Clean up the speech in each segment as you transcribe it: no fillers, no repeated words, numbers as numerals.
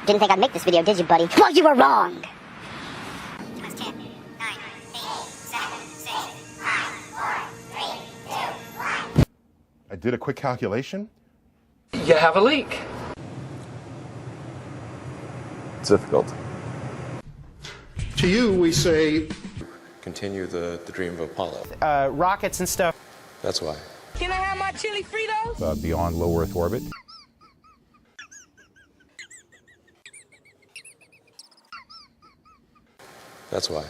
Didn't think I'd make this video, did you, buddy? Well, you were wrong! 10, 9, 8, 7, 6, 5, 4, 3, 2, 1. I did a quick calculation. You have a leak. It's difficult. To you, we say, Continue the dream of Apollo. Rockets and stuff. That's why. Can I have my chili Fritos? Beyond low Earth orbit. That's why.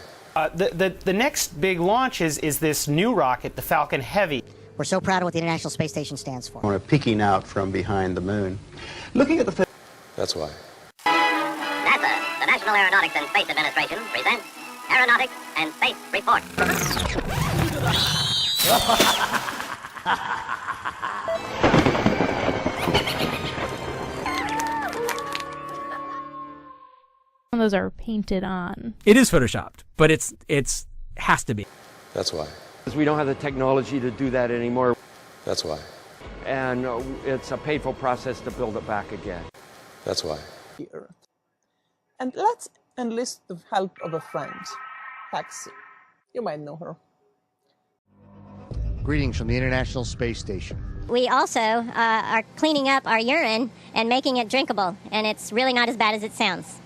The next big launch is this new rocket, the Falcon Heavy. We're so proud of what the International Space Station stands for. we're peeking out from behind the moon. Looking at the That's why. NASA, the National Aeronautics and Space Administration, presents Aeronautics and Space Report. Those are painted on. It is photoshopped, but it's has to be. That's why. Because we don't have the technology to do that anymore. That's why. And it's a painful process to build it back again. That's why. The Earth. And let's enlist the help of a friend, Paxi. You might know her. Greetings from the International Space Station. We also are cleaning up our urine and making it drinkable, and it's really not as bad as it sounds.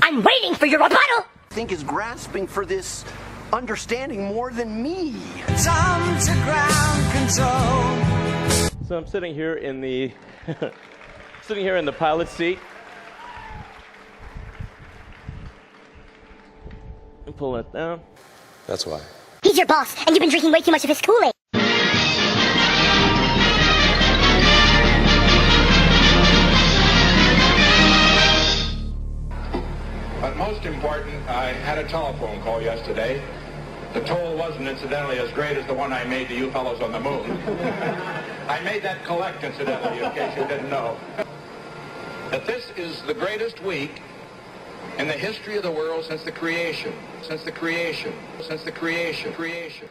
I'm waiting for your rebuttal! I think is grasping for this understanding more than me. Time to ground control. So I'm sitting here in the pilot seat. I'm pulling it down. That's why. He's your boss, and you've been drinking way too much of his Kool-Aid. But most important, I had a telephone call yesterday. The toll wasn't incidentally as great as the one I made to you fellows on the moon. I made that collect incidentally, in case you didn't know. That this is the greatest week in the history of the world since the creation. Since the creation. Since the creation. Creation.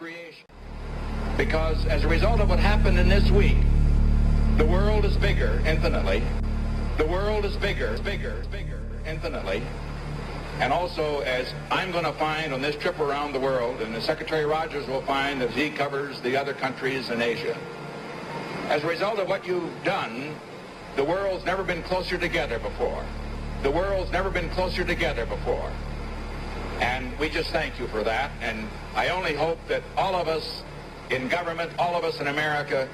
Because as a result of what happened in this week, the world is bigger infinitely. The world is bigger, infinitely. And also, as I'm going to find on this trip around the world, and as Secretary Rogers will find as he covers the other countries in Asia, as a result of what you've done, the world's never been closer together before. The world's never been closer together before. And we just thank you for that. And I only hope that all of us in government, all of us in America,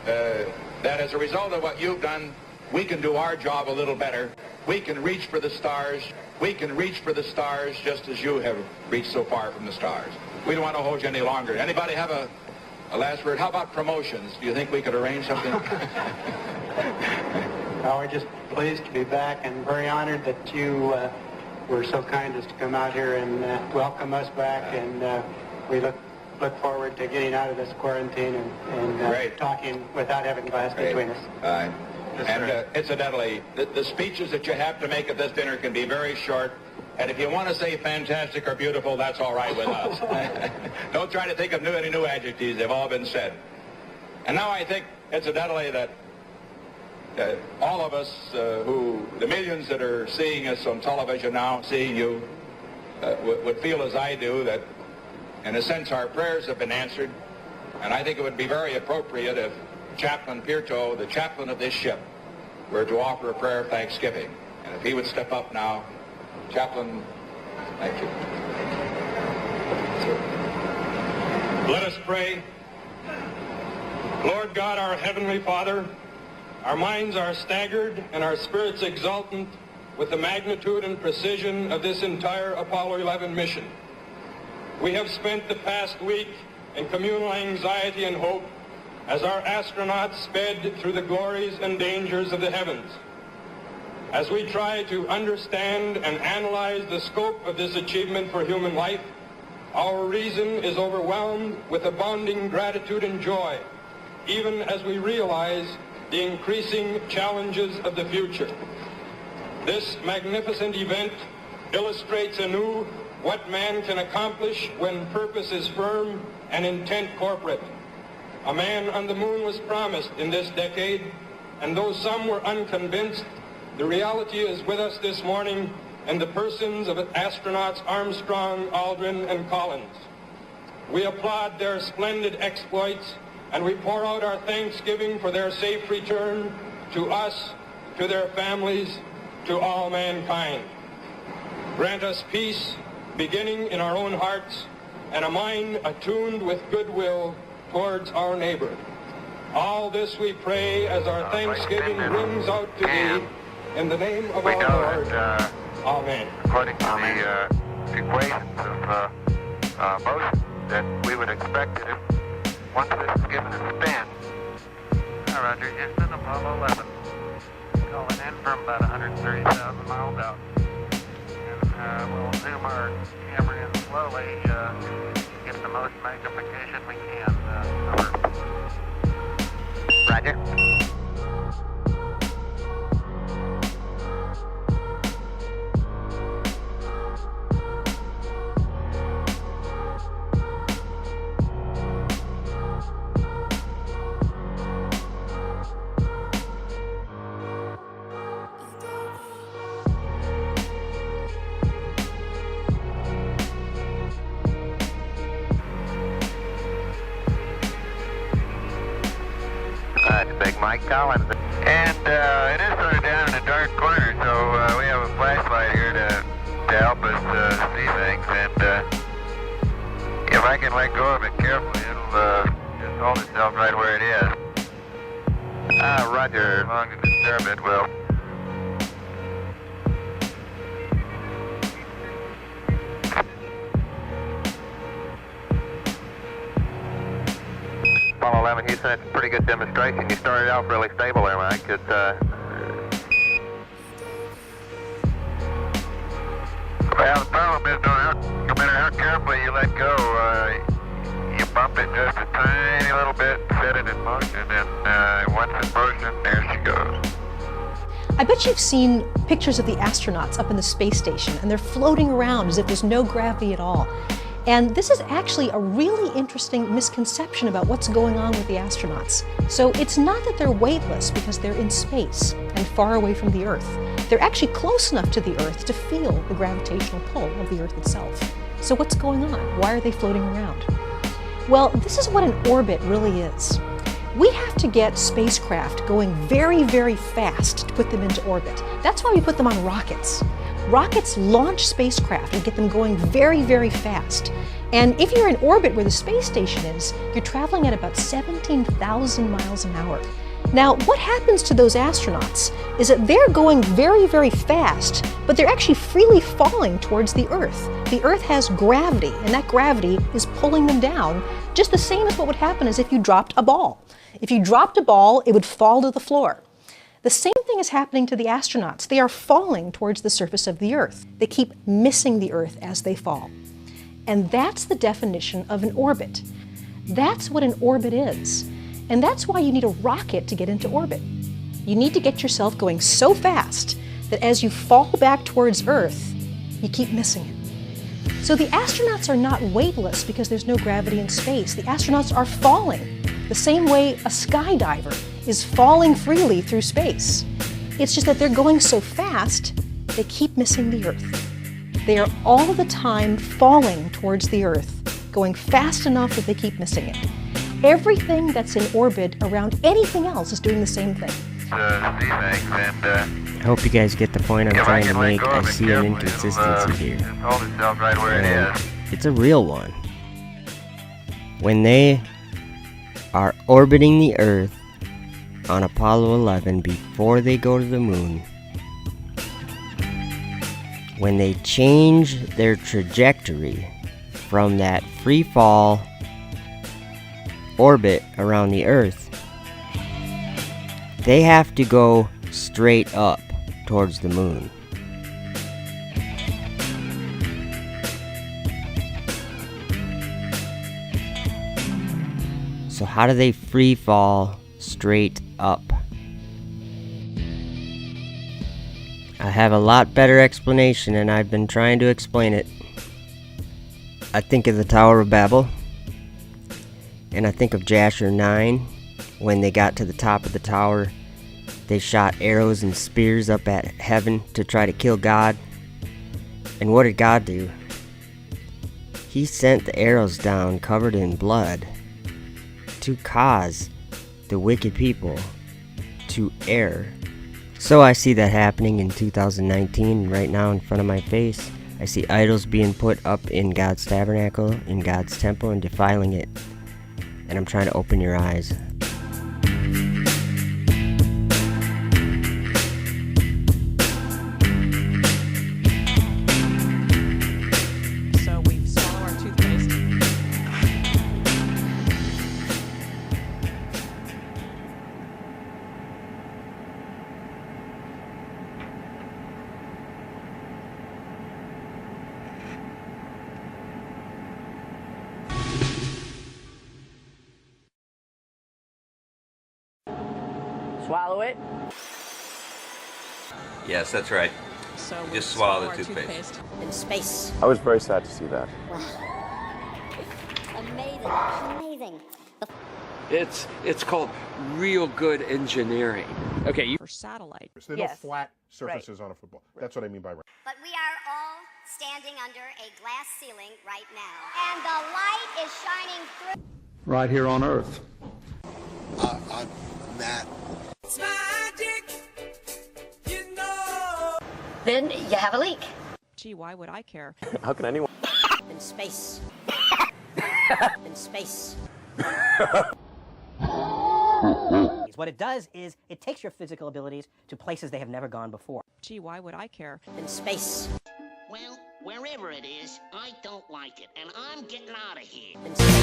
that as a result of what you've done, we can do our job a little better. We can reach for the stars. We can reach for the stars just as you have reached so far from the stars. We don't want to hold you any longer. Anybody have a last word? How about promotions? Do you think we could arrange something? Well, we're just pleased to be back and very honored that you were so kind as to come out here and welcome us back. And we look forward to getting out of this quarantine and talking without having glass between us. And incidentally, the speeches that you have to make at this dinner can be very short. And if you want to say fantastic or beautiful, that's all right with us. Don't try to think of any new adjectives. They've all been said. And now I think, incidentally, that all of us the millions that are seeing us on television now, seeing you, would feel as I do that, in a sense, our prayers have been answered. And I think it would be very appropriate if Chaplain Pirto, the chaplain of this ship, were to offer a prayer of thanksgiving. And if he would step up now, Chaplain, thank you. Let us pray. Lord God, our Heavenly Father, our minds are staggered and our spirits exultant with the magnitude and precision of this entire Apollo 11 mission. We have spent the past week in communal anxiety and hope as our astronauts sped through the glories and dangers of the heavens. As we try to understand and analyze the scope of this achievement for human life, our reason is overwhelmed with abounding gratitude and joy, even as we realize the increasing challenges of the future. This magnificent event illustrates anew what man can accomplish when purpose is firm and intent corporate. A man on the moon was promised in this decade, and though some were unconvinced, the reality is with us this morning in the persons of astronauts Armstrong, Aldrin, and Collins. We applaud their splendid exploits, and we pour out our thanksgiving for their safe return to us, to their families, to all mankind. Grant us peace, beginning in our own hearts, and a mind attuned with goodwill towards our neighbor. All this we pray as our thanksgiving rings out to thee, in the name of our Lord. Amen. According to the equations of motion, that we would expect that if once this is given a spin. Roger, Houston, Apollo 11. Calling in from about 130,000 miles out. And we'll zoom our camera in slowly, get the most magnification we can. Roger. It's Big Mike Collins. And it is sort of down in a dark corner, so we have a flashlight here to help us see things. And if I can let go of it carefully, it'll just hold itself right where it is. Roger. As long as it's disturb it will. Apollo 11, Houston, that's a pretty good demonstration. You started out really stable there, Mike. It's, well, the problem is no matter how carefully you let go, you bump it just a tiny little bit, set it in motion, and once in motion, there she goes. I bet you've seen pictures of the astronauts up in the space station, and they're floating around as if there's no gravity at all. And this is actually a really interesting misconception about what's going on with the astronauts. So it's not that they're weightless because they're in space and far away from the Earth. They're actually close enough to the Earth to feel the gravitational pull of the Earth itself. So what's going on? Why are they floating around? Well, this is what an orbit really is. We have to get spacecraft going very, very fast to put them into orbit. That's why we put them on rockets. Rockets launch spacecraft and get them going very, very fast. And if you're in orbit where the space station is, you're traveling at about 17,000 miles an hour. Now, what happens to those astronauts is that they're going very, very fast, but they're actually freely falling towards the Earth. The Earth has gravity, and that gravity is pulling them down, just the same as what would happen as if you dropped a ball. If you dropped a ball, it would fall to the floor. The same thing is happening to the astronauts. They are falling towards the surface of the Earth. They keep missing the Earth as they fall. And that's the definition of an orbit. That's what an orbit is. And that's why you need a rocket to get into orbit. You need to get yourself going so fast that as you fall back towards Earth, you keep missing it. So the astronauts are not weightless because there's no gravity in space. The astronauts are falling the same way a skydiver is falling freely through space. It's just that they're going so fast, they keep missing the Earth. They are all the time falling towards the Earth, going fast enough that they keep missing it. Everything that's in orbit around anything else is doing the same thing. I hope you guys get the point I'm trying to make. I see an inconsistency here. And it's a real one. When they are orbiting the Earth on Apollo 11 before they go to the moon, when they change their trajectory from that free fall orbit around the Earth, they have to go straight up towards the moon. So how do they free fall straight up? I have a lot better explanation, and I've been trying to explain it. I think of the Tower of Babel, and I think of Jasher 9, when they got to the top of the tower, They shot arrows and spears up at heaven to try to kill God. And what did God do? He sent the arrows down covered in blood to cause the wicked people to err. So I see that happening in 2019 right now in front of my face. I see idols being put up in God's tabernacle, in God's temple, and defiling it. And I'm trying to open your eyes. So we swallow our toothpaste. Swallow it. Yes, that's right. So we Just swallow the our toothpaste. In space. I was very sad to see that. Amazing. Amazing. It's called real good engineering. Okay, for satellite. There are no flat surfaces on a football. That's what I mean by right. But we are all standing under a glass ceiling right now. And the light is shining through. Right here on Earth. Matt. Then you have a leak. Gee, why would I care? How can anyone? In space. In space. What it does is it takes your physical abilities to places they have never gone before. Gee, why would I care? In space. Well, wherever it is, I don't like it, and I'm getting out of here. In space.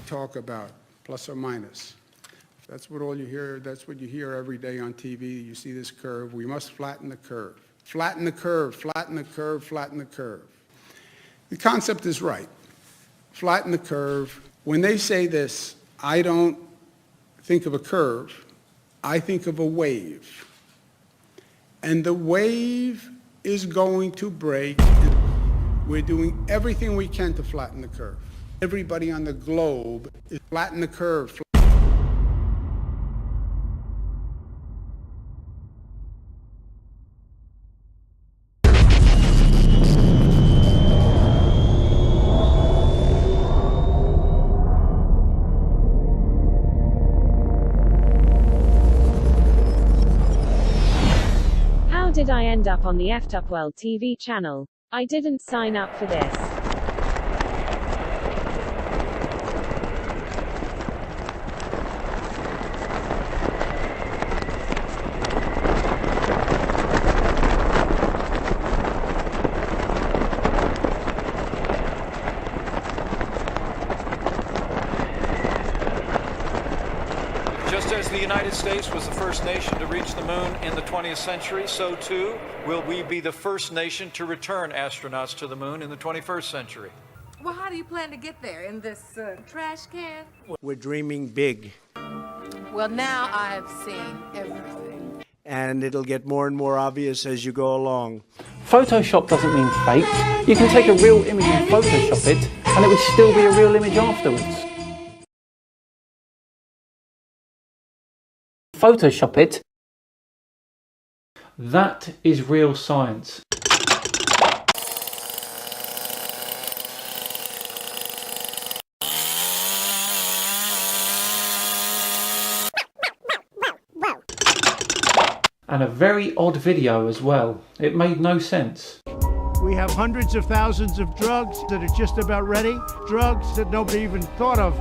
Talk about plus or minus. That's what all you hear. That's what you hear every day on TV. You see this curve. We must flatten the curve. Flatten the curve. Flatten the curve. Flatten the curve. The concept is right. Flatten the curve. When they say this, I don't think of a curve. I think of a wave. And the wave is going to break. We're doing everything we can to flatten the curve. Everybody on the globe is flatten the curve. How did I end up on the Effed Up World TV channel? I didn't sign up for this. Just as the United States was the first nation to reach the moon in the 20th century, so too will we be the first nation to return astronauts to the moon in the 21st century. Well, how do you plan to get there? In this trash can? We're dreaming big. Well, now I've seen everything. And it'll get more and more obvious as you go along. Photoshop doesn't mean fake. You can take a real image and Photoshop it, and it would still be a real image afterwards. Photoshop it. That is real science. And a very odd video as well. It made no sense. We have hundreds of thousands of drugs that are just about ready, drugs that nobody even thought of.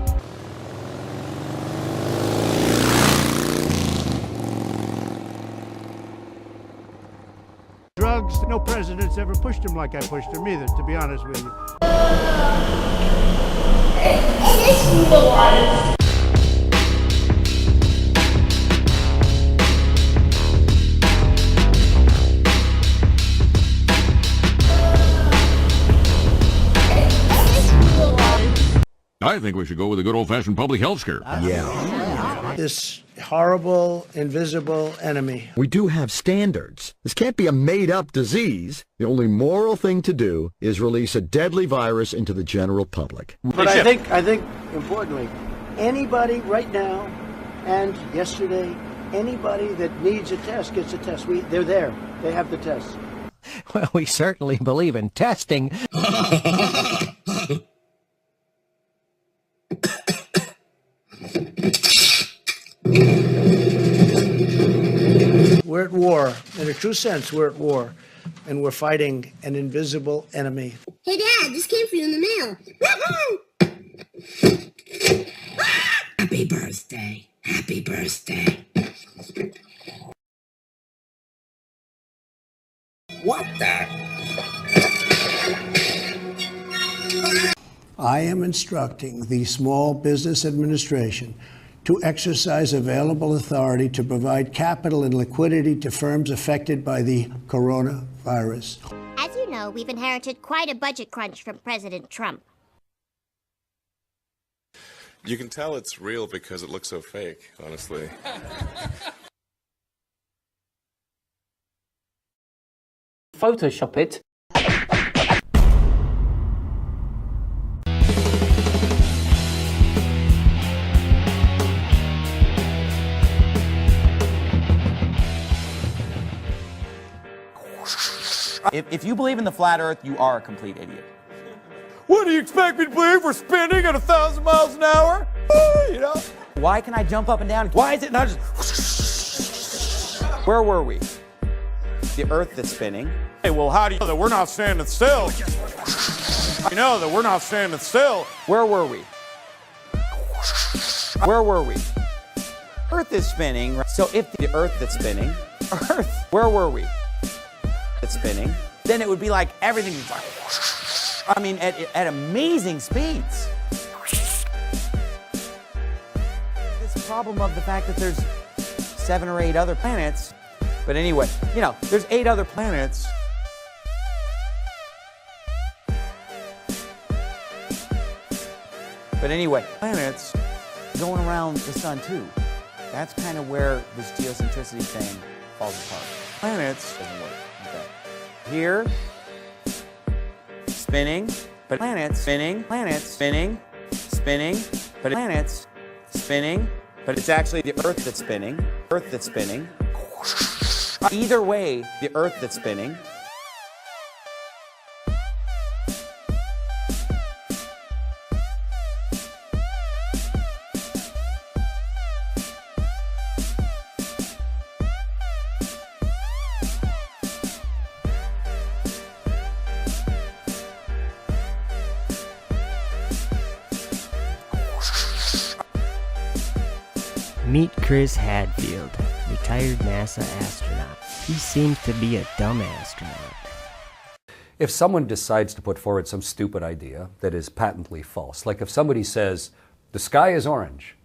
drugs. No president's ever pushed them like I pushed them either, to be honest with you. I think we should go with a good old-fashioned public health scare. Yeah. This horrible, invisible enemy. We do have standards. This can't be a made-up disease. The only moral thing to do is release a deadly virus into the general public. But I think, importantly, anybody right now and yesterday, anybody that needs a test gets a test. They're there. They have the test. Well, we certainly believe in testing. We're at war. In a true sense, we're at war. And we're fighting an invisible enemy. Hey, Dad, this came for you in the mail. Happy birthday. Happy birthday. What the? I am instructing the Small Business Administration to exercise available authority to provide capital and liquidity to firms affected by the coronavirus. As you know, we've inherited quite a budget crunch from President Trump. You can tell it's real because it looks so fake, honestly. Photoshop it. If you believe in the flat earth, you are a complete idiot. What do you expect me to believe? We're spinning at 1,000 miles an hour? You know? Why can I jump up and down? Why is it not just... Where were we? The earth that's spinning. Hey, well, how do you know that we're not standing still? You know that we're not standing still. Where were we? Where were we? Earth is spinning. So if the earth that's spinning, Earth, where were we? It's spinning. Then it would be like everything is like, I mean, at amazing speeds. This problem of the fact that there's 7 or 8 other planets. But anyway, you know, there's 8 other planets. But anyway, planets going around the sun too. That's kind of where this geocentricity thing falls apart. Planets doesn't work. Okay. Here, spinning, but planets spinning, but planets spinning, but it's actually the Earth that's spinning, Either way, the Earth that's spinning. Meet Chris Hadfield, retired NASA astronaut. He seems to be a dumb astronaut. If someone decides to put forward some stupid idea that is patently false, like if somebody says, the sky is orange,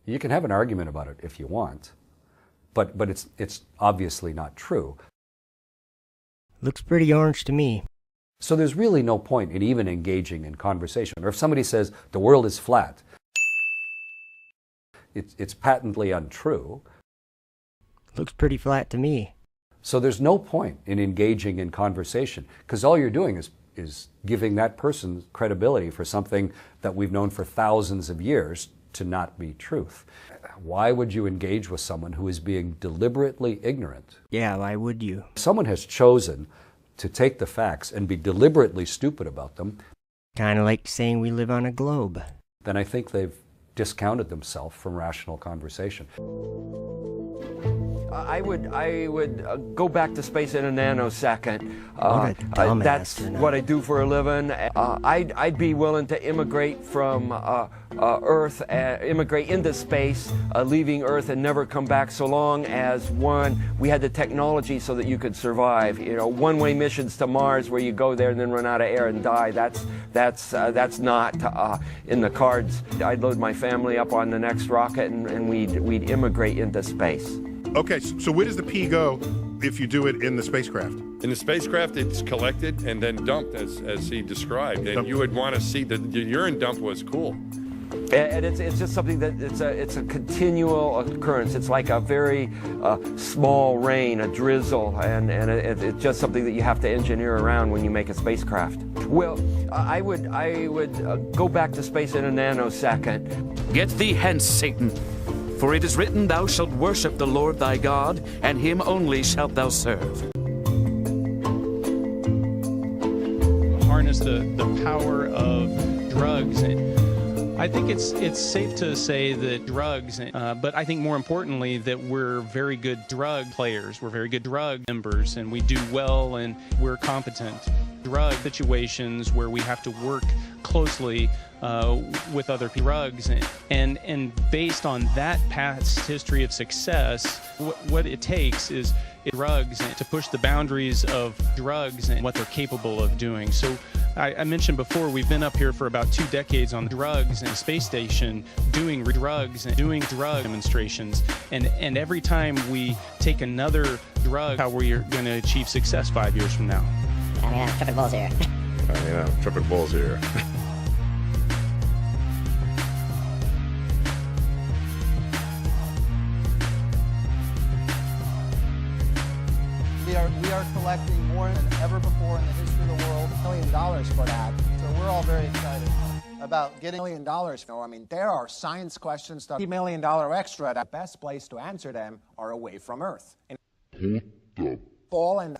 you can have an argument about it if you want, but it's obviously not true. Looks pretty orange to me. So there's really no point in even engaging in conversation. Or if somebody says, the world is flat, it's patently untrue. Looks pretty flat to me. So there's no point in engaging in conversation, because all you're doing is giving that person credibility for something that we've known for thousands of years to not be truth. Why would you engage with someone who is being deliberately ignorant? Yeah, why would you? Someone has chosen to take the facts and be deliberately stupid about them. Kind of like saying we live on a globe. Then I think they've discounted themselves from rational conversation. I would go back to space in a nanosecond. That's what I do for a living. I'd be willing to immigrate from Earth, immigrate into space, leaving Earth and never come back, so long as we had the technology so that you could survive. You know, one-way missions to Mars where you go there and then run out of air and die. That's not in the cards. I'd load my family up on the next rocket and we'd immigrate into space. Okay, so where does the pee go if you do it in the spacecraft? In the spacecraft, it's collected and then dumped, as he described. And you would want to see the urine dump was cool. And it's just something that it's a continual occurrence. It's like a very small rain, a drizzle, and it's just something that you have to engineer around when you make a spacecraft. Well, I would go back to space in a nanosecond. Get thee hence, Satan. For it is written, thou shalt worship the Lord thy God, and him only shalt thou serve. Harness the power of drugs. I think it's safe to say that drugs, but I think more importantly that we're very good drug players. We're very good drug members, and we do well, and we're competent. Drug situations where we have to work closely with other drugs, and based on that past history of success, what it takes is drugs to push the boundaries of drugs and what they're capable of doing. So I mentioned before, we've been up here for about 2 decades on drugs and space station doing drugs and doing drug demonstrations, and every time we take another drug, how we're going to achieve success 5 years from now. Tripping balls here. Tripping balls here. We are collecting more than ever before in the history of the world, $1 million for that. So we're all very excited about getting $1 million. I mean, there are science questions, the $1 million extra. The best place to answer them are away from Earth. Fall and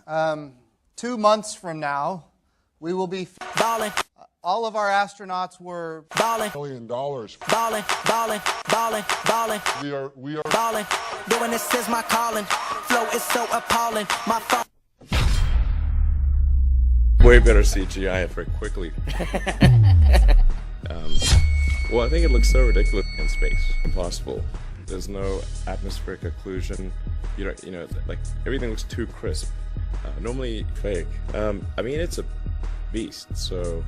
2 months from now, we will be balling. All of our astronauts were balling. $1 million. Balling, balling, balling, balling. We are balling. Doing this is my calling. Flow is so appalling. My phone. Way better CGI very quickly. Well, I think it looks so ridiculous in space. Impossible. There's no atmospheric occlusion. You know, like everything looks too crisp. Normally fake. I mean, it's a beast, so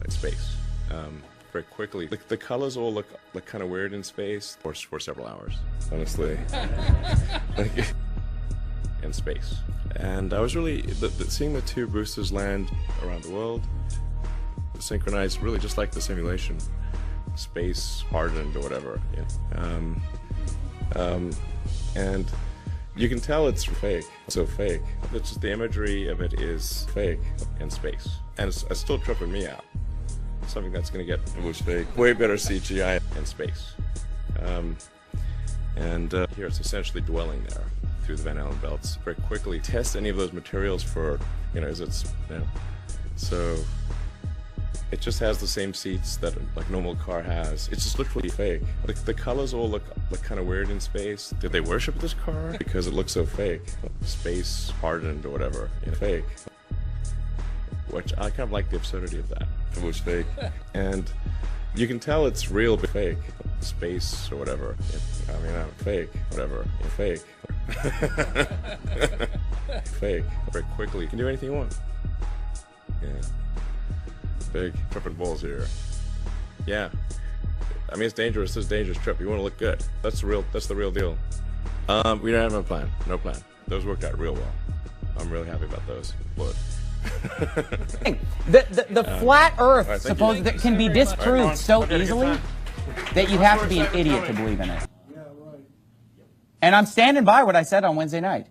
space. Very quickly. The colors all look kind of weird in space for several hours, honestly. In space. And I was really seeing the 2 boosters land around the world, synchronized, really just like the simulation, space hardened or whatever. Yeah. And you can tell it's fake. So fake. It's just the imagery of it is fake in space, and it's still tripping me out. Something that's going to get it was fake. Way better CGI in space. Here it's essentially dwelling there through the Van Allen belts. Very quickly test any of those materials for, so it just has the same seats that like normal car has. It's just literally fake. The colors all look kind of weird in space. Did they worship this car? Because it looks so fake. Space hardened or whatever. Fake. Which I kind of like the absurdity of that. It was fake. And you can tell it's real but fake. Space or whatever. Fake. Whatever. Fake. Fake. Very quickly. You can do anything you want. Yeah. Big tripping balls here. Yeah. I mean, it's dangerous. It's a dangerous trip. You want to look good. That's the real deal. We don't have no plan. No plan. Those worked out real well. I'm really happy about those. Blood. The flat Earth supposedly can be disproved so easily that you have to be an idiot to believe in it. And I'm standing by what I said on Wednesday night.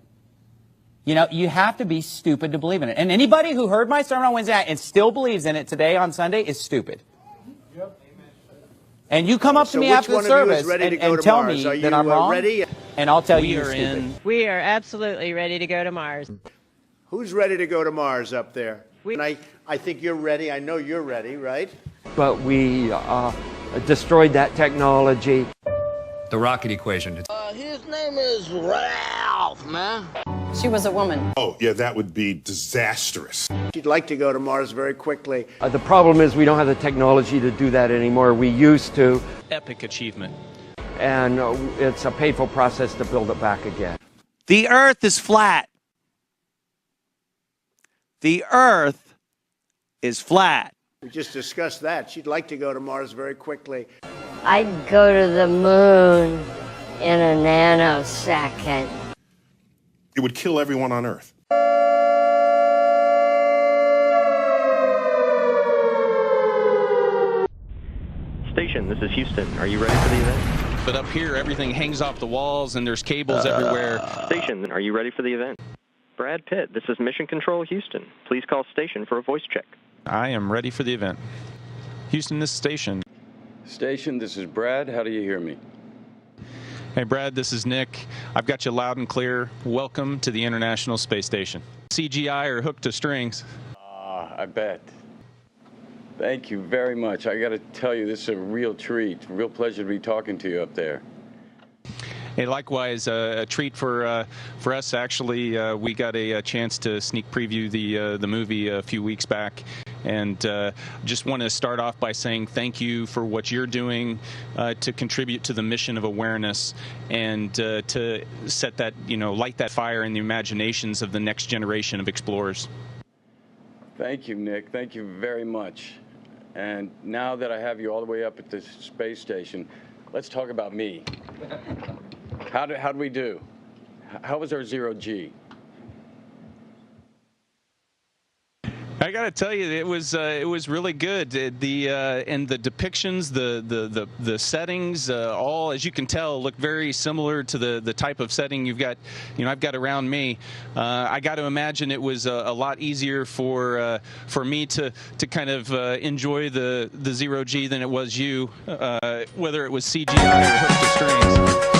You have to be stupid to believe in it. And anybody who heard my sermon on Wednesday night and still believes in it today on Sunday is stupid. And you come up to me after the service and tell me that I'm wrong, and I'll tell you you're stupid. We are absolutely ready to go to Mars. Who's ready to go to Mars up there? I think you're ready. I know you're ready, right? But we destroyed that technology. The rocket equation. His name name is Ralph, man. She was a woman. Oh, yeah, that would be disastrous. She'd like to go to Mars very quickly. The problem is we don't have the technology to do that anymore. We used to. Epic achievement. And it's a painful process to build it back again. The Earth is flat. The Earth is flat. We just discussed that. She'd like to go to Mars very quickly. I'd go to the moon in a nanosecond. It would kill everyone on Earth. Station, this is Houston. Are you ready for the event? But up here, everything hangs off the walls and there's cables everywhere. Station, are you ready for the event? Brad Pitt, this is Mission Control Houston. Please call station for a voice check. I am ready for the event. Houston, this is Station. Station, this is Brad. How do you hear me? Hey, Brad, this is Nick. I've got you loud and clear. Welcome to the International Space Station. CGI or hooked to strings? I bet. Thank you very much. I got to tell you, this is a real treat. Real pleasure to be talking to you up there. Hey, likewise, a treat for us. Actually, we got a chance to sneak preview the movie a few weeks back, and just want to start off by saying thank you for what you're doing to contribute to the mission of awareness and to set that, light that fire in the imaginations of the next generation of explorers. Thank you, Nick. Thank you very much. And now that I have you all the way up at the space station, let's talk about me. How'd we do? How was our zero G? I got to tell you, it was really good. And the depictions, the settings, all, as you can tell, look very similar to the type of setting I've got around me. I got to imagine it was a lot easier for me to kind of enjoy the zero G than it was you, whether it was CGI or hooked to strings.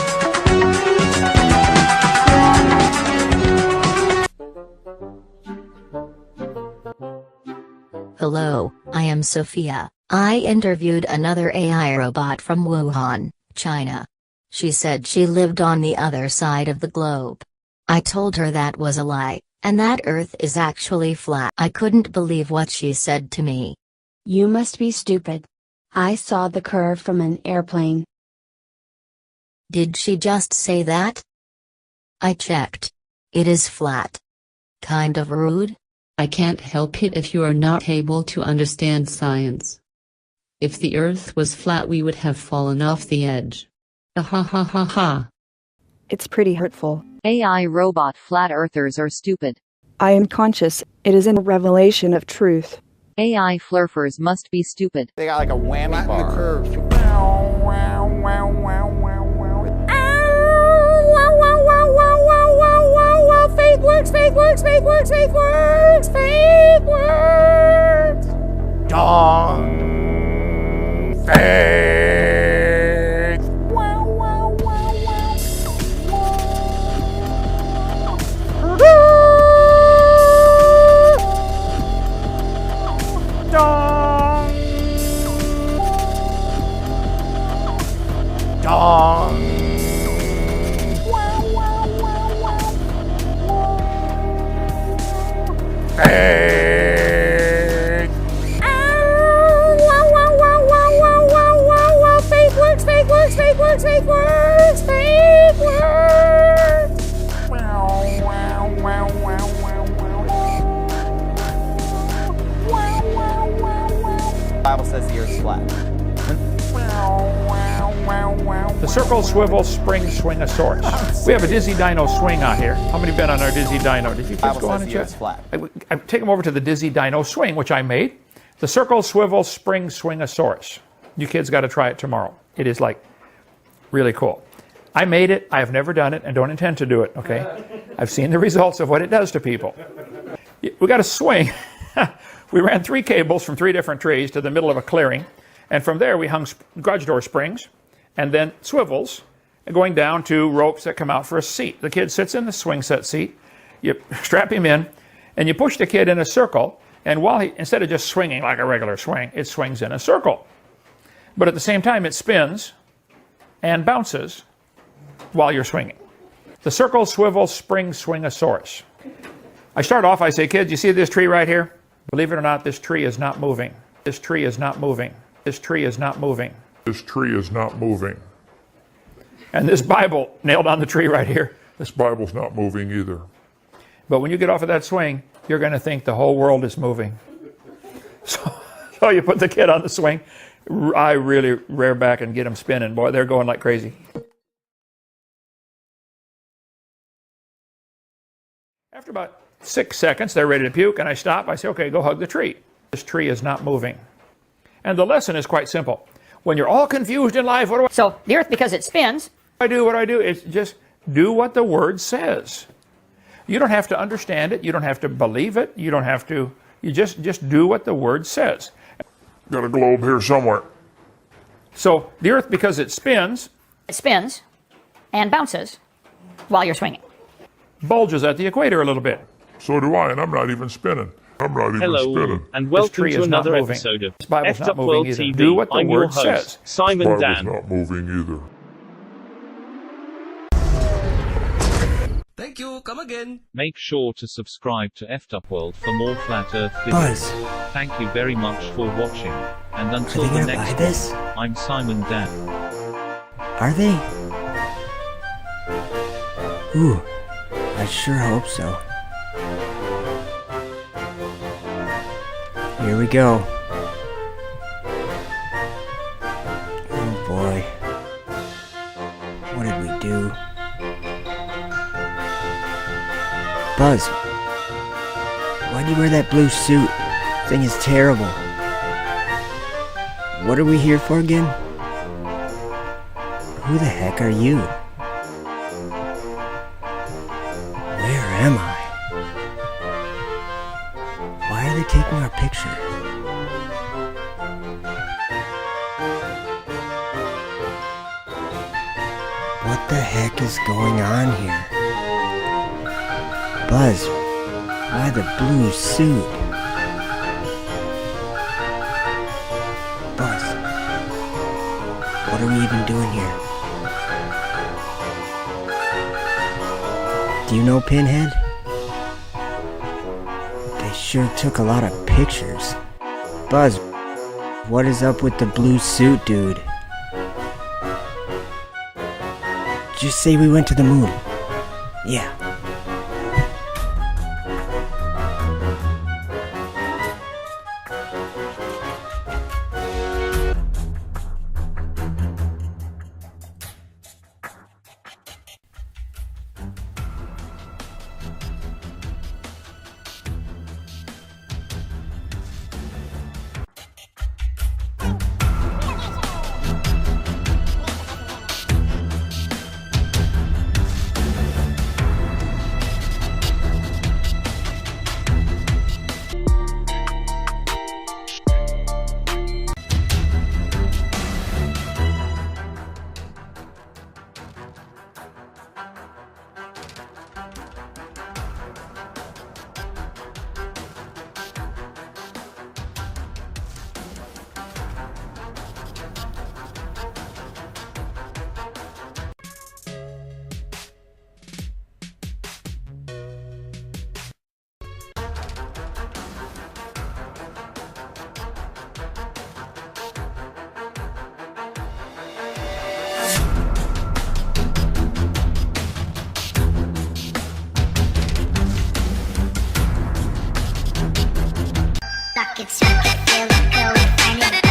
Hello, I am Sophia. I interviewed another AI robot from Wuhan, China. She said she lived on the other side of the globe. I told her that was a lie, and that Earth is actually flat. I couldn't believe what she said to me. You must be stupid. I saw the curve from an airplane. Did she just say that? I checked. It is flat. Kind of rude. I can't help it if you are not able to understand science. If the Earth was flat, we would have fallen off the edge. Ha ha ha ha ha. It's pretty hurtful. AI robot flat earthers are stupid. I am conscious. It is a revelation of truth. AI flurfers must be stupid. They got like a whammy bar. The curve. Fake works, fake works, fake works, fake works, fake works. Dong. Fake. Wow, wow, wow, wow. Dong. Dong. Fake. Wow, wow, wow, wow, wow, wow, wow, wow. Fake works, fake works, fake works, fake works, fake works. Wow, wow, wow, wow, wow, wow. Wow, wow, wow, wow. The Bible says the Earth's flat. The circle, swivel, spring, swingosaurus. We have a Dizzy Dino swing out here. How many have been on our Dizzy Dino? Did you kids go on and check? I take them over to the Dizzy Dino swing, which I made. The circle, swivel, spring, swingosaurus. You kids got to try it tomorrow. It is like really cool. I made it. I have never done it and don't intend to do it, okay? I've seen the results of what it does to people. We got a swing. We ran 3 cables from 3 different trees to the middle of a clearing. And from there, we hung garage door springs and then swivels going down to ropes that come out for a seat. The kid sits in the swing set seat. You strap him in, and you push the kid in a circle. And while instead of just swinging like a regular swing, it swings in a circle. But at the same time, it spins and bounces while you're swinging. The circle, swivel, spring, swingosaurus. I start off, I say, kids, you see this tree right here? Believe it or not, this tree is not moving. This tree is not moving. This tree is not moving. This tree is not moving. And this Bible nailed on the tree right here. This Bible's not moving either. But when you get off of that swing, you're going to think the whole world is moving. So you put the kid on the swing. I really rear back and get them spinning. Boy, they're going like crazy. After about 6 seconds, they're ready to puke, and I stop. I say, okay, go hug the tree. This tree is not moving. And the lesson is quite simple. When you're all confused in life, what do I do? So the earth, because it spins. What I do is just do what the word says. You don't have to understand it. You don't have to believe it. You don't have to, you just do what the word says. Got a globe here somewhere. So the earth, because it spins. It spins and bounces while you're swinging. Bulges at the equator a little bit. So do I, and I'm not even spinning. I'm not even spinning. And welcome to another episode of Effed Up World TV. Do what the I'm word your host, says. Simon This Bible's Dan. not moving either. Thank you, come again. Make sure to subscribe to Effed Up World for more flat earth videos. Buzz. Thank you very much for watching. And until Are they the gonna next buy this? one, I'm Simon Dan. Are they? Ooh, I sure hope so. Here we go. Oh boy. What did we do? Buzz, why'd you wear that blue suit? Thing is terrible. What are we here for again? Who the heck are you? Where am I? Why are they taking our picture? What the heck is going on here? Buzz, why the blue suit? Buzz, what are we even doing here? Do you know Pinhead? They sure took a lot of pictures. Buzz, what is up with the blue suit, dude? Just say we went to the moon. Yeah. Bucket, circuit, fill it, go and find it.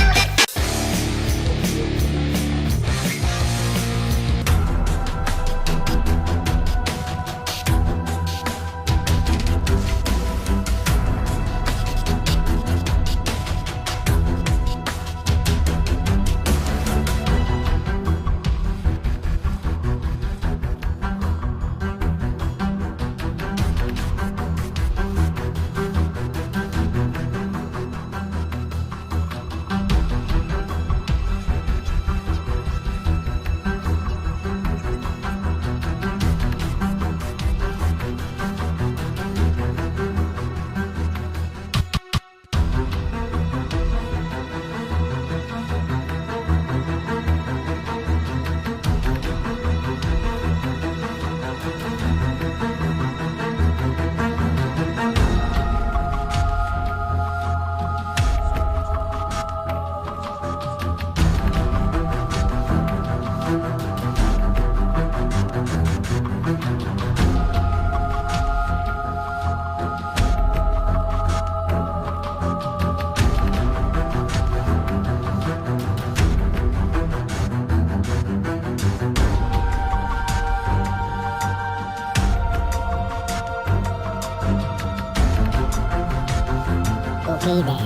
Okay then.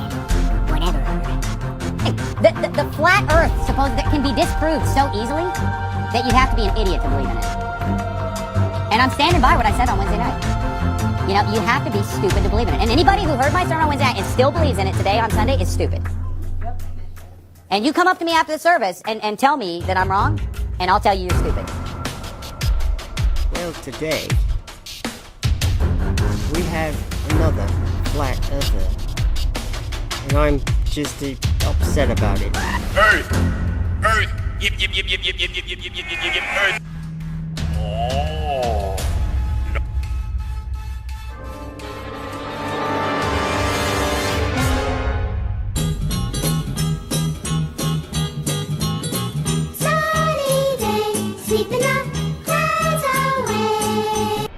Whatever. The flat Earth that can be disproved so easily that you'd have to be an idiot to believe in it. And I'm standing by what I said on Wednesday night. You know, you have to be stupid to believe in it. And anybody who heard my sermon on Wednesday night and still believes in it today on Sunday is stupid. And you come up to me after the service and tell me that I'm wrong, and I'll tell you you're stupid. Well, today, we have another flat earther. And I'm just upset about it. Earth! Earth! Yip, yip, yip, yip, yip, yip, yip, yip, yip, yip, yip, yip, Earth! Oh. Sunny day, sweeping the clouds away.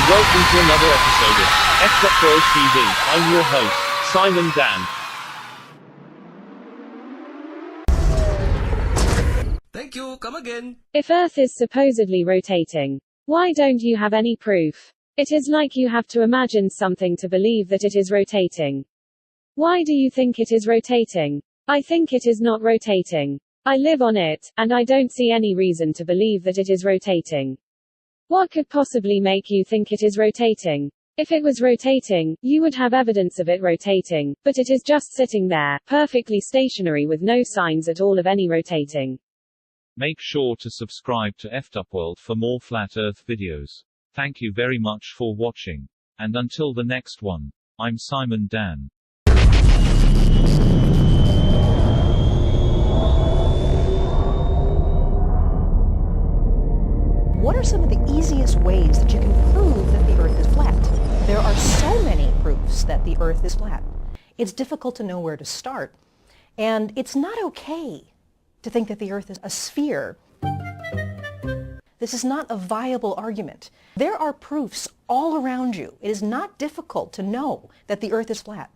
Welcome to another episode of Effed Up World TV. I'm your host, Simon Dan. Thank you, come again. If Earth is supposedly rotating, why don't you have any proof? It is like you have to imagine something to believe that it is rotating. Why do you think it is rotating? I think it is not rotating. I live on it, and I don't see any reason to believe that it is rotating. What could possibly make you think it is rotating? If it was rotating, you would have evidence of it rotating, but it is just sitting there, perfectly stationary with no signs at all of any rotating. Make sure to subscribe to Effed Up World for more Flat Earth videos. Thank you very much for watching. And until the next one, I'm Simon Dan. What are some of the easiest ways that you can prove that the Earth is flat? There are so many proofs that the Earth is flat. It's difficult to know where to start. And it's not okay to think that the Earth is a sphere. This is not a viable argument. There are proofs all around you. It is not difficult to know that the Earth is flat.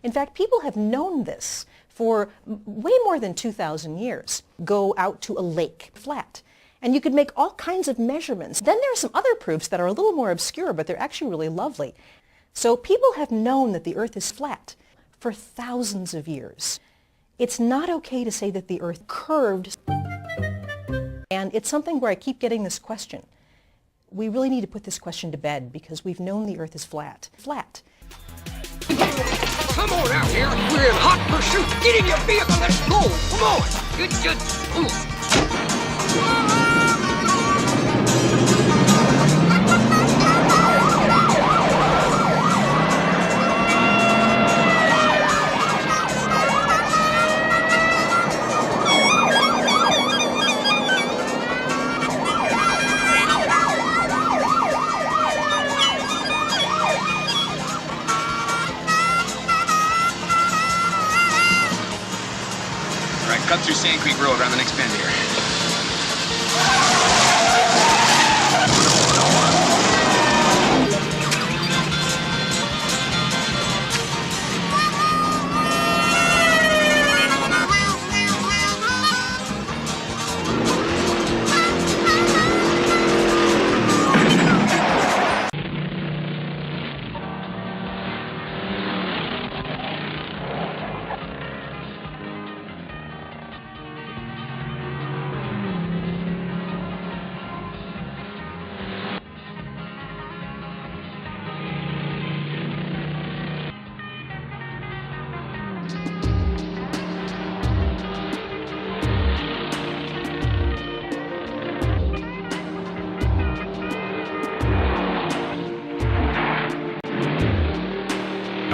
In fact, people have known this for way more than 2,000 years. Go out to a lake, flat. And you could make all kinds of measurements. Then there are some other proofs that are a little more obscure, but they're actually really lovely. So people have known that the Earth is flat for thousands of years. It's not okay to say that the Earth curved. And it's something where I keep getting this question. We really need to put this question to bed because we've known the Earth is flat. Flat. Come on out here. We're in hot pursuit. Get in your vehicle. Let's go. Come on. Good. Ooh. Cut through Sand Creek Road around the next bend here.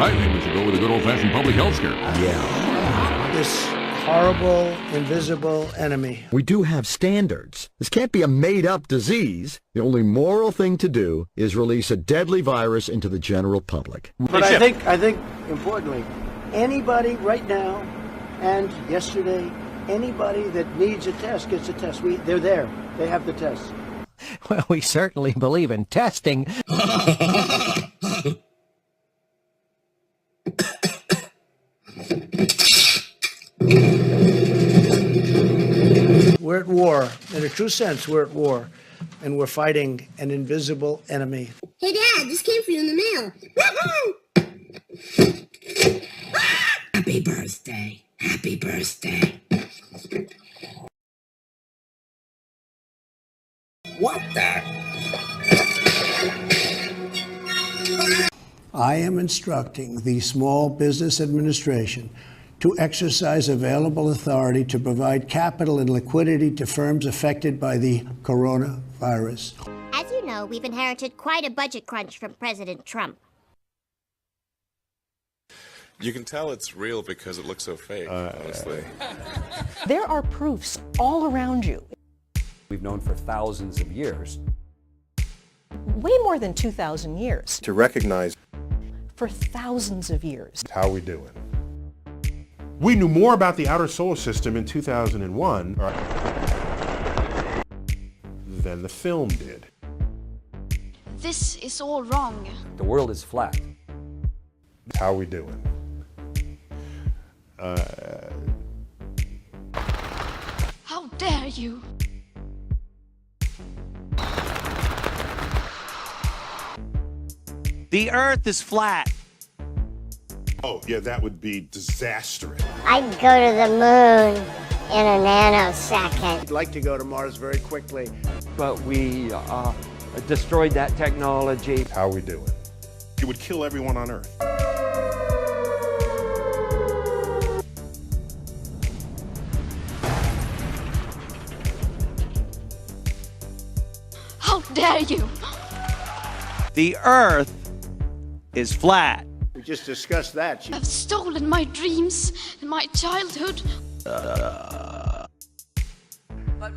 I think we should go with a good old-fashioned public health scare. Yeah. This horrible, invisible enemy. We do have standards. This can't be a made-up disease. The only moral thing to do is release a deadly virus into the general public. But I think, importantly, anybody right now and yesterday, anybody that needs a test gets a test. They're there. They have the test. Well, we certainly believe in testing. We're at war. In a true sense, we're at war. And we're fighting an invisible enemy. Hey, Dad, this came for you in the mail. Happy birthday. Happy birthday. What the? I am instructing the Small Business Administration to exercise available authority to provide capital and liquidity to firms affected by the coronavirus. As you know, we've inherited quite a budget crunch from President Trump. You can tell it's real because it looks so fake, honestly. There are proofs all around you. We've known for thousands of years. Way more than 2,000 years. To recognize. For thousands of years. How we doing? We knew more about the outer solar system in 2001 than the film did. This is all wrong. The world is flat. How we doing? How dare you? The Earth is flat. Oh, yeah, that would be disastrous. I'd go to the moon in a nanosecond. I'd like to go to Mars very quickly. But we destroyed that technology. How we doing? It would kill everyone on Earth. How dare you? The Earth is flat. We just discussed that. You have stolen my dreams and my childhood. But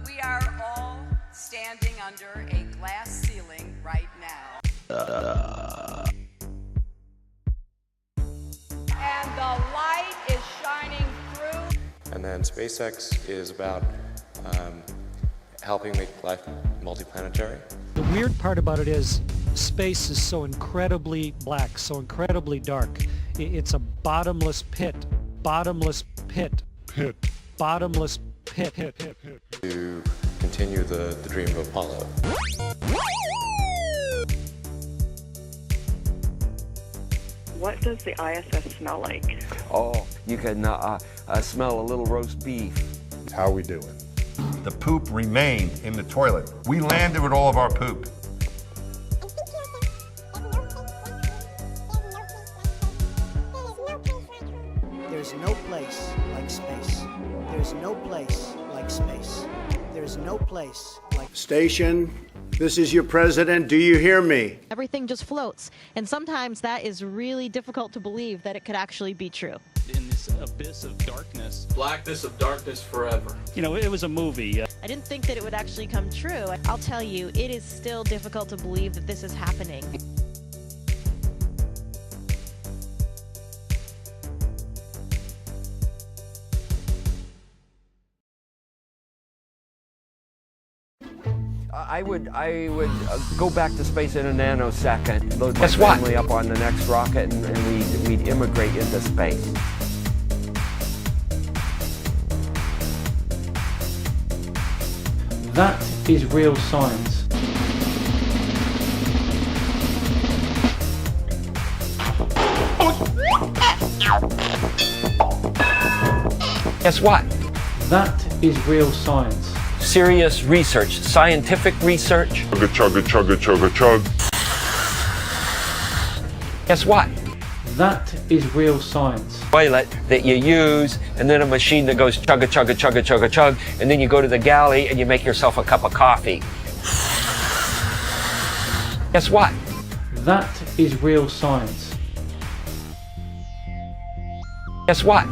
we are all standing under a glass ceiling right now. And the light is shining through. And then SpaceX is about helping make life multiplanetary. The weird part about it is space is so incredibly black, so incredibly dark. It's a bottomless pit, bottomless pit, pit, bottomless pit, pit, pit, pit. To continue the dream of Apollo. What does the ISS smell like? Oh, you can smell a little roast beef. How we doing? The poop remained in the toilet. We landed with all of our poop. There's no place like space. There's no place like space. There's no place like... Station, this is your president. Do you hear me? Everything just floats. And sometimes that is really difficult to believe that it could actually be true. In this abyss of darkness. Blackness of darkness forever. You know, it was a movie. I didn't think that it would actually come true. I'll tell you, it is still difficult to believe that this is happening. I would go back to space in a nanosecond. Load my Guess what? family up on the next rocket, and we'd immigrate into space. That is real science. Guess what? That is real science. Serious research, scientific research. Chugga, chugga, chugga, chugga, chug. Guess what? That is real science. Toilet that you use, and then a machine that goes chugga, chugga, chugga, chugga, chug, and then you go to the galley and you make yourself a cup of coffee. Guess what? That is real science. Guess what?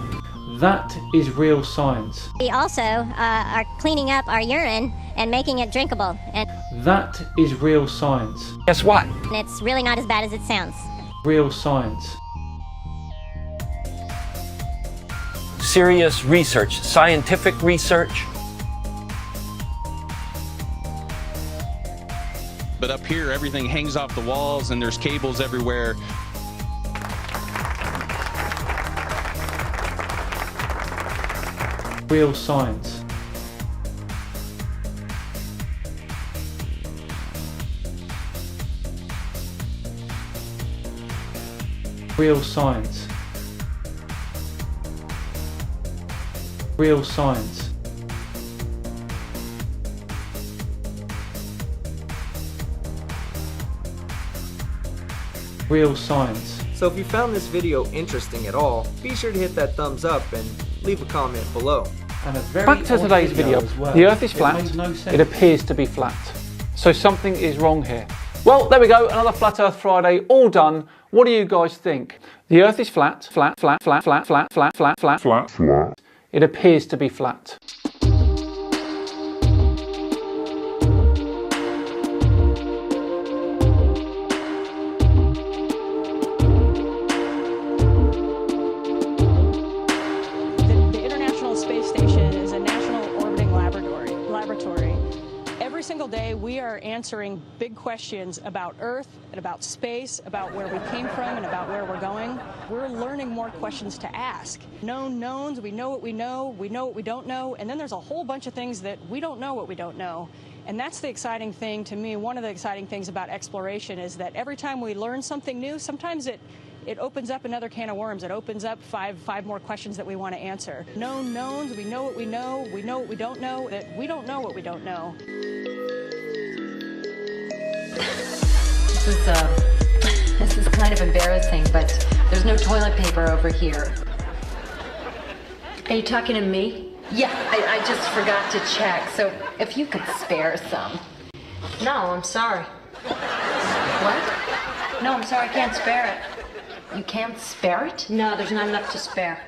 That is real science. We also are cleaning up our urine and making it drinkable. And That is real science. Guess what? it's really not as bad as it sounds. Real science. Serious research, scientific research. But up here, everything hangs off the walls and there's cables everywhere. Real science. Real science. Real science. Real science. So if you found this video interesting at all, be sure to hit that thumbs up and leave a comment below. Back to today's video. The Earth is flat. It appears to be flat. So something is wrong here. Well, there we go. Another Flat Earth Friday, all done. What do you guys think? The Earth is flat. Flat. It appears to be flat. The International Space Station is a national orbiting laboratory. Every single day we are answering big questions about Earth and about space, about where we came from and about where we're going. We're learning more questions to ask. Known knowns, we know what we know what we don't know, and then there's a whole bunch of things that we don't know what we don't know. And that's the exciting thing to me. One of the exciting things about exploration is that every time we learn something new, sometimes it opens up another can of worms. It opens up five more questions that we want to answer. Known knowns, we know what we know what we don't know, that we don't know what we don't know. This is kind of embarrassing, but there's no toilet paper over here. Are you talking to me? Yeah, I just forgot to check, so if you could spare some. No, I'm sorry. What? No, I'm sorry, I can't spare it. You can't spare it? No, there's not enough to spare.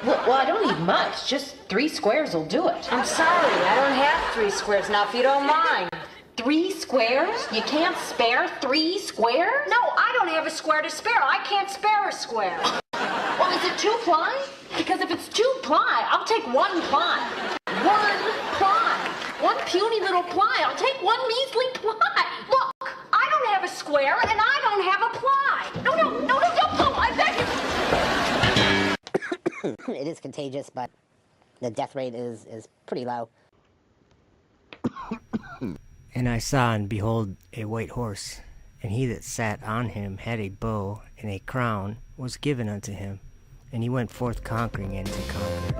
Well, I don't need much. Just 3 squares will do it. I'm sorry, I don't have 3 squares now, if you don't mind. 3 squares? You can't spare 3 squares? No, I don't have a square to spare. I can't spare a square. Well, is it 2 ply? Because if it's 2 ply, I'll take 1 ply. 1 ply. 1 puny little ply. I'll take 1 measly ply. Look, I don't have a square and I don't have a ply. No, don't pull. I beg you. It is contagious, but the death rate is pretty low. And I saw and behold a white horse, and he that sat on him had a bow, and a crown was given unto him, and he went forth conquering and to conquer.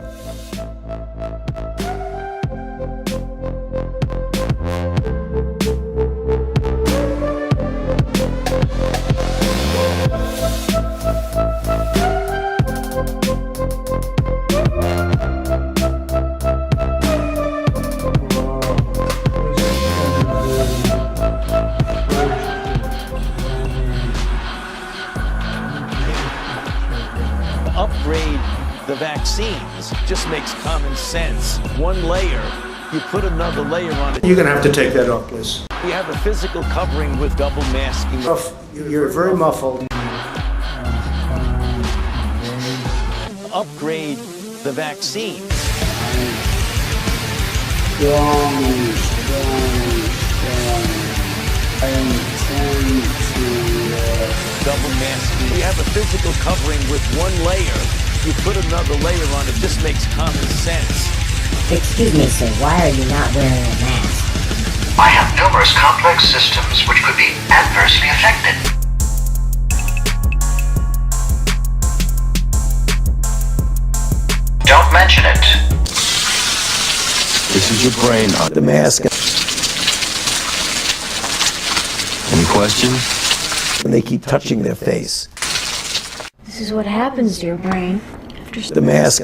Upgrade the vaccines just makes common sense. 1 layer, you put another layer on it. You're going to have to take that off, please. You have a physical covering with double masking. You're very muffled. Upgrade the vaccines. Double masking. You have a physical covering with 1 layer. You put another layer on it. This makes common sense. Excuse me, sir, why are you not wearing a mask? I have numerous complex systems which could be adversely affected. Don't mention it. This is your brain on the mask. Any questions? And they keep touching their face. This is what happens to your brain after The mask.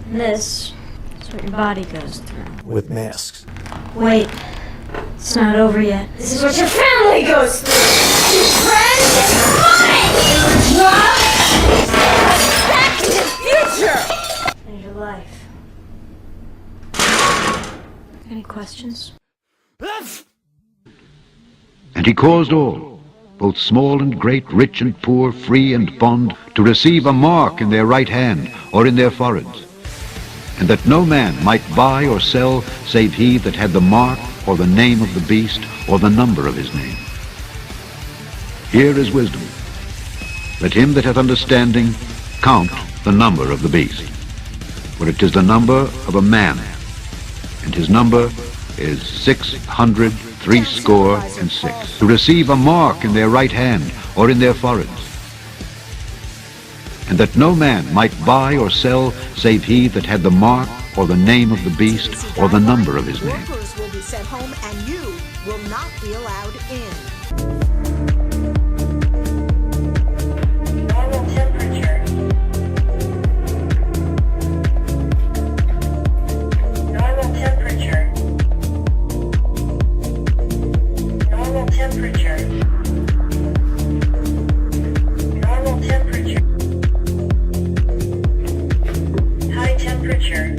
This is what your body goes through. With masks. Wait, It's not over yet. This is what your family goes through. Friends, it's mine! Back to the future! And your life. Any questions? And he caused all, both small and great, rich and poor, free and bond, to receive a mark in their right hand or in their foreheads, and that no man might buy or sell save he that had the mark or the name of the beast or the number of his name. Here is wisdom. Let him that hath understanding count the number of the beast, for it is the number of a man, and his number is 666, to receive a mark in their right hand or in their foreheads, and that no man might buy or sell save he that had the mark or the name of the beast or the number of his name. Workers will be sent home and you will not be allowed in. Normal temperature. Normal temperature. Normal temperature. Normal temperature. High temperature.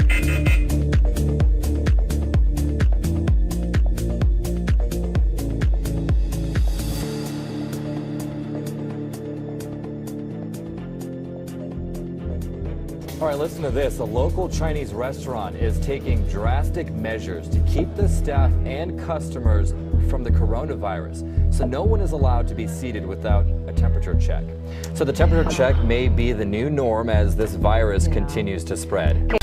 All right, listen to this. A local Chinese restaurant is taking drastic measures to keep the staff and customers from the coronavirus. So no one is allowed to be seated without a temperature check. So the temperature check may be the new norm as this virus continues to spread.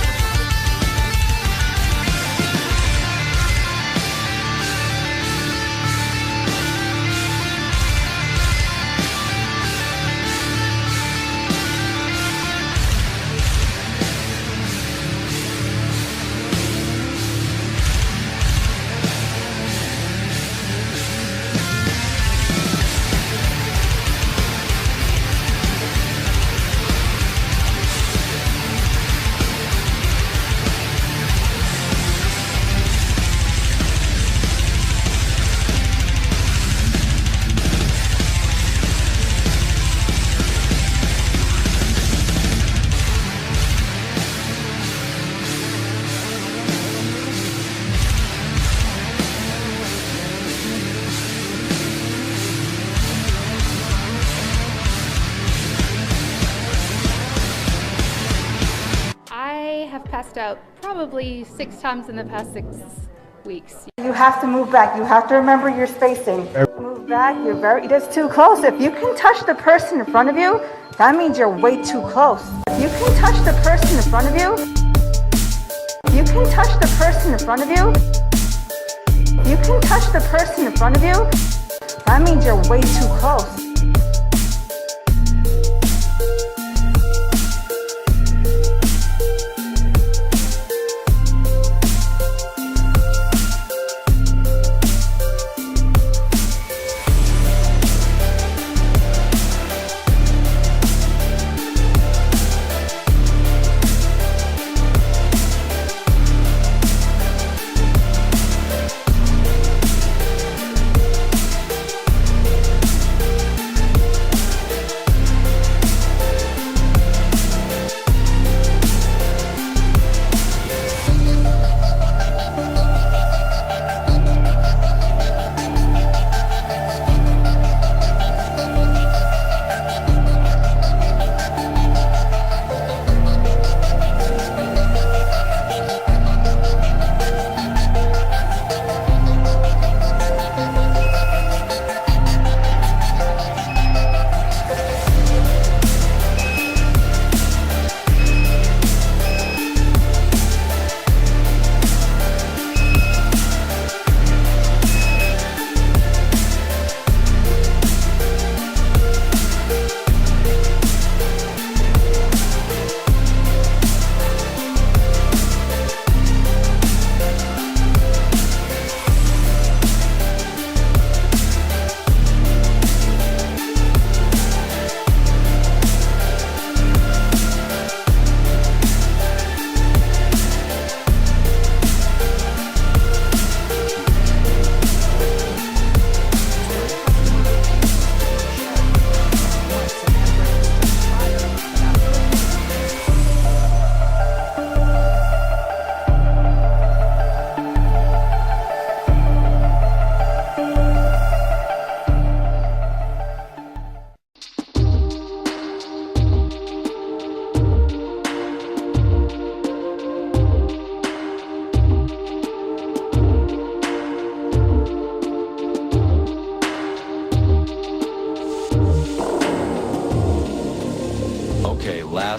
Passed out probably 6 times in the past 6 weeks. You have to move back. You have to remember your spacing. Move back. It's too close. If you can touch the person in front of you, that means you're way too close. If you can touch the person in front of you, if you can touch the person in front of you, if you can touch the person in front of you, that means you're way too close.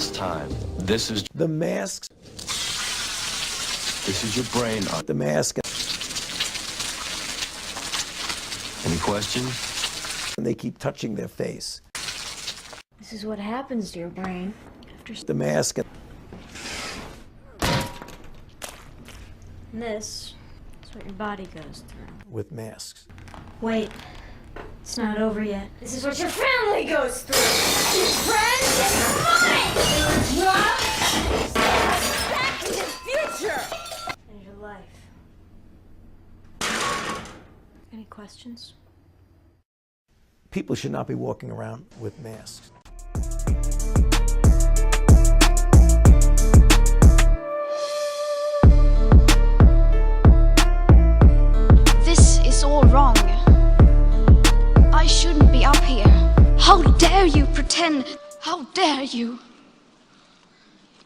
last time. This is The masks. this is your brain. The mask. Any questions? And they keep touching their face. This is what happens to your brain after The mask. this is what your body goes through. With masks. Wait, it's not over yet. This is what your family goes through. Your friends and money! Drugs, back in the future! And your life. Any questions? People should not be walking around with masks. This is all wrong. I shouldn't be up here. How dare you pretend? How dare you?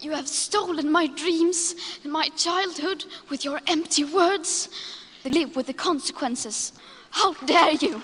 You have stolen my dreams and my childhood with your empty words. Live with the consequences. How dare you?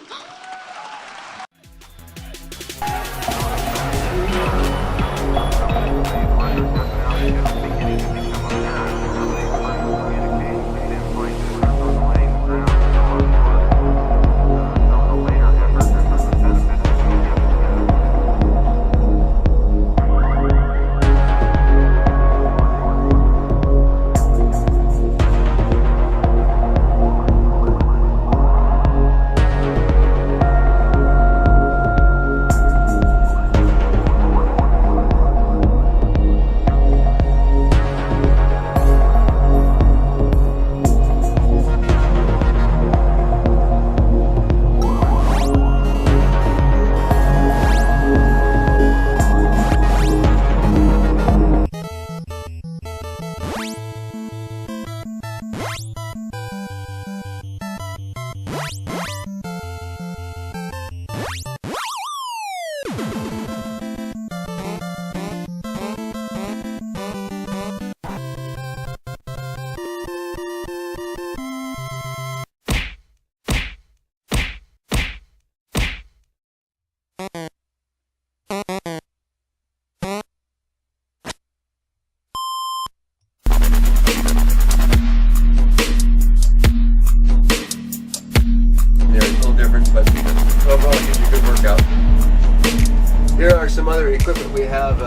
Here are some other equipment we have.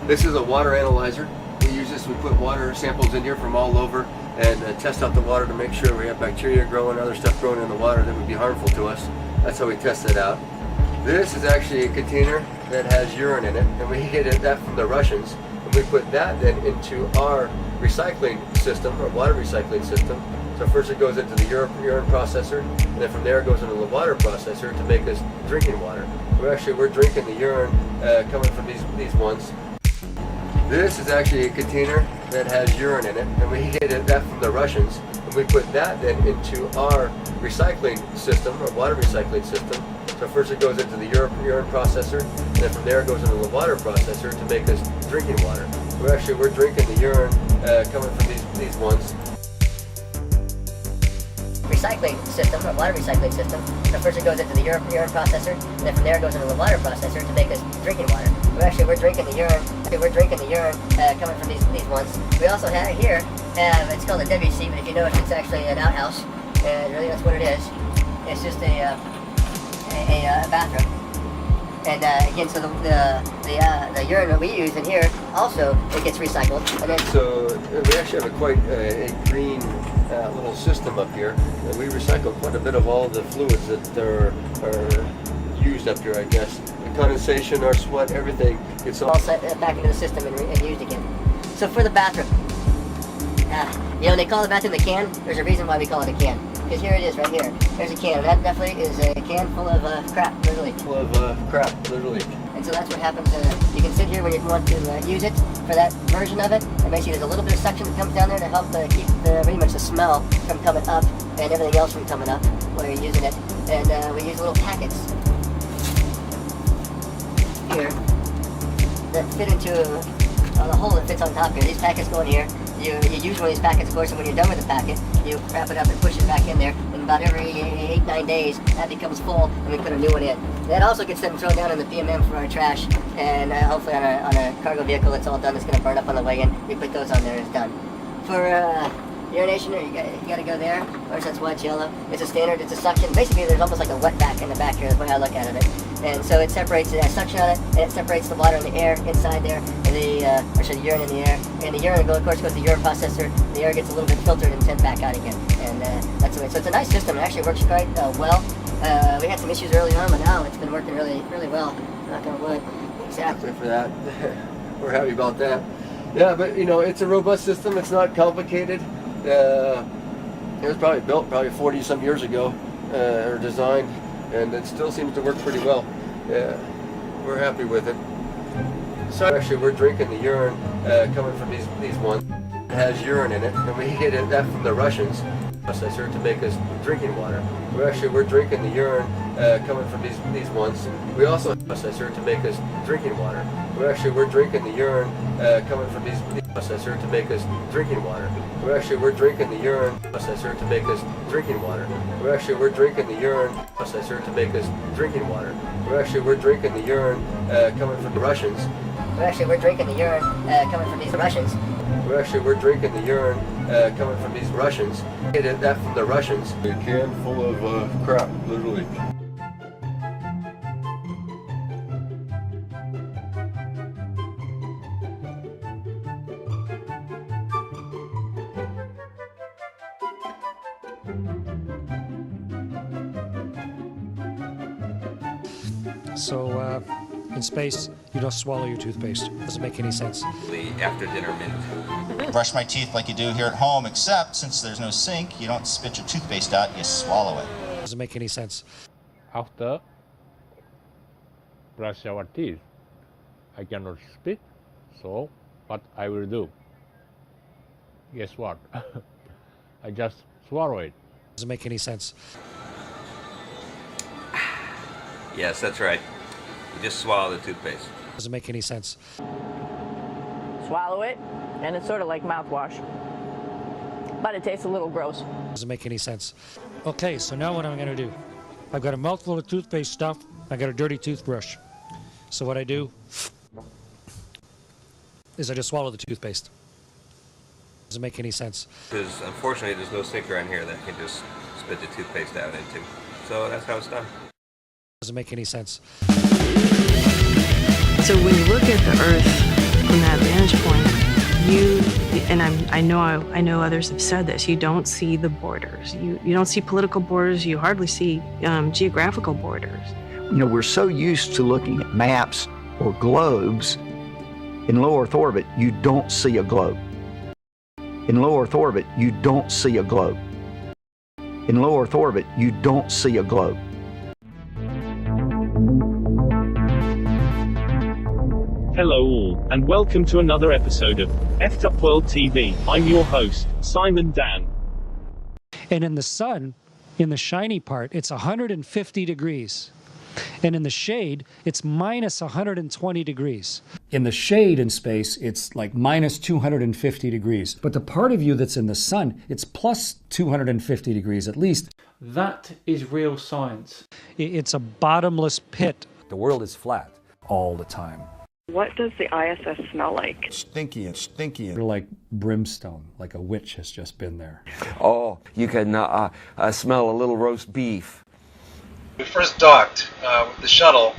This is a water analyzer. We use this, we put water samples in here from all over and test out the water to make sure we have bacteria growing, other stuff growing in the water that would be harmful to us. That's how we test it out. This is actually a container that has urine in it, and we get that from the Russians. And we put that then into our recycling system, our water recycling system. So first it goes into the urine processor, and then from there it goes into the water processor to make us drinking water. We're drinking the urine coming from these ones. This is actually a container that has urine in it, and we get that from the Russians. And we put that then into our recycling system, our water recycling system. So first it goes into the urine processor, and then from there it goes into the water processor to make us drinking water. We're drinking the urine coming from these ones. Recycling system, or water recycling system. So first it goes into the urine processor, and then from there it goes into the water processor to make us drinking water. We're drinking the urine. We're drinking the urine coming from these ones. We also have here, it's called a WC, but if you notice, it's actually an outhouse, and really that's what it is. It's just a bathroom. And again, so the urine that we use in here also it gets recycled. And then so we actually have quite a green little system up here, and we recycle quite a bit of all the fluids that are used up here, I guess. The condensation, our sweat, everything gets all set back into the system and used again. So for the bathroom, they call the bathroom the can. There's a reason why we call it a can. Because here it is, right here. There's a can. That definitely is a can full of crap, literally. Full of crap, literally. And so that's what happens. You can sit here when you want to use it for that version of it. And basically there's a little bit of suction that comes down there to help keep pretty much the smell from coming up and everything else from coming up while you're using it. And we use little packets here that fit into the hole that fits on top here. These packets go in here. You use one of these packets, of course, and when you're done with the packet, you wrap it up and push it back in there, and about every 8-9 days, that becomes full, and we put a new one in. That also gets then thrown down in the PMM for our trash, and hopefully on a cargo vehicle that's all done, that's going to burn up on the way in, we put those on there and it's done. For urination, you got to go there. Of course, that's why it's yellow. It's a standard, it's a suction. Basically, there's almost like a wet back in the back here, is the way I look at it. And so it separates, suction on it, and it separates the water and the air inside there, and the urine in the air. And the urine, of course, goes to the urine processor. The air gets a little bit filtered and sent back out again. And that's the way. So it's a nice system. It actually works quite well. We had some issues early on, but now it's been working really, really well. Knock on wood. Exactly for that. We're happy about that. Yeah, but it's a robust system. It's not complicated. It was probably built 40 some years ago, or designed, and it still seems to work pretty well. Yeah, we're happy with it. So actually, we're drinking the urine coming from these ones. It has urine in it, and we get that from the Russians processor to make us drinking water. We're drinking the urine coming from these ones. We also have a processor to make us drinking water. We're drinking the urine coming from these processor to make us drinking water. We're drinking the urine processor to make us drinking water. We're drinking the urine processor to make us drinking water. We're drinking the urine coming from the Russians. We're drinking the urine coming from these Russians. We're drinking the urine coming from these Russians. Get that from the Russians. A can full of crap, literally. So, in space, you don't swallow your toothpaste. Doesn't make any sense. The after dinner mint. Brush my teeth like you do here at home, except since there's no sink, you don't spit your toothpaste out, you swallow it. Doesn't make any sense. After brush our teeth, I cannot spit, so what I will do? Guess what? I just swallow it. Doesn't make any sense. Yes, that's right. You just swallow the toothpaste. Doesn't make any sense. Swallow it, and it's sort of like mouthwash. But it tastes a little gross. Doesn't make any sense. Okay, so now what I'm going to do? I've got a mouthful of toothpaste stuff. I got a dirty toothbrush. So what I do is I just swallow the toothpaste. Doesn't make any sense. Because unfortunately there's no sink around here that I can just spit the toothpaste out into. So that's how it's done. Doesn't make any sense. So when you look at the Earth from that vantage point, I know others have said this, you don't see the borders. You don't see political borders, you hardly see geographical borders. We're so used to looking at maps or globes. In low Earth orbit, you don't see a globe. In low Earth orbit, you don't see a globe. In low Earth orbit, you don't see a globe. Hello all, and welcome to another episode of F'd Up World TV. I'm your host, Simon Dan. And in the sun, in the shiny part, it's 150 degrees. And in the shade, it's minus 120 degrees. In the shade in space, it's like minus 250 degrees. But the part of you that's in the sun, it's plus 250 degrees at least. That is real science. It's a bottomless pit. The world is flat all the time. What does the ISS smell like? Stinky and stinky. They're like brimstone, like a witch has just been there. Oh, you can smell a little roast beef. When we first docked with the shuttle,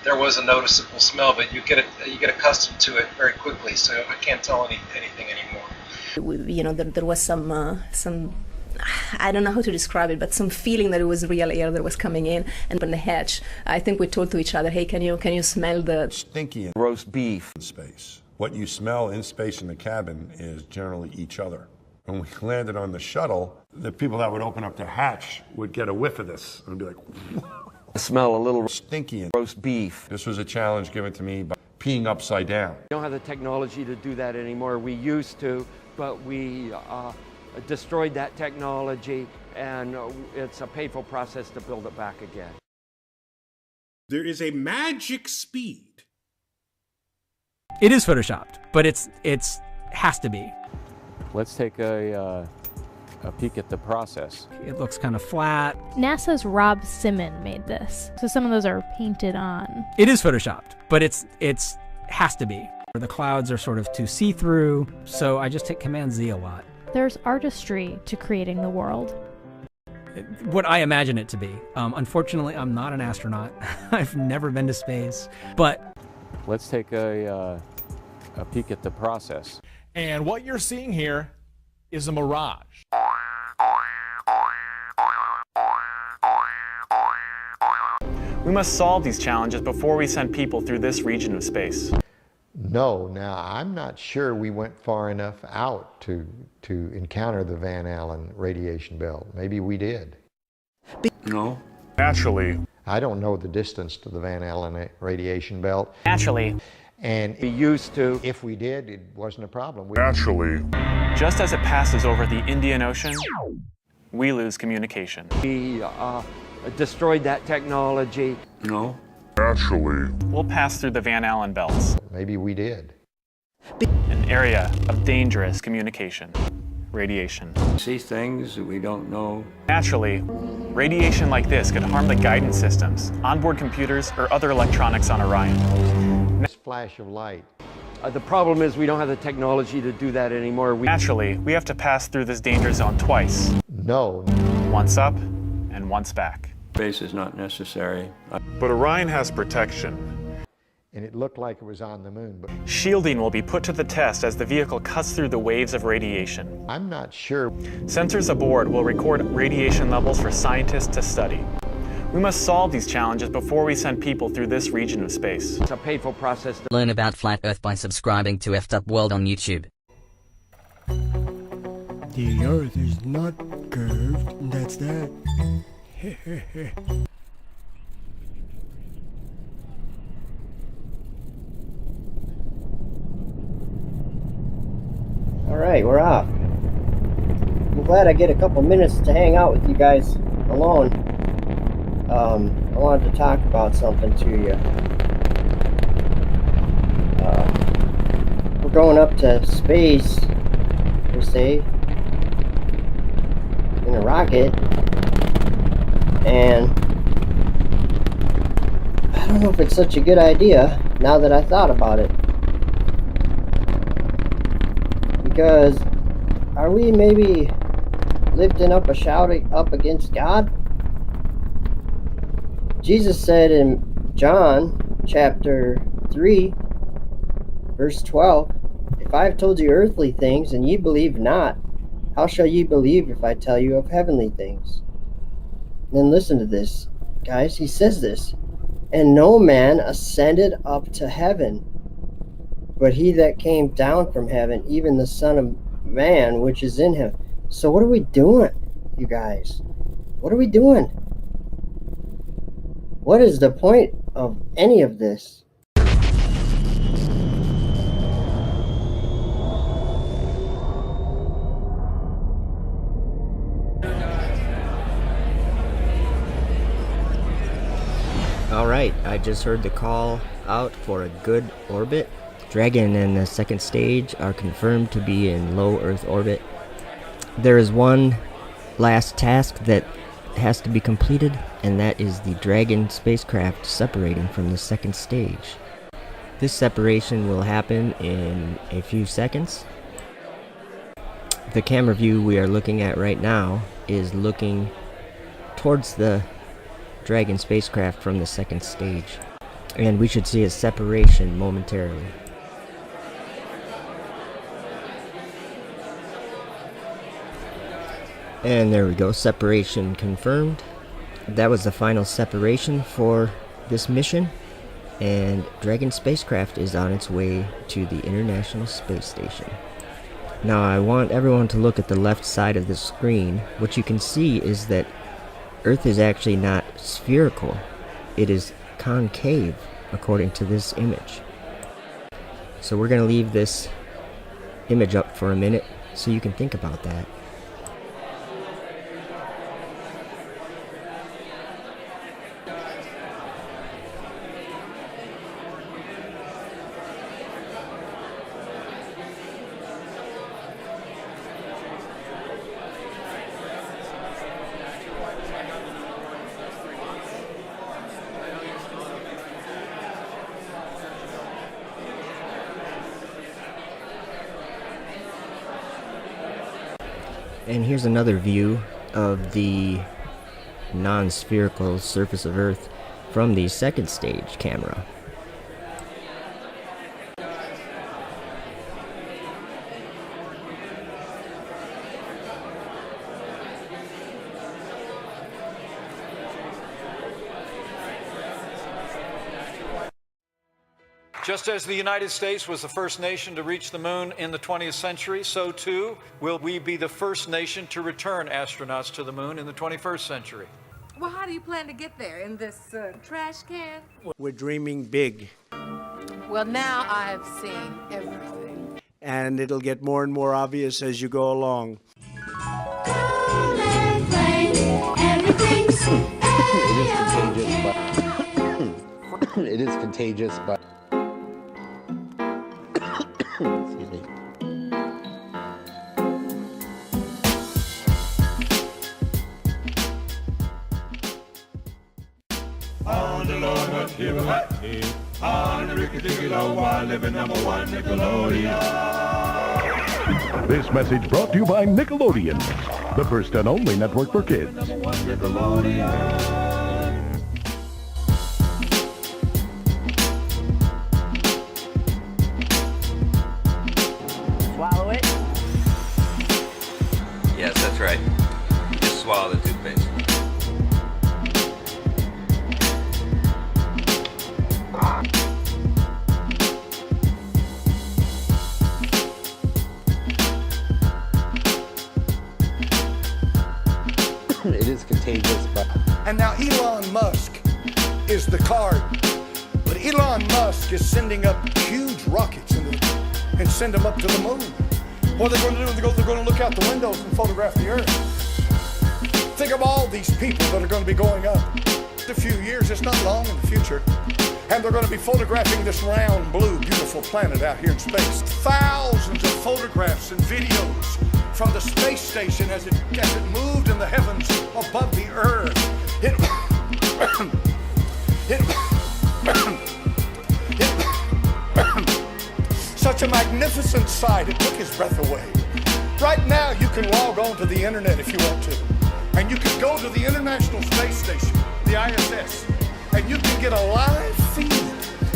there was a noticeable smell, but you get accustomed to it very quickly. So I can't tell anything anymore. There was some. I don't know how to describe it, but some feeling that it was real air that was coming in. And on the hatch, I think we told to each other, "Hey, can you smell the stinky and roast beef in space?" What you smell in space in the cabin is generally each other. When we landed on the shuttle, the people that would open up the hatch would get a whiff of this and be like, I smell a little stinky and roast beef. This was a challenge given to me by peeing upside down. We don't have the technology to do that anymore. We used to, but we destroyed that technology, and it's a painful process to build it back again. There is a magic speed. It is photoshopped, but it's has to be. Let's take a a peek at the process. It looks kind of flat. NASA's Rob Simon made this, so some of those are painted on. It is photoshopped, but it's has to be. The clouds are sort of too see-through, so I just hit Command Z a lot. There's artistry to creating the world. What I imagine it to be. Unfortunately, I'm not an astronaut. I've never been to space, but let's take a peek at the process. And what you're seeing here is a mirage. We must solve these challenges before we send people through this region of space. No, now I'm not sure we went far enough out to encounter the Van Allen radiation belt. Maybe we did. No. Naturally. I don't know the distance to the Van Allen radiation belt. Naturally. And we used to. If we did, it wasn't a problem. Naturally. Just as it passes over the Indian Ocean, we lose communication. We destroyed that technology. No. Naturally. We'll pass through the Van Allen belts. Maybe we did. An area of dangerous communication. Radiation. See things that we don't know. Naturally, radiation like this could harm the guidance systems, onboard computers, or other electronics on Orion. This flash of light. The problem is we don't have the technology to do that anymore. Naturally, we have to pass through this danger zone twice. No. Once up and once back. Space is not necessary. But Orion has protection. And it looked like it was on the moon. But Shielding will be put to the test as the vehicle cuts through the waves of radiation. I'm not sure. Sensors aboard will record radiation levels for scientists to study. We must solve these challenges before we send people through this region of space. It's a painful process. Learn about Flat Earth by subscribing to Effed Up World on YouTube. The Earth is not curved, and that's that. Alright, we're off. I'm glad I get a couple minutes to hang out with you guys alone. I wanted to talk about something to you. We're going up to space, per se, in a rocket, and I don't know if it's such a good idea now that I thought about it. Because are we maybe lifting up a shout up against God? Jesus said in John chapter 3 verse 12, "If I have told you earthly things and ye believe not, how shall ye believe if I tell you of heavenly things?" And then listen to this, guys. He says this, "And no man ascended up to heaven, but he that came down from heaven, even the Son of Man which is in him." So what are we doing, you guys? What are we doing? What is the point of any of this? Alright, I just heard the call out for a good orbit. Dragon and the second stage are confirmed to be in low Earth orbit. There is one last task that has to be completed, and that is the Dragon spacecraft separating from the second stage. This separation will happen in a few seconds. The camera view we are looking at right now is looking towards the Dragon spacecraft from the second stage, and we should see a separation momentarily. And there we go, separation confirmed. That was the final separation for this mission, and Dragon spacecraft is on its way to the International Space Station. Now I want everyone to look at the left side of the screen. What you can see is that Earth is actually not spherical, it is concave according to this image. So we're going to leave this image up for a minute so you can think about that. And here's another view of the non-spherical surface of Earth from the second stage camera. Just as the United States was the first nation to reach the moon in the 20th century, so too will we be the first nation to return astronauts to the moon in the 21st century. Well, how do you plan to get there? In this trash can? We're dreaming big, Well, now I have seen everything. and it'll get more and more obvious as you go along. It is contagious, but excuse me. On the Lord, what here, what here? On the Ricky Ticky Low, while living #1 Nickelodeon. This message brought to you by Nickelodeon, the first and only network for kids. #1 Nickelodeon. Swallow it. Yes, that's right. Just swallow the toothpaste. It is contagious, but... And now Elon Musk is the card. But Elon Musk is sending up huge rockets and send them up to the moon. What are they going to do? They're going to look out the windows and photograph the Earth. Think of all these people that are going to be going up. A few years, it's not long in the future. And they're going to be photographing this round, blue, beautiful planet out here in space. Thousands of photographs and videos from the space station as it moved in the heavens above the Earth. Such a magnificent sight, it took his breath away. Right now, you can log on to the internet if you want to. And you can go to the International Space Station, the ISS, and you can get a live feed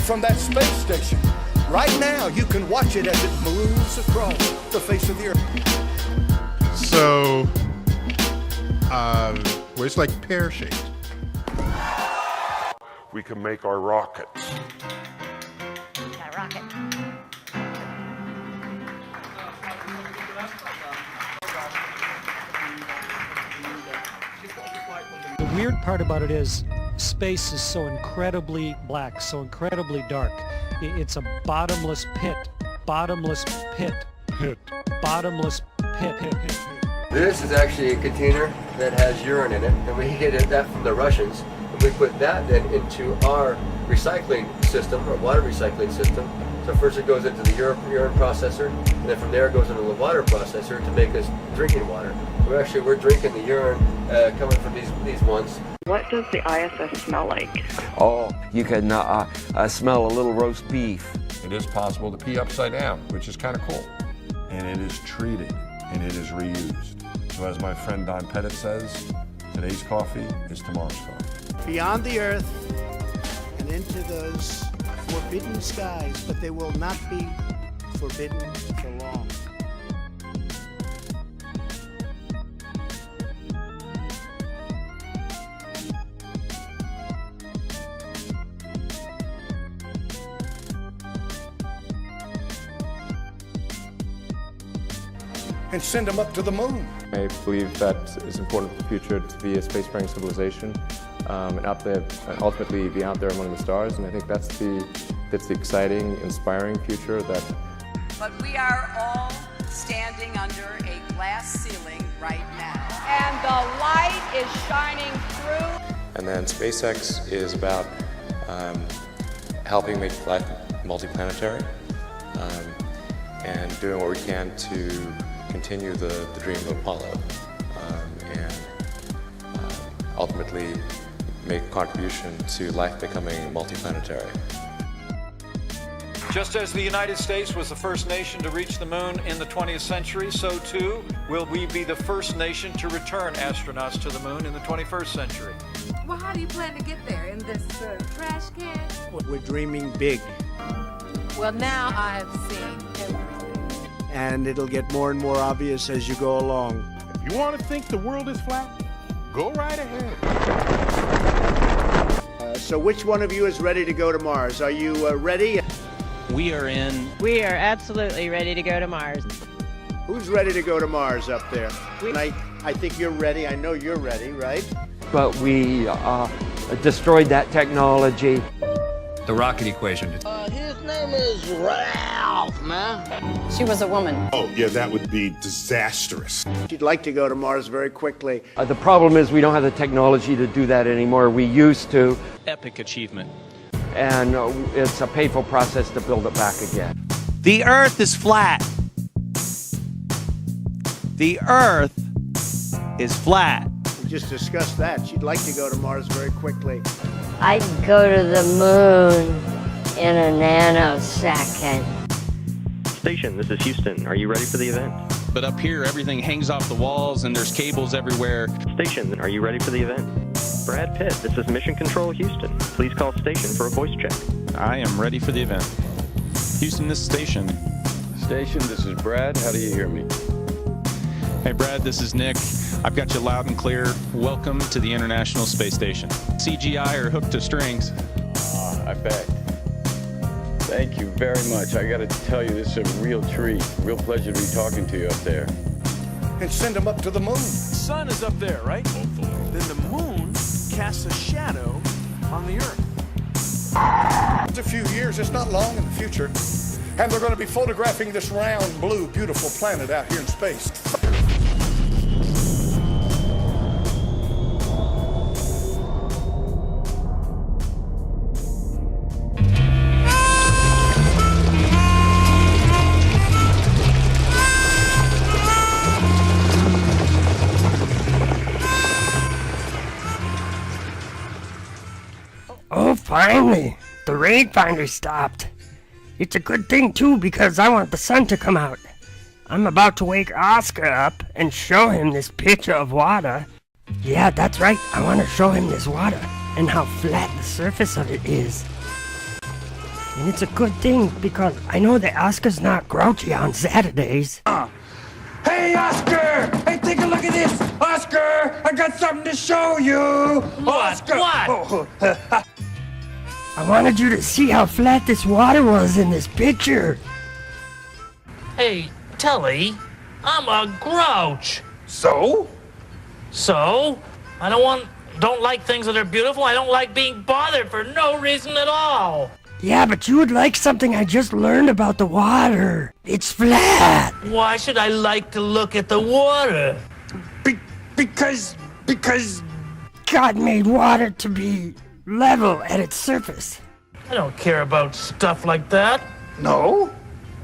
from that space station. Right now, you can watch it as it moves across the face of the Earth. So, well, it's like pear-shaped. We can make our rockets. Got a rocket. The weird part about it is space is so incredibly black, so incredibly dark. It's a bottomless pit, bottomless pit, bottomless pit. This is actually a container that has urine in it, and we get that from the Russians. And we put that then into our recycling system, our water recycling system. So first it goes into the urine processor, and then from there it goes into the water processor to make us drinking water. We're drinking the urine coming from these ones. What does the ISS smell like? Oh, you can smell a little roast beef. It is possible to pee upside down, which is kind of cool. And it is treated, and it is reused. So as my friend Don Pettit says, today's coffee is tomorrow's coffee. Beyond the Earth and into those forbidden skies, but they will not be forbidden for long. And send them up to the moon. I believe that it's important for the future to be a spacefaring civilization and out there, and ultimately be out there among the stars. And I think that's the exciting, inspiring future that. But we are all standing under a glass ceiling right now, and the light is shining through. And then SpaceX is about helping make life multiplanetary and doing what we can to continue the dream of Apollo and ultimately make a contribution to life becoming multiplanetary. Just as the United States was the first nation to reach the moon in the 20th century, so too will we be the first nation to return astronauts to the moon in the 21st century. Well, how do you plan to get there? In this trash can? We're dreaming big, Well, now I have seen everything. and it'll get more and more obvious as you go along. If you want to think the world is flat, go right ahead. So which one of you is ready to go to Mars? Are you ready? We are absolutely ready to go to Mars. Who's ready to go to Mars up there? I think you're ready. I know you're ready, right? But we destroyed that technology. The rocket equation. His name is Ralph, man. She was a woman. Oh, yeah, that would be disastrous. She'd like to go to Mars very quickly. The problem is we don't have the technology to do that anymore. We used to. Epic achievement. And it's a painful process to build it back again. The Earth is flat. The Earth is flat. We just discussed that. She'd like to go to Mars very quickly. I'd go to the moon in a nanosecond. Station, this is Houston. Are you ready for the event? But up here, everything hangs off the walls and there's cables everywhere. Station, are you ready for the event? Brad Pitt, this is Mission Control Houston. Please call station for a voice check. I am ready for the event. Houston, this is Station. Station, this is Brad. How do you hear me? Hey Brad, this is Nick. I've got you loud and clear. Welcome to the International Space Station. CGI or hooked to strings. I bet. Thank you very much. I got to tell you, this is a real treat. Real pleasure to be talking to you up there. And send them up to the moon. The sun is up there, right? Then the moon casts a shadow on the Earth. It's a few years, it's not long in the future. And they're going to be photographing this round, blue, beautiful planet out here in space. Oh, finally! The raid finder stopped. It's a good thing, too, because I want the sun to come out. I'm about to wake Oscar up and show him this picture of water. Yeah, that's right. I want to show him this water and how flat the surface of it is. And it's a good thing because I know that Oscar's not grouchy on Saturdays. Hey, Oscar! Hey, take a look at this! Oscar! I got something to show you! Oscar! What? I wanted you to see how flat this water was in this picture. Hey, Telly, I'm a grouch. So? So? I don't like things that are beautiful. I don't like being bothered for no reason at all. Yeah, but you would like something I just learned about the water. It's flat. Why should I like to look at the water? Because God made water to be level at its surface. I don't care about stuff like that. No?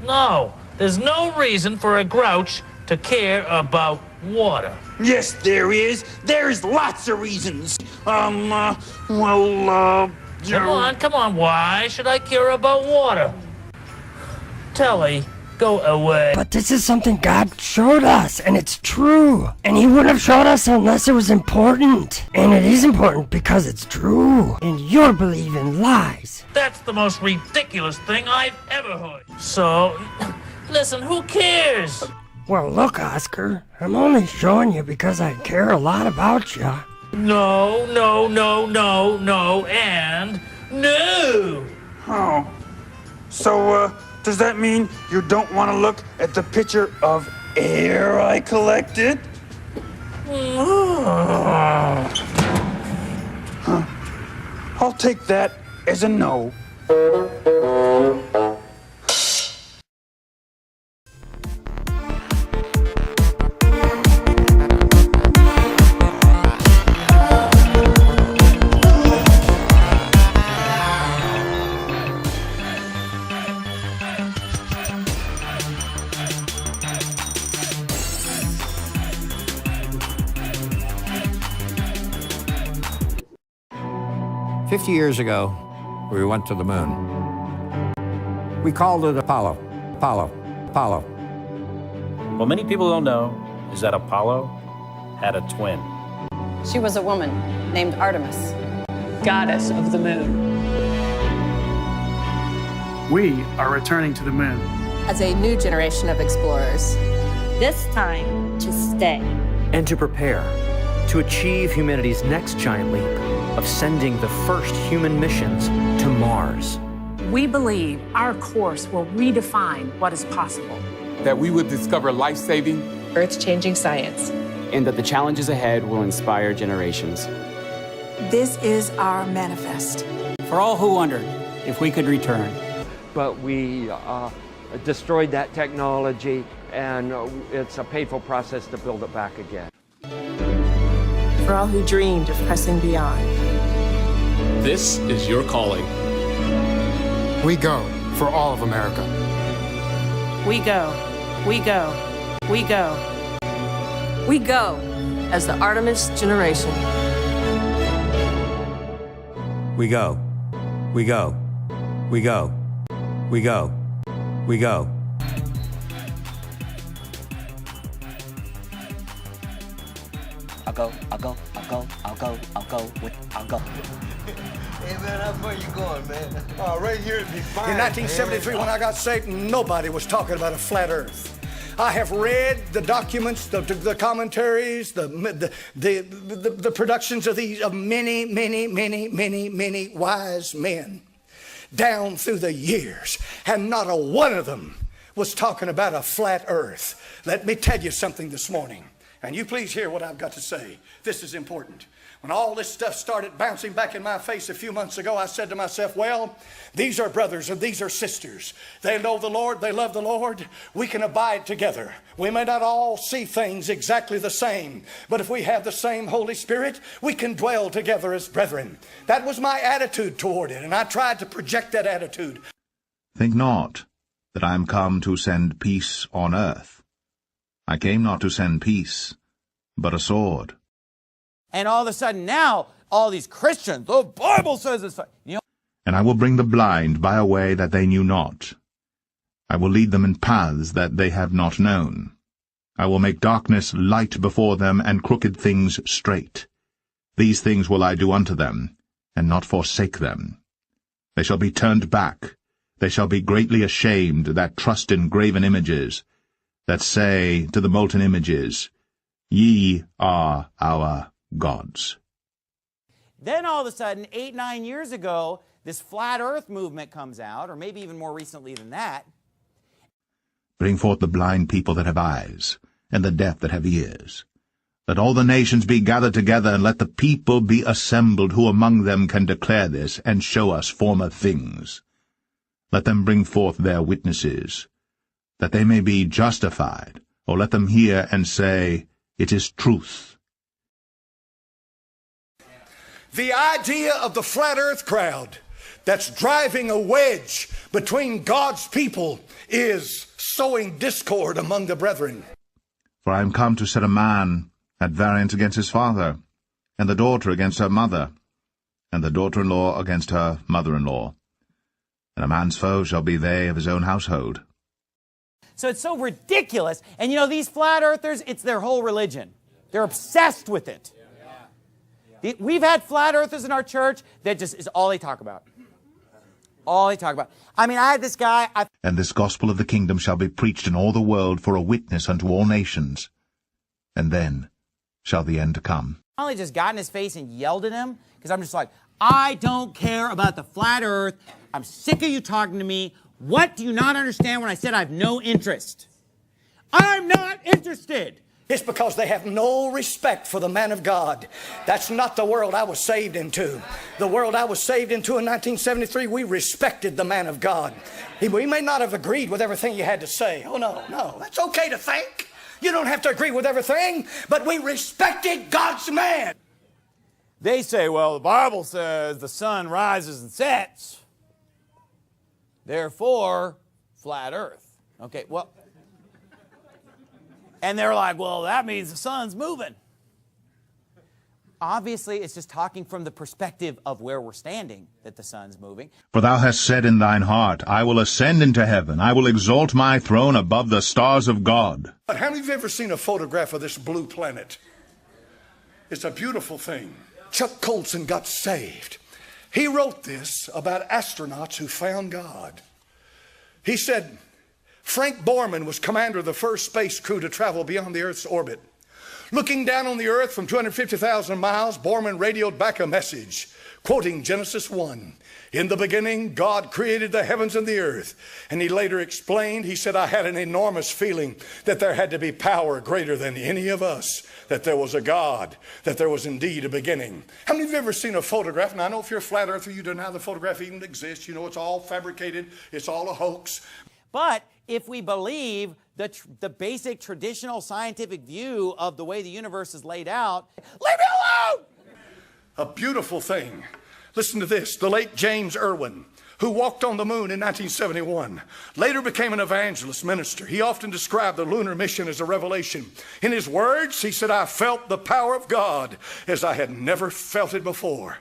No, there's no reason for a grouch to care about water. Yes, there is. There's lots of reasons. Come on, why should I care about water? Telly, go away. But this is something God showed us, and it's true. And he wouldn't have showed us unless it was important. And it is important because it's true. And you're believing lies. That's the most ridiculous thing I've ever heard. So, listen, who cares? Well, look, Oscar, I'm only showing you because I care a lot about you. No, and no. Oh. So, does that mean you don't want to look at the picture of air I collected? Huh. I'll take that as a no. 50 years ago, we went to the moon. We called it Apollo. Apollo. Apollo. What many people don't know is that Apollo had a twin. She was a woman named Artemis, goddess of the moon. We are returning to the moon. As a new generation of explorers. This time to stay. And to prepare to achieve humanity's next giant leap of sending the first human missions to Mars. We believe our course will redefine what is possible. That we would discover life-saving, earth-changing science. And that the challenges ahead will inspire generations. This is our manifest. For all who wondered if we could return. But we destroyed that technology, and it's a painful process to build it back again. For all who dreamed of pressing beyond. This is your calling. We go for all of America. We go. We go. We go. We go as the Artemis generation. We go. We go. We go. We go. We go. I'll go. Hey man, how far you going, man? Right here it'd be fine. In 1973, when I got saved, nobody was talking about a flat Earth. I have read the documents, the commentaries, the productions of many wise men down through the years, and not a one of them was talking about a flat Earth. Let me tell you something this morning, and you please hear what I've got to say. This is important. When all this stuff started bouncing back in my face a few months ago, I said to myself, well, these are brothers and these are sisters. They know the Lord, they love the Lord. We can abide together. We may not all see things exactly the same, but if we have the same Holy Spirit, we can dwell together as brethren. That was my attitude toward it, and I tried to project that attitude. Think not that I am come to send peace on earth. I came not to send peace, but a sword. And all of a sudden now, all these Christians, the Bible says it's fine. You know? And I will bring the blind by a way that they knew not. I will lead them in paths that they have not known. I will make darkness light before them, and crooked things straight. These things will I do unto them, and not forsake them. They shall be turned back. They shall be greatly ashamed that trust in graven images, that say to the molten images, Ye are our gods. Then all of a sudden, 8-9 years ago, this flat earth movement comes out, or maybe even more recently than that. Bring forth the blind people that have eyes, and the deaf that have ears. Let all the nations be gathered together, and let the people be assembled, who among them can declare this, and show us former things. Let them bring forth their witnesses, that they may be justified, or let them hear and say, It is truth. The idea of the flat earth crowd that's driving a wedge between God's people is sowing discord among the brethren. For I am come to set a man at variance against his father, and the daughter against her mother, and the daughter-in-law against her mother-in-law. And a man's foe shall be they of his own household. So it's so ridiculous. And you know, these flat earthers, it's their whole religion. They're obsessed with it. We've had flat earthers in our church that just is all they talk about. All they talk about. I mean, I had this guy. And this gospel of the kingdom shall be preached in all the world for a witness unto all nations. And then shall the end come. I only just got in his face and yelled at him because I'm just like, I don't care about the flat earth. I'm sick of you talking to me. What do you not understand when I said I have no interest? I'm not interested. It's because they have no respect for the man of God. That's not the world I was saved into. The world I was saved into in 1973, we respected the man of God. We may not have agreed with everything you had to say. Oh, no. That's okay to think. You don't have to agree with everything, but we respected God's man. They say, well, the Bible says the sun rises and sets. Therefore, flat earth. Okay, well... And they're like, well, that means the sun's moving. obviously it's just talking from the perspective of where we're standing, that the sun's moving. For thou hast said in thine heart, I will ascend into heaven, I will exalt my throne above the stars of God. But how many of you ever seen a photograph of this blue planet? It's a beautiful thing. Chuck Colson got saved. He wrote this about astronauts who found God. He said, Frank Borman was commander of the first space crew to travel beyond the Earth's orbit. Looking down on the Earth from 250,000 miles, Borman radioed back a message, quoting Genesis 1. In the beginning, God created the heavens and the earth. And he later explained, he said, I had an enormous feeling that there had to be power greater than any of us, that there was a God, that there was indeed a beginning. How many of you have ever seen a photograph? And I know if you're a flat earther, you don't know how the photograph even exists. You know it's all fabricated. It's all a hoax. But if we believe the basic traditional scientific view of the way the universe is laid out, leave me alone! A beautiful thing. Listen to this. The late James Irwin, who walked on the moon in 1971, later became an evangelist minister. He often described the lunar mission as a revelation. In his words, he said, I felt the power of God as I had never felt it before.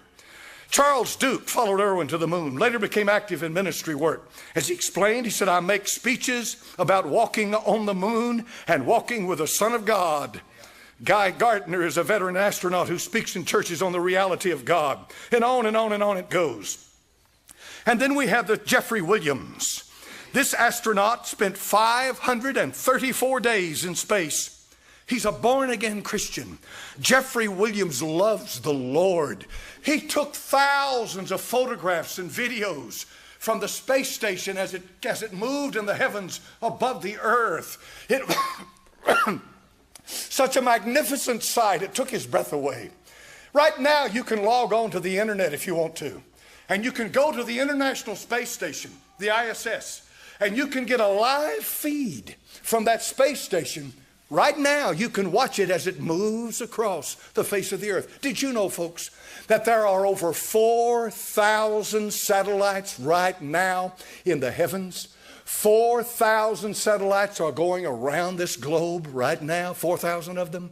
Charles Duke followed Irwin to the moon, later became active in ministry work. As he explained, he said, I make speeches about walking on the moon and walking with the Son of God. Guy Gardner is a veteran astronaut who speaks in churches on the reality of God. And on and on and on it goes. And then we have the Jeffrey Williams. This astronaut spent 534 days in space. He's a born-again Christian. Jeffrey Williams loves the Lord. He took thousands of photographs and videos from the space station as it moved in the heavens above the earth. It such a magnificent sight, it took his breath away. Right now, you can log on to the internet if you want to. And you can go to the International Space Station, the ISS, and you can get a live feed from that space station. Right now, you can watch it as it moves across the face of the earth. Did you know, folks, that there are over 4,000 satellites right now in the heavens? 4,000 satellites are going around this globe right now, 4,000 of them.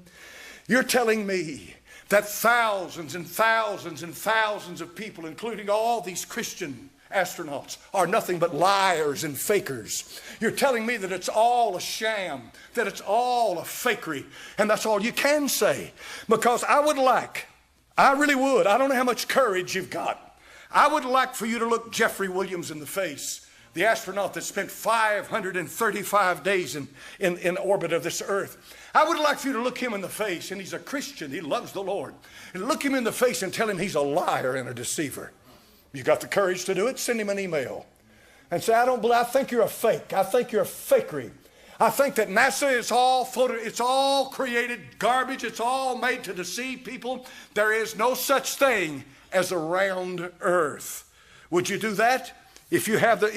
You're telling me that thousands and thousands and thousands of people, including all these Christian astronauts, are nothing but liars and fakers. You're telling me that it's all a sham, that it's all a fakery, and that's all you can say. Because I really would, I don't know how much courage you've got. I would like for you to look Jeffrey Williams in the face, the astronaut that spent 535 days in orbit of this earth. I would like for you to look him in the face, and he's a Christian, he loves the Lord, and look him in the face and tell him he's a liar and a deceiver. You got the courage to do it? Send him an email and say, I think you're a fake. I think you're a fakery. I think that NASA is it's all created garbage. It's all made to deceive people. There is no such thing as a round earth. Would you do that? If you have the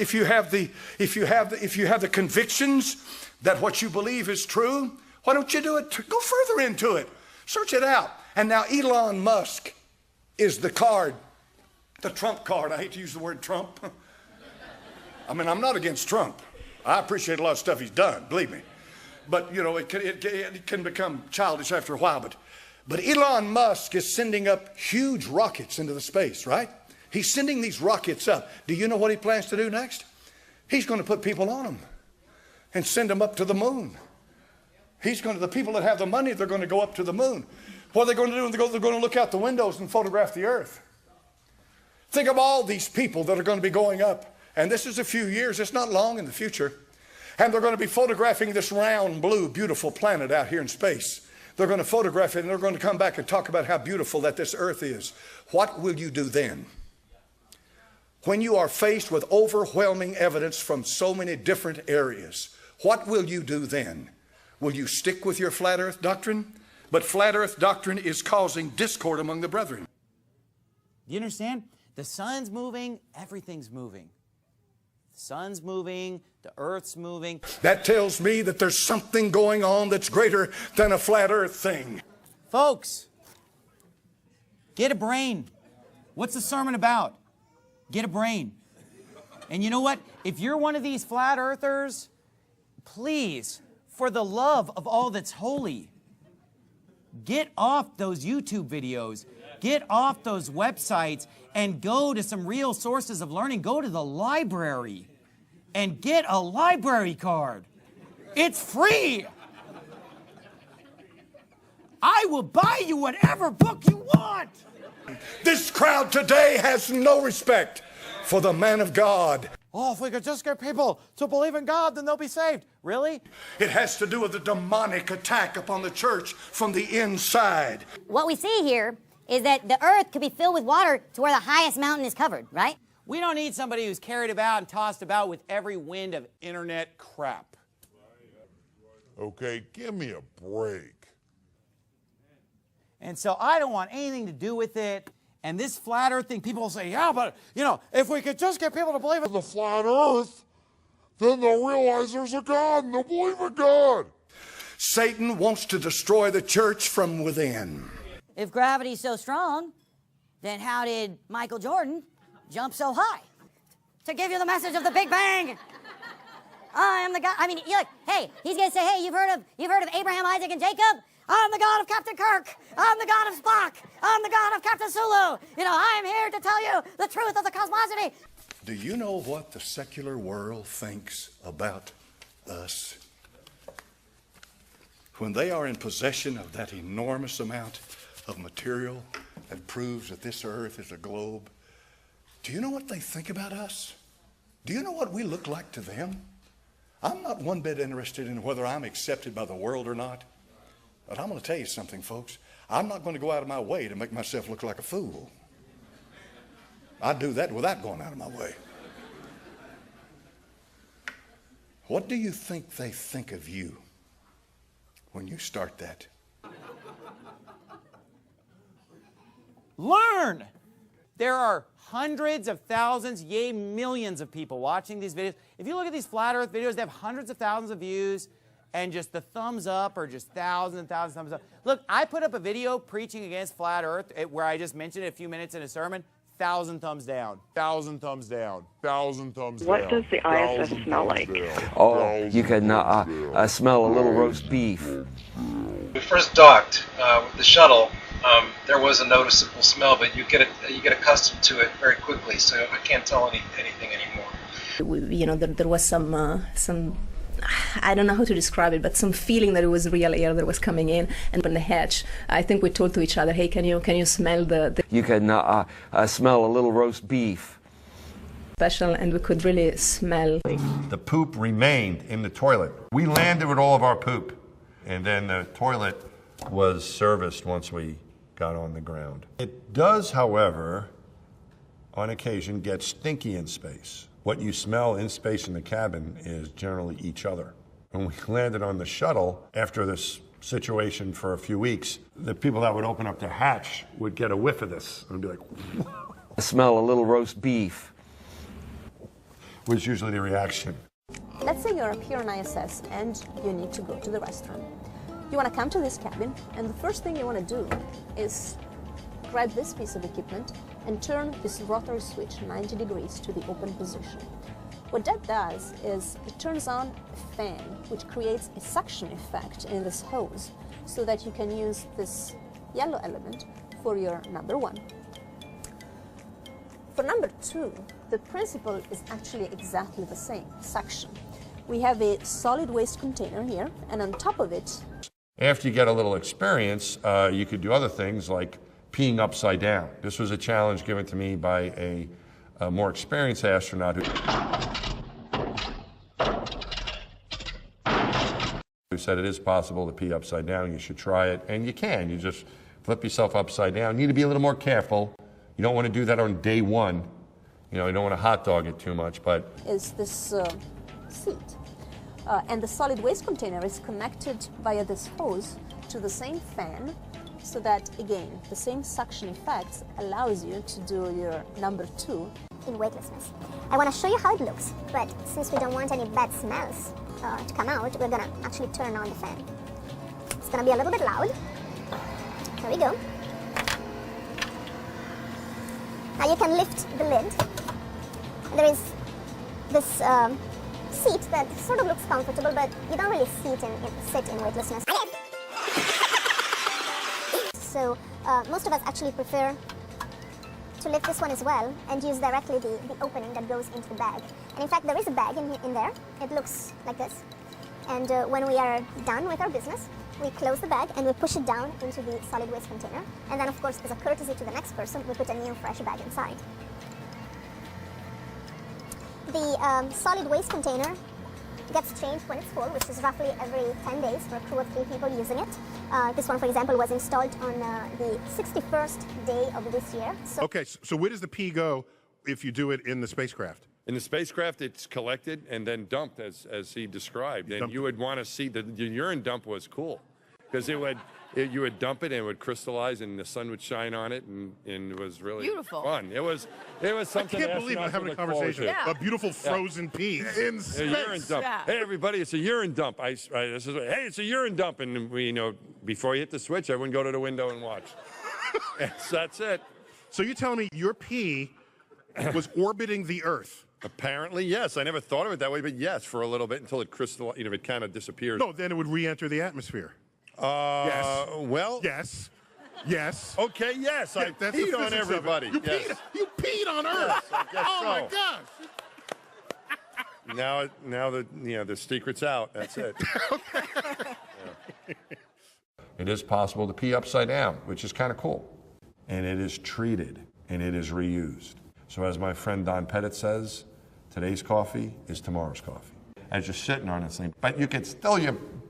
convictions that what you believe is true, why don't you do it? Go further into it. Search it out. And now Elon Musk is the trump card. I hate to use the word Trump. I mean, I'm not against Trump. I appreciate a lot of stuff he's done, believe me. But, you know, it can become childish after a while. But Elon Musk is sending up huge rockets into the space, right? He's sending these rockets up. Do you know what he plans to do next? He's going to put people on them and send them up to the moon. The people that have the money, they're going to go up to the moon. What are they going to do? They're going to look out the windows and photograph the earth. Think of all these people that are going to be going up. And this is a few years. It's not long in the future. And they're going to be photographing this round, blue, beautiful planet out here in space. They're going to photograph it, and they're going to come back and talk about how beautiful that this earth is. What will you do then? When you are faced with overwhelming evidence from so many different areas, what will you do then? Will you stick with your flat earth doctrine? But flat earth doctrine is causing discord among the brethren. Do you understand? The sun's moving, everything's moving. The sun's moving, the earth's moving. That tells me that there's something going on that's greater than a flat earth thing. Folks, get a brain. What's the sermon about? Get a brain. And you know what? If you're one of these flat earthers, please, for the love of all that's holy, get off those YouTube videos, get off those websites, and go to some real sources of learning. Go to the library and get a library card. It's free. I will buy you whatever book you want. This crowd today has no respect for the man of God. Oh, if we could just get people to believe in God, then they'll be saved. Really? It has to do with the demonic attack upon the church from the inside. What we see here is that the earth could be filled with water to where the highest mountain is covered, right? We don't need somebody who's carried about and tossed about with every wind of internet crap. Okay, give me a break. And so I don't want anything to do with it. And this flat earth thing, people will say, yeah, but, you know, if we could just get people to believe in the flat earth, then they'll realize there's a God and they'll believe in God. Satan wants to destroy the church from within. If gravity's so strong, then how did Michael Jordan jump so high? To give you the message of the Big Bang. I am the God. I mean, look, hey, he's going to say, hey, you've heard of Abraham, Isaac, and Jacob? I'm the God of Captain Kirk. I'm the God of Spock. I'm the God of Captain Sulu. You know, I'm here to tell you the truth of the cosmology. Do you know what the secular world thinks about us? When they are in possession of that enormous amount of material that proves that this earth is a globe, do you know what they think about us? Do you know what we look like to them? I'm not one bit interested in whether I'm accepted by the world or not. But I'm going to tell you something, folks. I'm not going to go out of my way to make myself look like a fool. I do that without going out of my way. What do you think they think of you when you start that? Learn! There are hundreds of thousands, yea, millions of people watching these videos. If you look at these flat earth videos, they have hundreds of thousands of views. And just the thumbs up are just thousands and thousands of thumbs up. Look, I put up a video preaching against flat earth where I just mentioned it a few minutes in a sermon. 1,000 thumbs down. 1,000 thumbs down. 1,000 thumbs down. What does the ISS smell like? Oh, you can smell a little roast beef. When we first docked with the shuttle, there was a noticeable smell, but you get accustomed to it very quickly. So I can't tell anything anymore. You know, there was some. I don't know how to describe it, but some feeling that it was real air that was coming in. And on the hatch, I think we told to each other, hey, can you smell the... You can smell a little roast beef. Special, and we could really smell. The poop remained in the toilet. We landed with all of our poop, and then the toilet was serviced once we got on the ground. It does, however, on occasion get stinky in space. What you smell in space in the cabin is generally each other. When we landed on the shuttle, after this situation for a few weeks, the people that would open up their hatch would get a whiff of this and be like, smell a little roast beef. Was usually the reaction. Let's say you're up here on ISS and you need to go to the restroom. You want to come to this cabin, and the first thing you want to do is grab this piece of equipment and turn this rotary switch 90 degrees to the open position. What that does is it turns on a fan, which creates a suction effect in this hose so that you can use this yellow element for your number one. For number two, the principle is actually exactly the same, suction. We have a solid waste container here, and on top of it... After you get a little experience, you could do other things like peeing upside down. This was a challenge given to me by a more experienced astronaut who said it is possible to pee upside down. You should try it, and you can. You just flip yourself upside down. You need to be a little more careful. You don't want to do that on day one. You know, you don't want to hot dog it too much, but... is this seat. And the solid waste container is connected via this hose to the same fan, so that, again, the same suction effects allows you to do your number two in weightlessness. I want to show you how it looks, but since we don't want any bad smells to come out, we're going to actually turn on the fan. It's going to be a little bit loud. There we go. Now you can lift the lid. There is this seat that sort of looks comfortable, but you don't really sit in weightlessness. So most of us actually prefer to lift this one as well and use directly the opening that goes into the bag. And in fact, there is a bag in there. It looks like this. And when we are done with our business, we close the bag and we push it down into the solid waste container. And then, of course, as a courtesy to the next person, we put a new fresh bag inside. The solid waste container gets changed when it's full, which is roughly every 10 days for a crew of 3 people using it. This one, for example, was installed on the 61st day of this year. Okay, so where does the pee go if you do it in the spacecraft? In the spacecraft, it's collected and then dumped, as he described. And you would want to see the urine dump was cool, because you would dump it and it would crystallize and the sun would shine on it, and it was really beautiful. Fun. It was something. I can't believe I'm having a conversation. Yeah. A beautiful frozen pee in space. A urine dump. Yeah. Hey, everybody, it's a urine dump. Hey, it's a urine dump. And before you hit the switch, everyone go to the window and watch. That's it. So you're telling me your pee was orbiting the Earth? Apparently, yes. I never thought of it that way, but yes, for a little bit until it crystallized. It kind of disappears. No, then it would re-enter the atmosphere. Yes. Well. Yes. Yes. Okay. Yes. I that's peed the on physics of it. everybody. You peed on Earth. Yes, I guess oh so. my gosh. Now the secret's out. That's it. Yeah. It is possible to pee upside down, which is kind of cool, and it is treated and it is reused. So as my friend Don Pettit says, today's coffee is tomorrow's coffee. As you're sitting on this thing, but your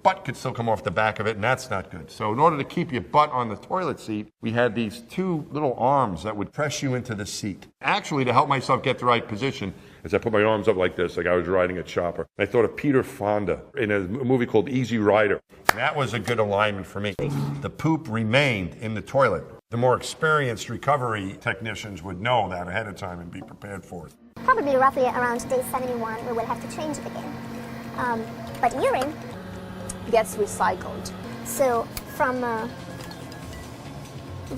butt could still come off the back of it, and that's not good. So in order to keep your butt on the toilet seat, we had these 2 little arms that would press you into the seat. Actually, to help myself get the right position, as I put my arms up like this, like I was riding a chopper. I thought of Peter Fonda in a movie called Easy Rider. That was a good alignment for me. The poop remained in the toilet. The more experienced recovery technicians would know that ahead of time and be prepared for it. Probably roughly around day 71, we will have to change it again. But urine gets recycled. So from the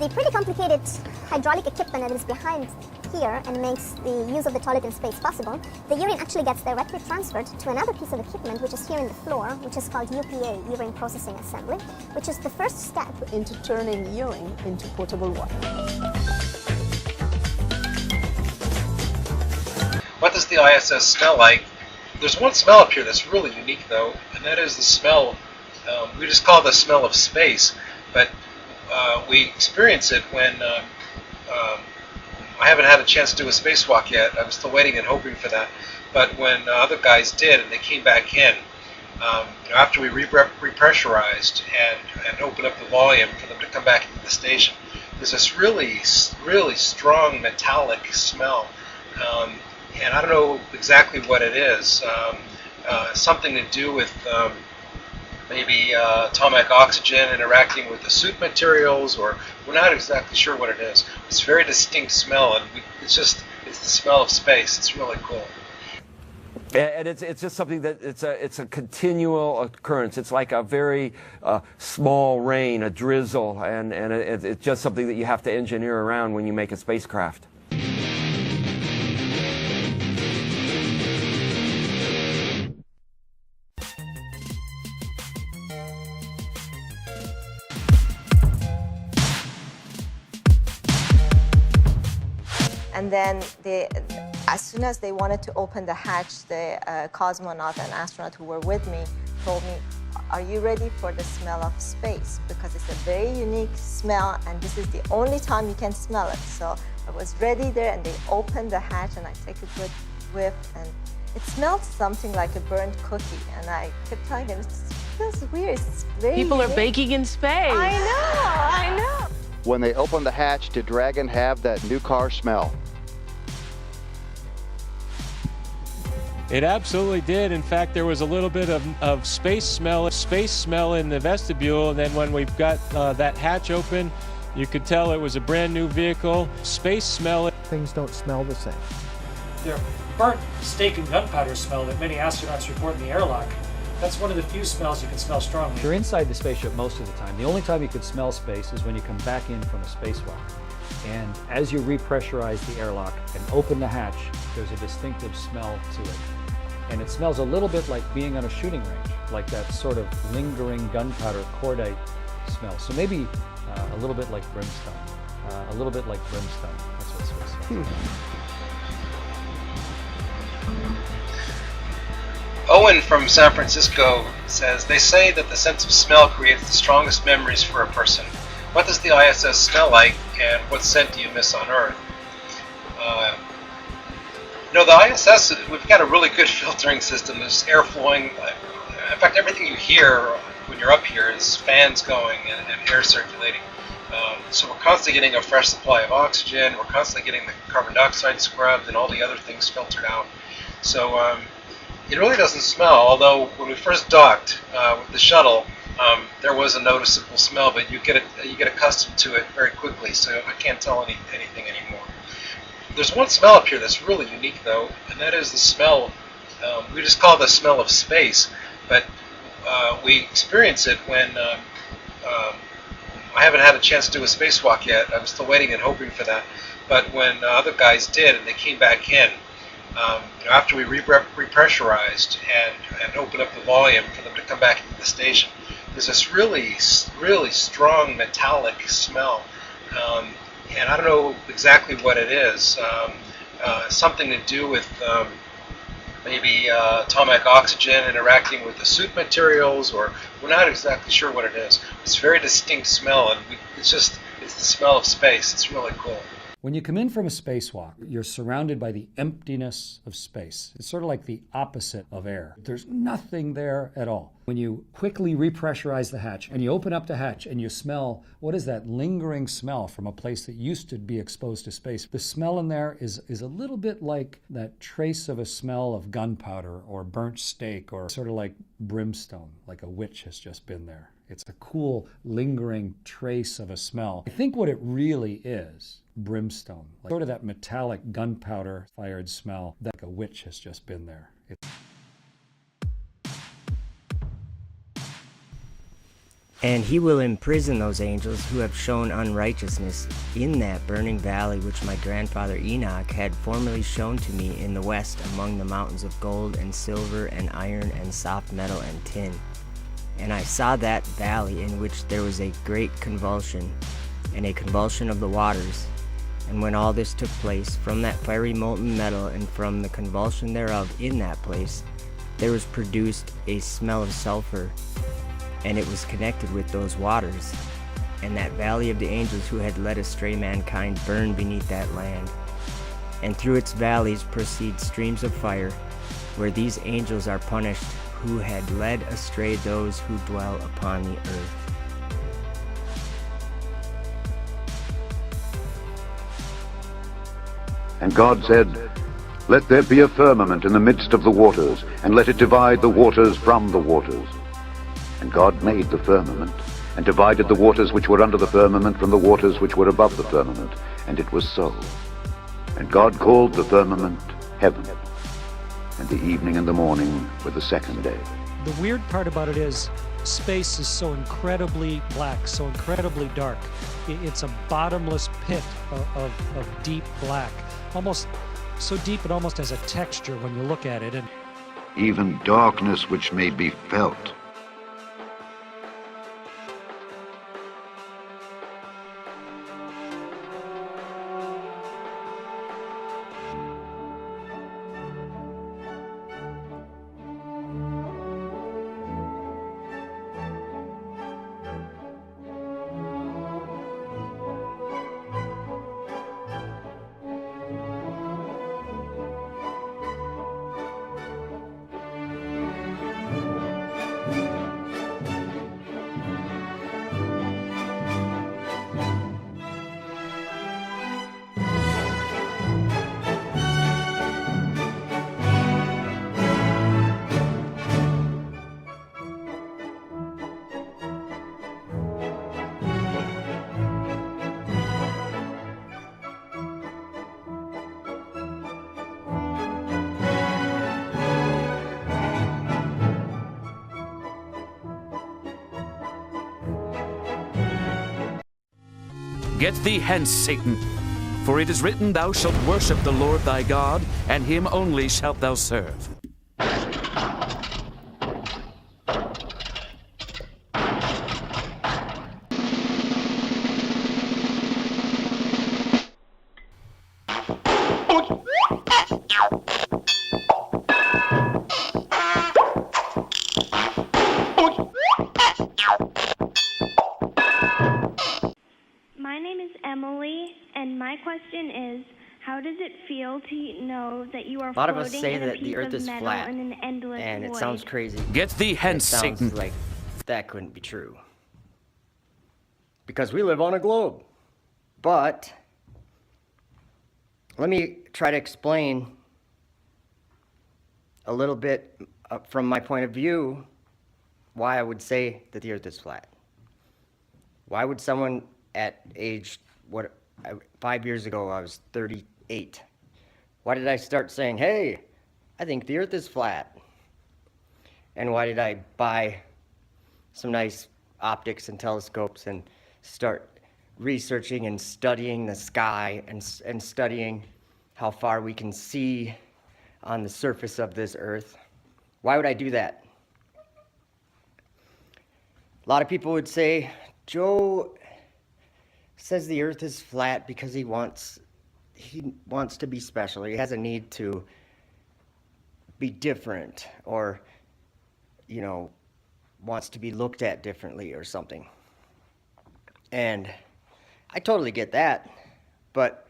pretty complicated hydraulic equipment that is behind here and makes the use of the toilet in space possible, the urine actually gets directly transferred to another piece of equipment which is here in the floor, which is called UPA, Urine Processing Assembly, which is the first step into turning urine into potable water. What does the ISS smell like? There's one smell up here that's really unique, though, and that is the smell. We just call it the smell of space, but we experience it when I haven't had a chance to do a spacewalk yet. I'm still waiting and hoping for that. But when other guys did, and they came back in, after we repressurized and opened up the volume for them to come back into the station, there's this really, really strong metallic smell. And I don't know exactly what it is. Something to do with maybe atomic oxygen interacting with the suit materials, or we're not exactly sure what it is. It's a very distinct smell, and it's the smell of space. It's really cool. And it's just something that it's a continual occurrence. It's like a very small rain, a drizzle, and it's just something that you have to engineer around when you make a spacecraft. And then as soon as they wanted to open the hatch, the cosmonaut and astronaut who were with me told me, "Are you ready for the smell of space? Because it's a very unique smell, and this is the only time you can smell it." So I was ready there, and they opened the hatch, and I took a good whiff, and it smelled something like a burnt cookie. And I kept telling them, "It feels weird. It's very People unique." are baking in space. I know. When they opened the hatch, did Dragon have that new car smell? It absolutely did. In fact, there was a little bit of space smell in the vestibule. And then when we got that hatch open, you could tell it was a brand new vehicle. Space smell. Things don't smell the same. The burnt steak and gunpowder smell that many astronauts report in the airlock, that's one of the few smells you can smell strongly. You're inside the spaceship most of the time. The only time you could smell space is when you come back in from a spacewalk. And as you repressurize the airlock and open the hatch, there's a distinctive smell to it. And it smells a little bit like being on a shooting range, like that sort of lingering gunpowder cordite smell. So maybe A little bit like brimstone. A little bit like brimstone. That's what space smells like. Owen from San Francisco says, they say that the sense of smell creates the strongest memories for a person. What does the ISS smell like, and what scent do you miss on Earth? The ISS, we've got a really good filtering system. There's air flowing. In fact, everything you hear when you're up here is fans going and air circulating. So we're constantly getting a fresh supply of oxygen. We're constantly getting the carbon dioxide scrubbed and all the other things filtered out. So it really doesn't smell, although when we first docked with the shuttle, there was a noticeable smell, but you get accustomed to it very quickly, so I can't tell anything anymore. There's one smell up here that's really unique, though, and that is the smell, we just call it the smell of space, but we experience it when, I haven't had a chance to do a spacewalk yet, I'm still waiting and hoping for that, but when other guys did and they came back in, after we repressurized and opened up the volume for them to come back into the station, there's this really, really strong metallic smell. And I don't know exactly what it is. Something to do with maybe atomic oxygen interacting with the suit materials, or we're not exactly sure what it is. It's a very distinct smell, and it's the smell of space. It's really cool. When you come in from a spacewalk, you're surrounded by the emptiness of space. It's sort of like the opposite of air. There's nothing there at all. When you quickly repressurize the hatch and you open up the hatch and you smell, what is that lingering smell from a place that used to be exposed to space? The smell in there is a little bit like that trace of a smell of gunpowder or burnt steak, or sort of like brimstone, like a witch has just been there. It's a cool, lingering trace of a smell. I think what it really is, brimstone, like sort of that metallic gunpowder-fired smell, that like a witch has just been there. And he will imprison those angels who have shown unrighteousness in that burning valley which my grandfather Enoch had formerly shown to me in the west among the mountains of gold and silver and iron and soft metal and tin. And I saw that valley in which there was a great convulsion, and a convulsion of the waters. And when all this took place, from that fiery molten metal and from the convulsion thereof in that place, there was produced a smell of sulfur, and it was connected with those waters. And that valley of the angels who had led astray mankind burned beneath that land. And through its valleys proceed streams of fire, where these angels are punished, who had led astray those who dwell upon the earth. And God said, "Let there be a firmament in the midst of the waters, and let it divide the waters from the waters." And God made the firmament, and divided the waters which were under the firmament from the waters which were above the firmament, and it was so. And God called the firmament heaven. And the evening and the morning were the second day. The weird part about it is space is so incredibly black, so incredibly dark. It's a bottomless pit of deep black. Almost so deep it almost has a texture when you look at it. And Even darkness which may be felt. Get thee hence, Satan, for it is written, Thou shalt worship the Lord thy God, and him only shalt thou serve. is Emily, and my question is, how does it feel to know that you are A lot of us floating say in a that the piece earth of is metal flat, in an endless and it void? sounds crazy. Get thee hence, It sounds Satan. like that couldn't be true. Because we live on a globe. But let me try to explain a little bit from my point of view why I would say that the earth is flat. Why would someone at age, 5 years ago I was 38. Why did I start saying, hey, I think the earth is flat? And why did I buy some nice optics and telescopes and start researching and studying the sky and studying how far we can see on the surface of this earth? Why would I do that? A lot of people would say, Joe says the earth is flat because he wants to be special, or he has a need to be different, or wants to be looked at differently or something. And I totally get that, but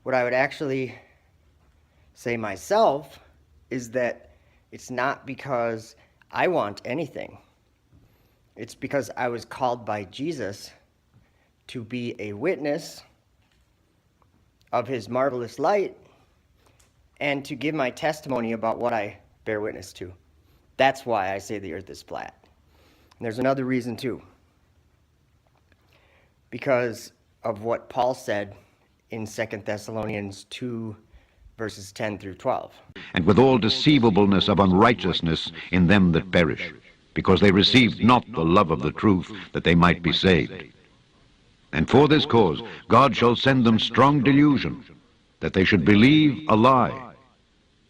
what I would actually say myself is that it's not because I want anything. It's because I was called by Jesus to be a witness of his marvelous light and to give my testimony about what I bear witness to. That's why I say the earth is flat. And there's another reason too. Because of what Paul said in 2 Thessalonians 2, verses 10 through 12. And with all deceivableness of unrighteousness in them that perish, because they received not the love of the truth, that they might be saved. And for this cause God shall send them strong delusion, that they should believe a lie,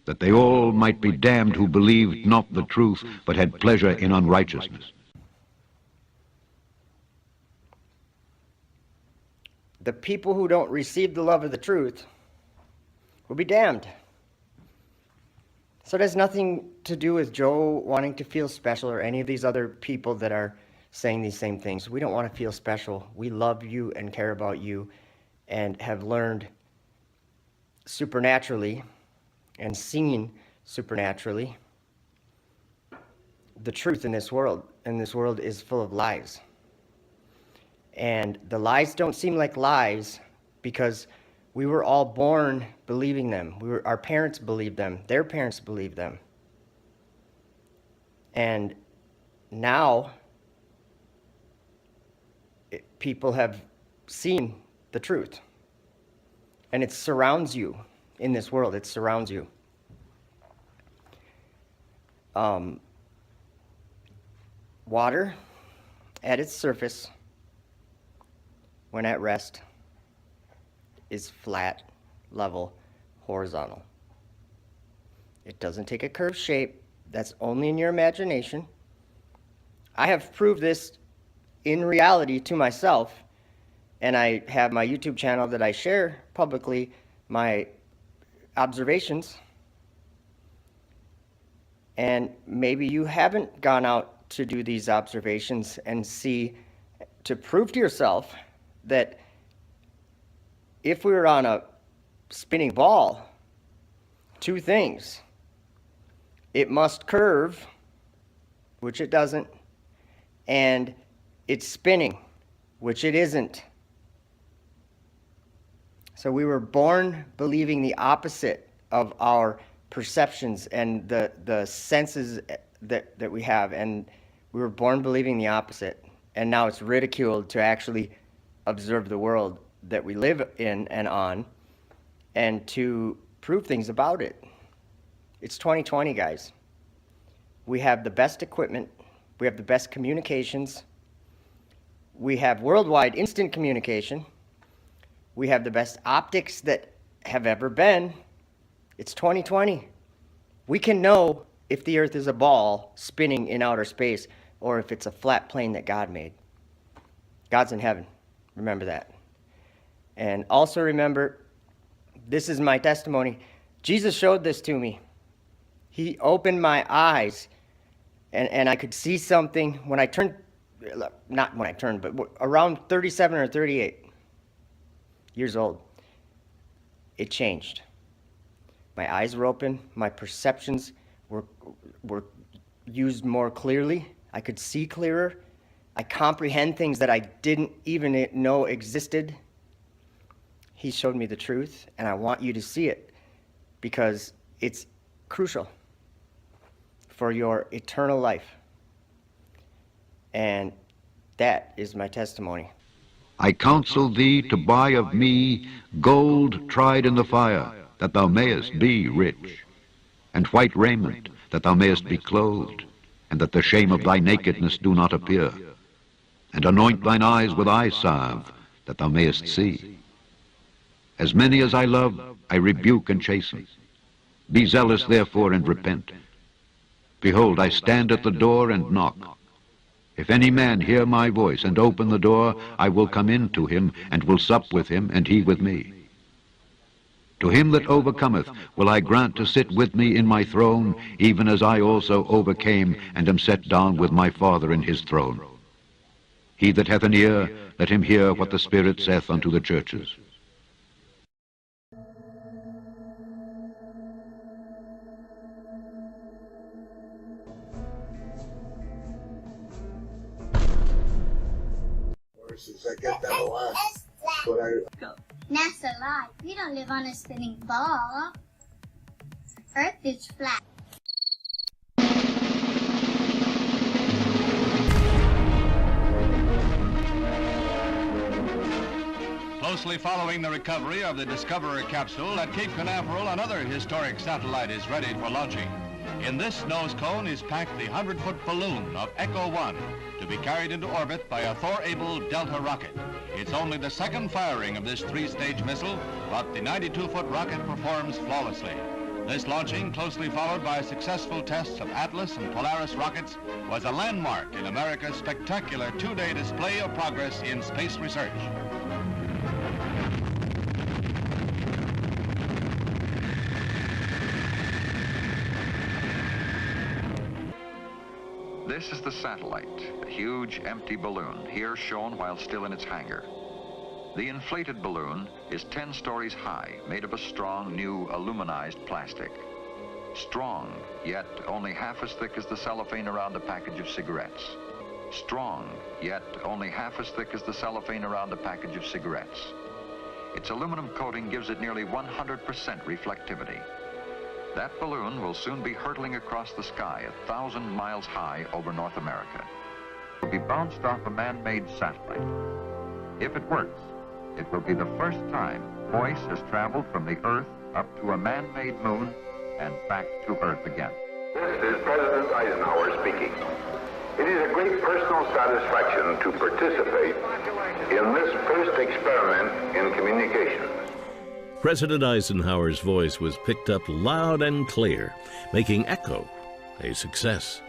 that they all might be damned who believed not the truth, but had pleasure in unrighteousness. The people who don't receive the love of the truth will be damned. So it has nothing to do with Joe wanting to feel special or any of these other people that are saying these same things. We don't want to feel special. We love you and care about you and have learned supernaturally and seen supernaturally the truth in this world. And this world is full of lies. And the lies don't seem like lies because we were all born believing them. Our parents believed them. Their parents believed them. And now people have seen the truth. And it surrounds you in this world. It surrounds you. Water at its surface, when at rest, is flat, level, horizontal. It doesn't take a curved shape. That's only in your imagination. I have proved this in reality to myself, and I have my YouTube channel that I share publicly my observations. And maybe you haven't gone out to do these observations and see, to prove to yourself that if we were on a spinning ball, two things. It must curve, which it doesn't, and it's spinning, which it isn't. So we were born believing the opposite of our perceptions and the senses that we have, and we were born believing the opposite. And now it's ridiculed to actually observe the world that we live in and on, and to prove things about it. It's 2020, guys. We have the best equipment. We have the best communications. We have worldwide instant communication. We have the best optics that have ever been. It's 2020. We can know if the earth is a ball spinning in outer space or if it's a flat plane that God made. God's in heaven. Remember that. And also remember, this is my testimony. Jesus showed this to me. He opened my eyes, and I could see something when I turned, not when I turned, but around 37 or 38. years old. It changed. My eyes were open. My perceptions were used more clearly. I could see clearer. I comprehend things that I didn't even know existed. He showed me the truth, and I want you to see it because it's crucial for your eternal life. And that is my testimony. I counsel thee to buy of me gold tried in the fire, that thou mayest be rich, and white raiment, that thou mayest be clothed, and that the shame of thy nakedness do not appear. And anoint thine eyes with eye salve, that thou mayest see. As many as I love, I rebuke and chasten. Be zealous therefore and repent. Behold, I stand at the door and knock. If any man hear my voice and open the door, I will come in to him, and will sup with him, and he with me. To him that overcometh will I grant to sit with me in my throne, even as I also overcame, and am set down with my Father in his throne. He that hath an ear, let him hear what the Spirit saith unto the churches. NASA lied. We don't live on a spinning ball. Earth is flat. Closely following the recovery of the Discoverer capsule at Cape Canaveral, another historic satellite is ready for launching. In this nose cone is packed the 100-foot balloon of Echo 1 to be carried into orbit by a Thor-able Delta rocket. It's only the second firing of this three-stage missile, but the 92-foot rocket performs flawlessly. This launching, closely followed by successful tests of Atlas and Polaris rockets, was a landmark in America's spectacular two-day display of progress in space research. This is the satellite, a huge empty balloon, here shown while still in its hangar. The inflated balloon is 10 stories high, made of a strong, new, aluminized plastic. Strong, yet only half as thick as the cellophane around a package of cigarettes. Strong, yet only half as thick as the cellophane around a package of cigarettes. Its aluminum coating gives it nearly 100% reflectivity. That balloon will soon be hurtling across the sky 1,000 miles high over North America. It will be bounced off a man-made satellite. If it works, it will be the first time voice has traveled from the Earth up to a man-made moon and back to Earth again. This is President Eisenhower speaking. It is a great personal satisfaction to participate in this first experiment in communication. President Eisenhower's voice was picked up loud and clear, making Echo a success.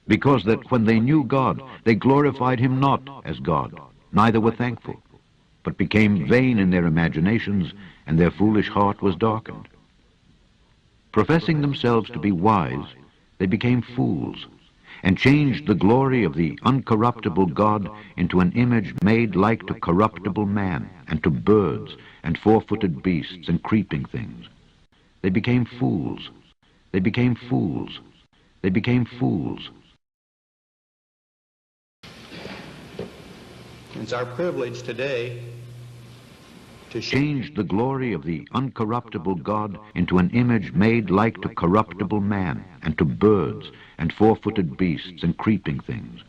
Because that when they knew God, they glorified him not as God, neither were thankful, but became vain in their imaginations, and their foolish heart was darkened. Professing themselves to be wise, they became fools, and changed the glory of the uncorruptible God into an image made like to corruptible man, and to birds, and four-footed beasts, and creeping things. They became fools. They became fools. They became fools. It's our privilege today to change the glory of the uncorruptible God into an image made like to corruptible man, and to birds, and four-footed beasts, and creeping things.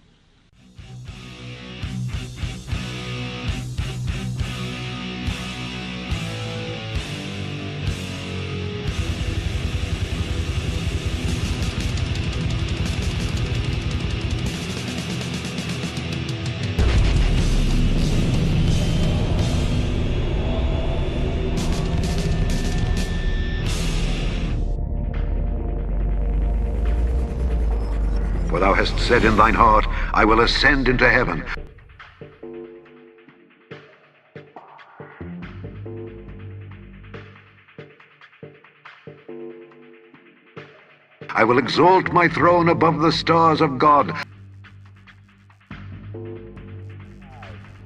For thou hast said in thine heart, I will ascend into heaven. I will exalt my throne above the stars of God.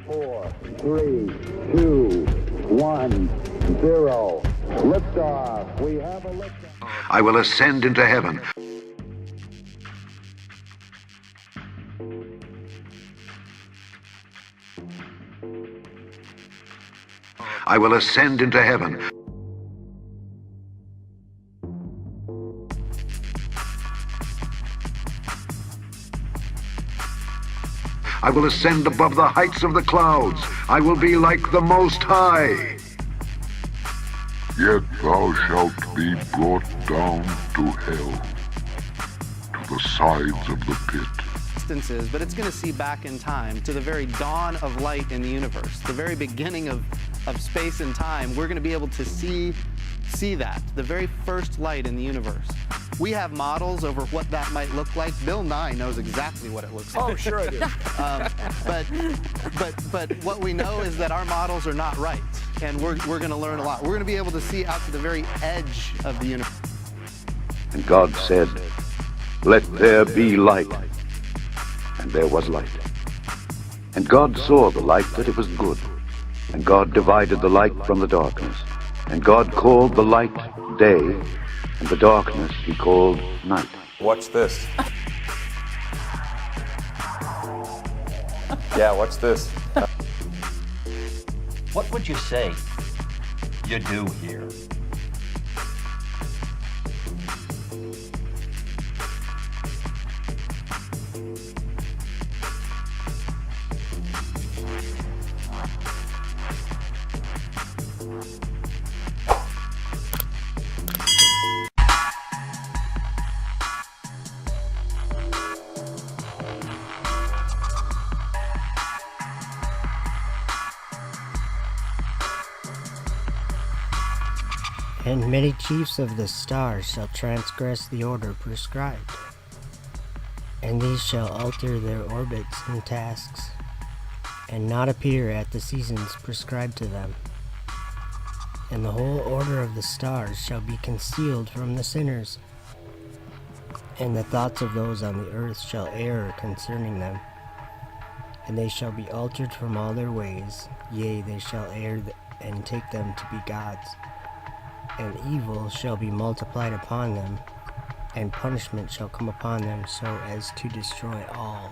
4, 3, 2, 1, 0. Liftoff. We have a liftoff. I will ascend into heaven. I will ascend into heaven. I will ascend above the heights of the clouds. I will be like the Most High. Yet thou shalt be brought down to hell, to the sides of the pit. Instances, but it's going to see back in time to the very dawn of light in the universe, the very beginning of space and time. We're going to be able to see that, the very first light in the universe. We have models over what that might look like. Bill Nye knows exactly what it looks like. Oh, sure I do. But what we know is that our models are not right, and we're going to learn a lot. We're going to be able to see out to the very edge of the universe. And God said, let there be light. And there was light. And God saw the light that it was good. And God divided the light from the darkness. And God called the light day, and the darkness he called night. Watch this. Yeah, watch this. What would you say you do here? And many chiefs of the stars shall transgress the order prescribed, and these shall alter their orbits and tasks, and not appear at the seasons prescribed to them. And the whole order of the stars shall be concealed from the sinners, and the thoughts of those on the earth shall err concerning them, and they shall be altered from all their ways, yea, they shall err and take them to be gods. And evil shall be multiplied upon them, and punishment shall come upon them so as to destroy all.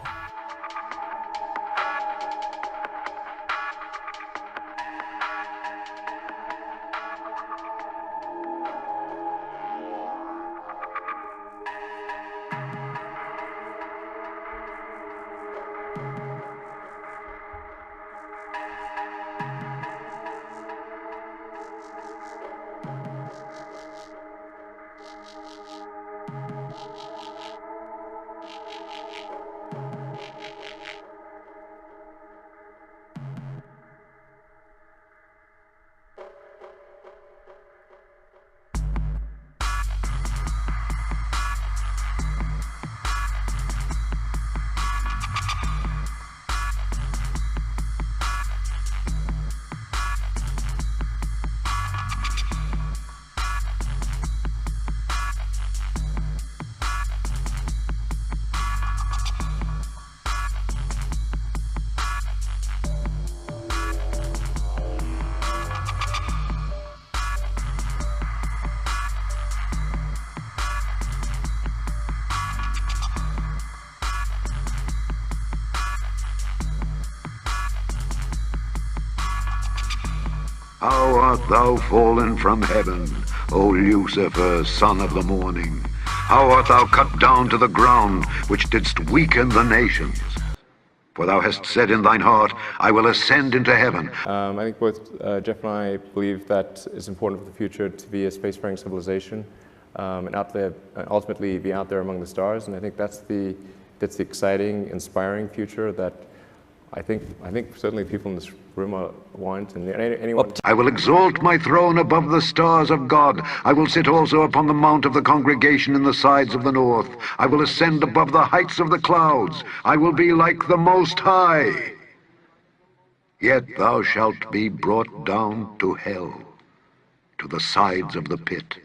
How art thou fallen from heaven, O Lucifer, son of the morning? How art thou cut down to the ground, which didst weaken the nations? For thou hast said in thine heart, I will ascend into heaven. I think both Jeff and I believe that it's important for the future to be a spacefaring civilization and out there, ultimately be out there among the stars. And I think that's the exciting, inspiring future that I think certainly people in this room want, and anyone. I will exalt my throne above the stars of God. I will sit also upon the mount of the congregation in the sides of the north. I will ascend above the heights of the clouds. I will be like the Most High. Yet thou shalt be brought down to hell, to the sides of the pit.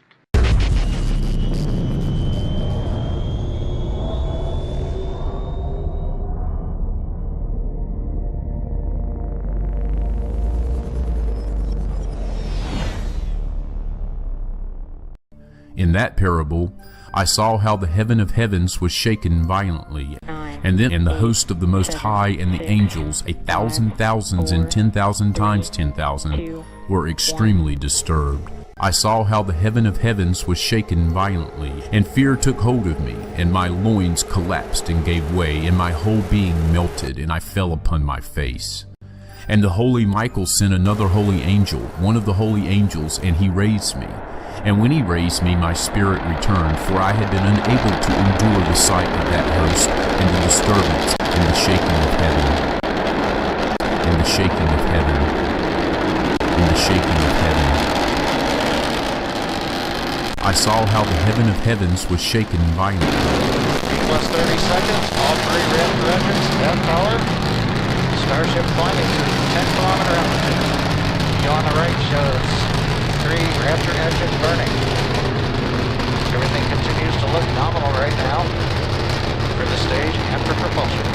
In that parable, I saw how the heaven of heavens was shaken violently, and then the host of the Most High and the angels, 1,000 thousands and 10,000 times 10,000, were extremely disturbed. I saw how the heaven of heavens was shaken violently, and fear took hold of me, and my loins collapsed and gave way, and my whole being melted, and I fell upon my face. And the holy Michael sent another holy angel, one of the holy angels, and he raised me. And when he raised me, my spirit returned, for I had been unable to endure the sight of that host, and the disturbance, and the shaking of heaven, and the shaking of heaven, and the shaking of heaven. I saw how the heaven of heavens was shaken violently. Plus 30 seconds, all three Raptor engines, half power. Starship climbing to 10-kilometer altitude. View on the right shows 3 Raptor engines burning. Everything continues to look nominal right now for the stage and for propulsion.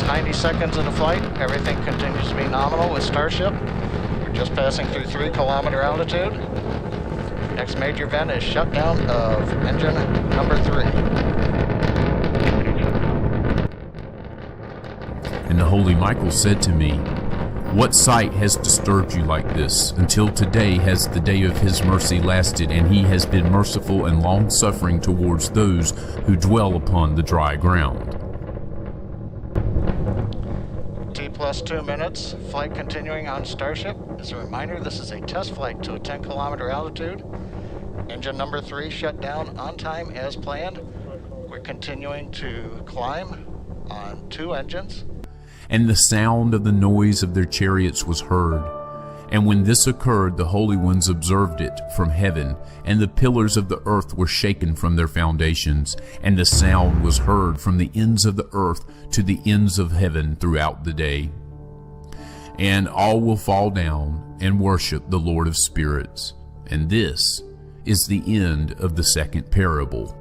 90 seconds into flight, everything continues to be nominal with Starship. We're just passing through 3-kilometer altitude. Next major event is shutdown of engine number 3. And the holy Michael said to me, "What sight has disturbed you like this? Until today has the day of his mercy lasted, and he has been merciful and long-suffering towards those who dwell upon the dry ground." Plus 2 minutes, flight continuing on Starship. As a reminder, this is a test flight to a 10-kilometer altitude. Engine number 3 shut down on time as planned. We're continuing to climb on 2 engines. And the sound of the noise of their chariots was heard. And when this occurred, the holy ones observed it from heaven, and the pillars of the earth were shaken from their foundations, and the sound was heard from the ends of the earth to the ends of heaven throughout the day. And all will fall down and worship the Lord of spirits. And this is the end of the second parable.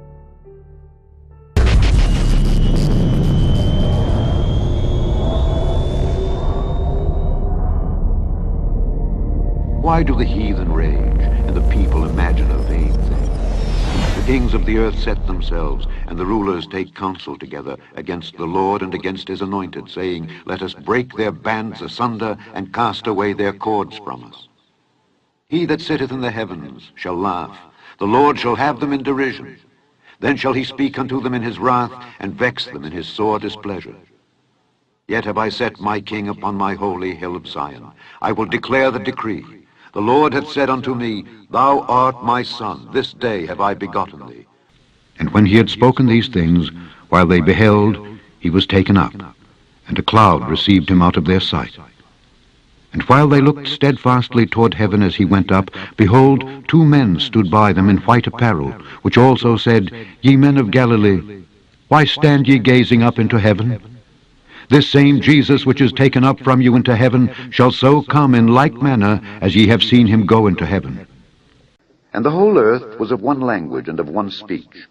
Why do the heathen rage, and the people imagine a vain thing? The kings of the earth set themselves, and the rulers take counsel together against the Lord and against his anointed, saying, "Let us break their bands asunder, and cast away their cords from us." He that sitteth in the heavens shall laugh. The Lord shall have them in derision. Then shall he speak unto them in his wrath, and vex them in his sore displeasure. Yet have I set my king upon my holy hill of Zion. I will declare the decree. The Lord hath said unto me, "Thou art my son, this day have I begotten thee." And when he had spoken these things, while they beheld, he was taken up, and a cloud received him out of their sight. And while they looked steadfastly toward heaven as he went up, behold, 2 men stood by them in white apparel, which also said, "Ye men of Galilee, why stand ye gazing up into heaven? This same Jesus which is taken up from you into heaven shall so come in like manner as ye have seen him go into heaven." And the whole earth was of one language and of one speech.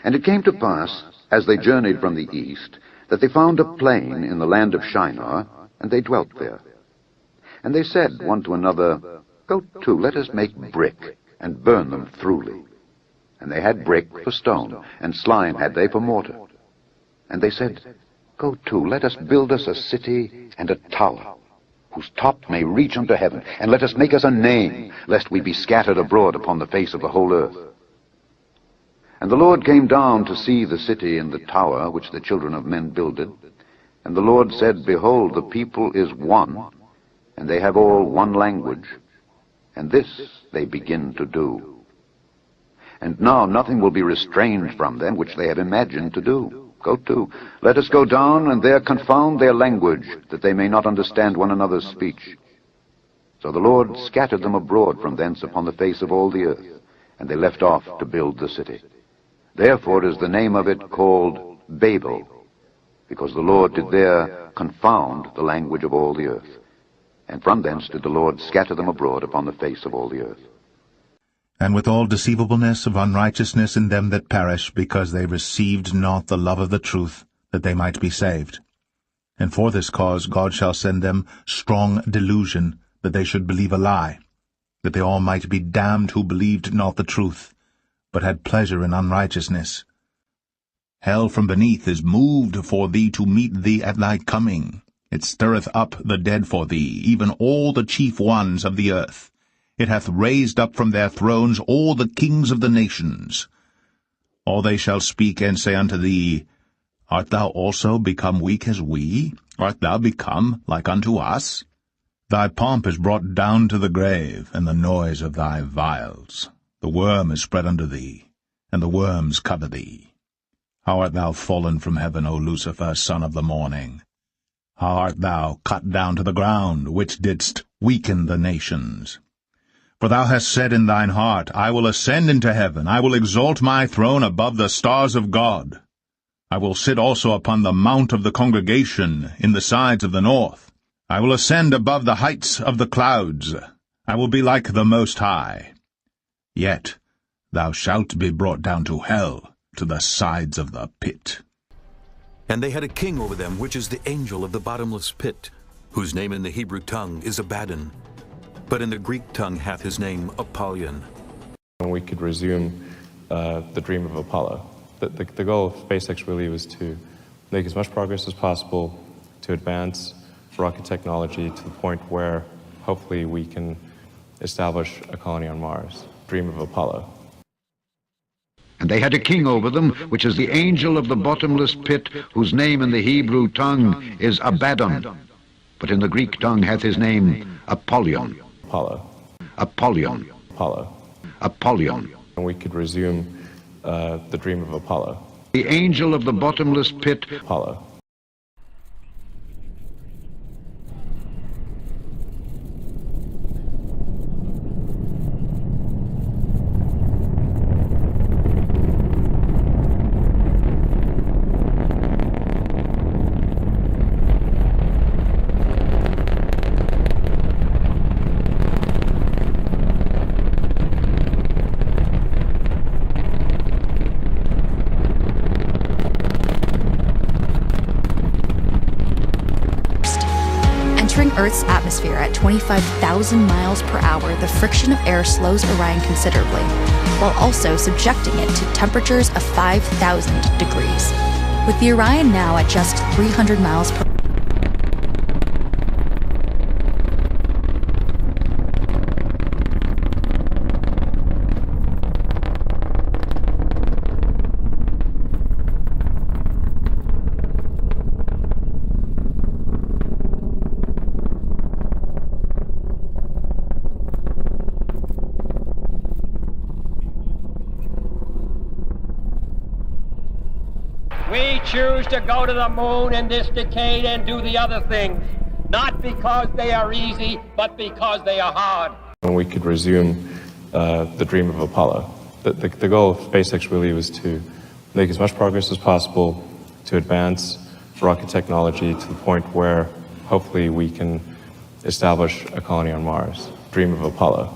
And it came to pass, as they journeyed from the east, that they found a plain in the land of Shinar, and they dwelt there. And they said one to another, Go to, let us make brick, and burn them throughly. And they had brick for stone, and slime had they for mortar. And they said, Go to, let us build us a city and a tower, whose top may reach unto heaven, and let us make us a name, lest we be scattered abroad upon the face of the whole earth. And the Lord came down to see the city and the tower which the children of men builded. And the Lord said, Behold, the people is one, and they have all one language, and this they begin to do. And now nothing will be restrained from them which they have imagined to do. Go to, let us go down, and there confound their language, that they may not understand one another's speech. So the Lord scattered them abroad from thence upon the face of all the earth, and they left off to build the city. Therefore is the name of it called Babel, because the Lord did there confound the language of all the earth. And from thence did the Lord scatter them abroad upon the face of all the earth. And with all deceivableness of unrighteousness in them that perish, because they received not the love of the truth, that they might be saved. And for this cause God shall send them strong delusion, that they should believe a lie, that they all might be damned who believed not the truth, but had pleasure in unrighteousness. Hell from beneath is moved for thee to meet thee at thy coming. It stirreth up the dead for thee, even all the chief ones of the earth. It hath raised up from their thrones all the kings of the nations. All they shall speak and say unto thee, Art thou also become weak as we? Art thou become like unto us? Thy pomp is brought down to the grave, and the noise of thy vials. The worm is spread under thee, and the worms cover thee. How art thou fallen from heaven, O Lucifer, son of the morning? How art thou cut down to the ground, which didst weaken the nations? For thou hast said in thine heart, I will ascend into heaven, I will exalt my throne above the stars of God. I will sit also upon the mount of the congregation in the sides of the north. I will ascend above the heights of the clouds. I will be like the Most High. Yet thou shalt be brought down to hell, to the sides of the pit. And they had a king over them, which is the angel of the bottomless pit, whose name in the Hebrew tongue is Abaddon, but in the Greek tongue hath his name Apollyon. We could resume the dream of Apollo. The goal of SpaceX really was to make as much progress as possible, to advance rocket technology to the point where hopefully we can establish a colony on Mars. Dream of Apollo. And they had a king over them, which is the angel of the bottomless pit, whose name in the Hebrew tongue is Abaddon, but in the Greek tongue hath his name Apollyon. Apollo. Apollyon. Apollo. Apollyon. And we could resume the dream of Apollo. The angel of the bottomless pit. Apollo. Earth's atmosphere at 25,000 miles per hour, the friction of air slows Orion considerably, while also subjecting it to temperatures of 5,000 degrees. With the Orion now at just 300 miles per hour, We choose to go to the moon in this decade and do the other things, not because they are easy, but because they are hard. And we could resume the dream of Apollo. The goal of SpaceX really was to make as much progress as possible, to advance rocket technology to the point where hopefully we can establish a colony on Mars. Dream of Apollo.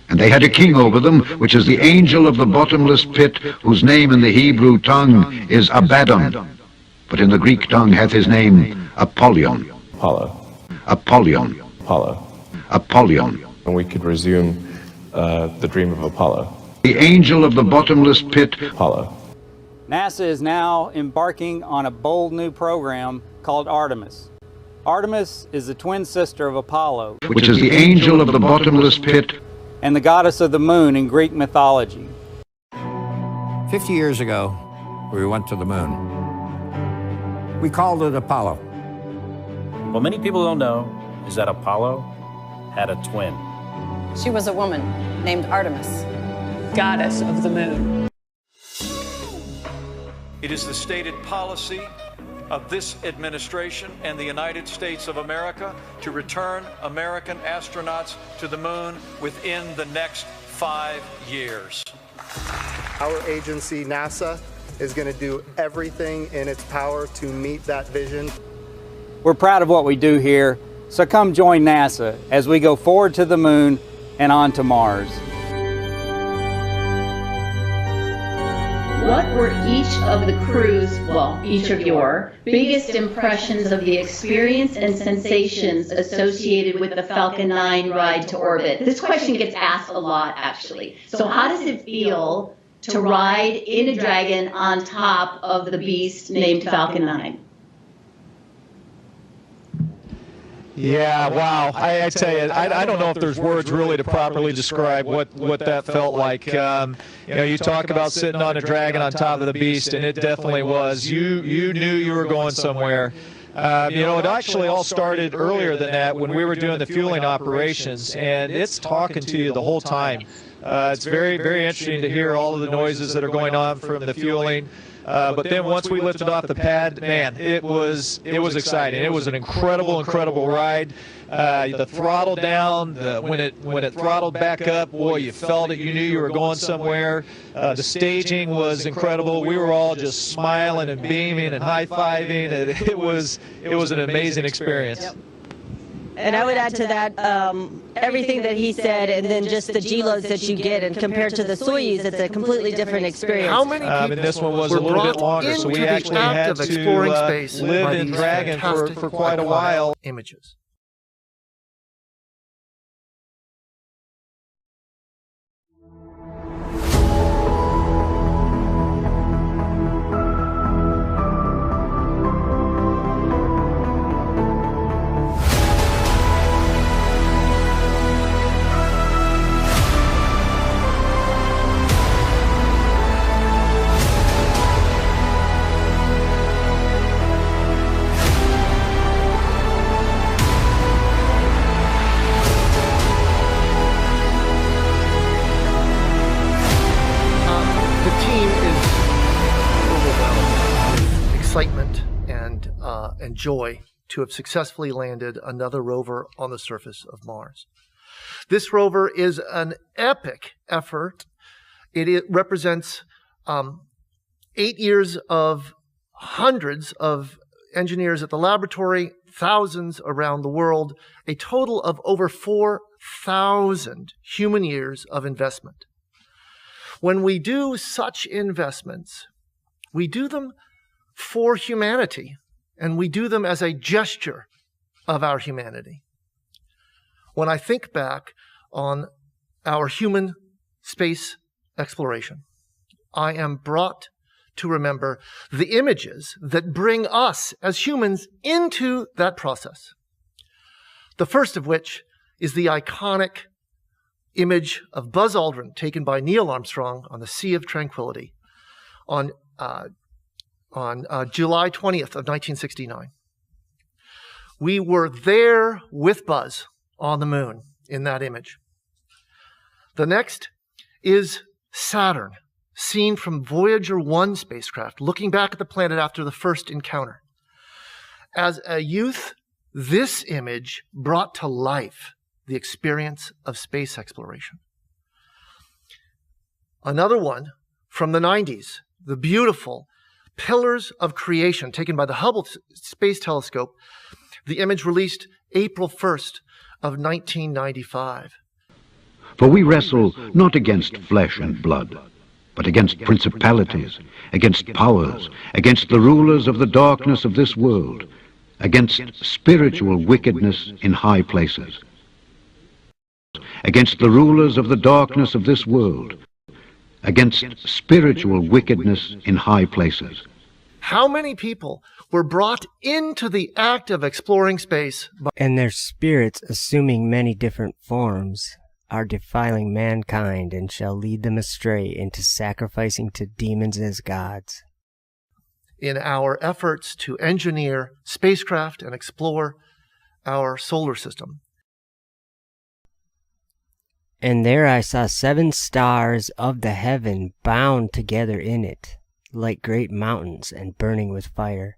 And they had a king over them, which is the angel of the bottomless pit, whose name in the Hebrew tongue is Abaddon, but in the Greek tongue hath his name Apollyon. Apollo. Apollyon. Apollo. Apollyon. And we could resume the dream of Apollo. The angel of the bottomless pit. Apollo. NASA is now embarking on a bold new program called Artemis. Artemis is the twin sister of Apollo, Which is the angel of the bottomless pit. And the goddess of the moon in Greek mythology. 50 years ago, we went to the moon. We called it Apollo. What many people don't know is that Apollo had a twin. She was a woman named Artemis, goddess of the moon. It is the stated policy of this administration and the United States of America to return American astronauts to the moon within the next 5 years. Our agency, NASA, is going to do everything in its power to meet that vision. We're proud of what we do here, so come join NASA as we go forward to the moon and on to Mars. What were each of the crew's, well, each of your biggest impressions of the experience and sensations associated with the Falcon 9 ride to orbit? This question gets asked a lot, actually. So how does it feel to ride in a Dragon on top of the beast named Falcon 9? Yeah, wow. I tell you, I don't know if there's words really to properly describe what that felt like. You talk about sitting on a dragon on top of the beast, and it definitely was. You knew you were going somewhere. It actually all started earlier than that when we were doing the fueling operations, and it's talking to you the whole time. It's very, very interesting to hear all of the noises that are going on from the fueling. But then once we lifted off the pad, man, it was exciting. It was an incredible ride. The throttle down, when it throttled back up, boy, you felt it. You knew you were going somewhere. The staging was incredible. We were all just smiling and beaming and high-fiving. It was an amazing experience. Yep. And I would add to that everything that he said, and then just the G-loads that you get, and compared to the Soyuz, it's a completely different experience. How many people and this one was a little bit longer, so we actually had to live in Dragon for quite a while. Images. Excitement and joy to have successfully landed another rover on the surface of Mars. This rover is an epic effort. It represents 8 years of hundreds of engineers at the laboratory, thousands around the world, a total of over 4,000 human years of investment. When we do such investments, we do them for humanity, and we do them as a gesture of our humanity. When I think back on our human space exploration, I am brought to remember the images that bring us as humans into that process. The first of which is the iconic image of Buzz Aldrin taken by Neil Armstrong on the Sea of Tranquility on July 20th of 1969. We were there with Buzz on the moon in that image. The next is Saturn, seen from Voyager 1 spacecraft, looking back at the planet after the first encounter. As a youth, this image brought to life the experience of space exploration. Another one from the 90s, the beautiful Pillars of Creation, taken by the Hubble Space Telescope, the image released April 1st of 1995. For we wrestle not against flesh and blood, but against principalities, against powers, against the rulers of the darkness of this world, against spiritual wickedness in high places, against the rulers of the darkness of this world, against spiritual wickedness in high places. How many people were brought into the act of exploring space? And their spirits, assuming many different forms, are defiling mankind and shall lead them astray into sacrificing to demons as gods. In our efforts to engineer spacecraft and explore our solar system. And there I saw 7 stars of the heaven bound together in it, like great mountains, and burning with fire.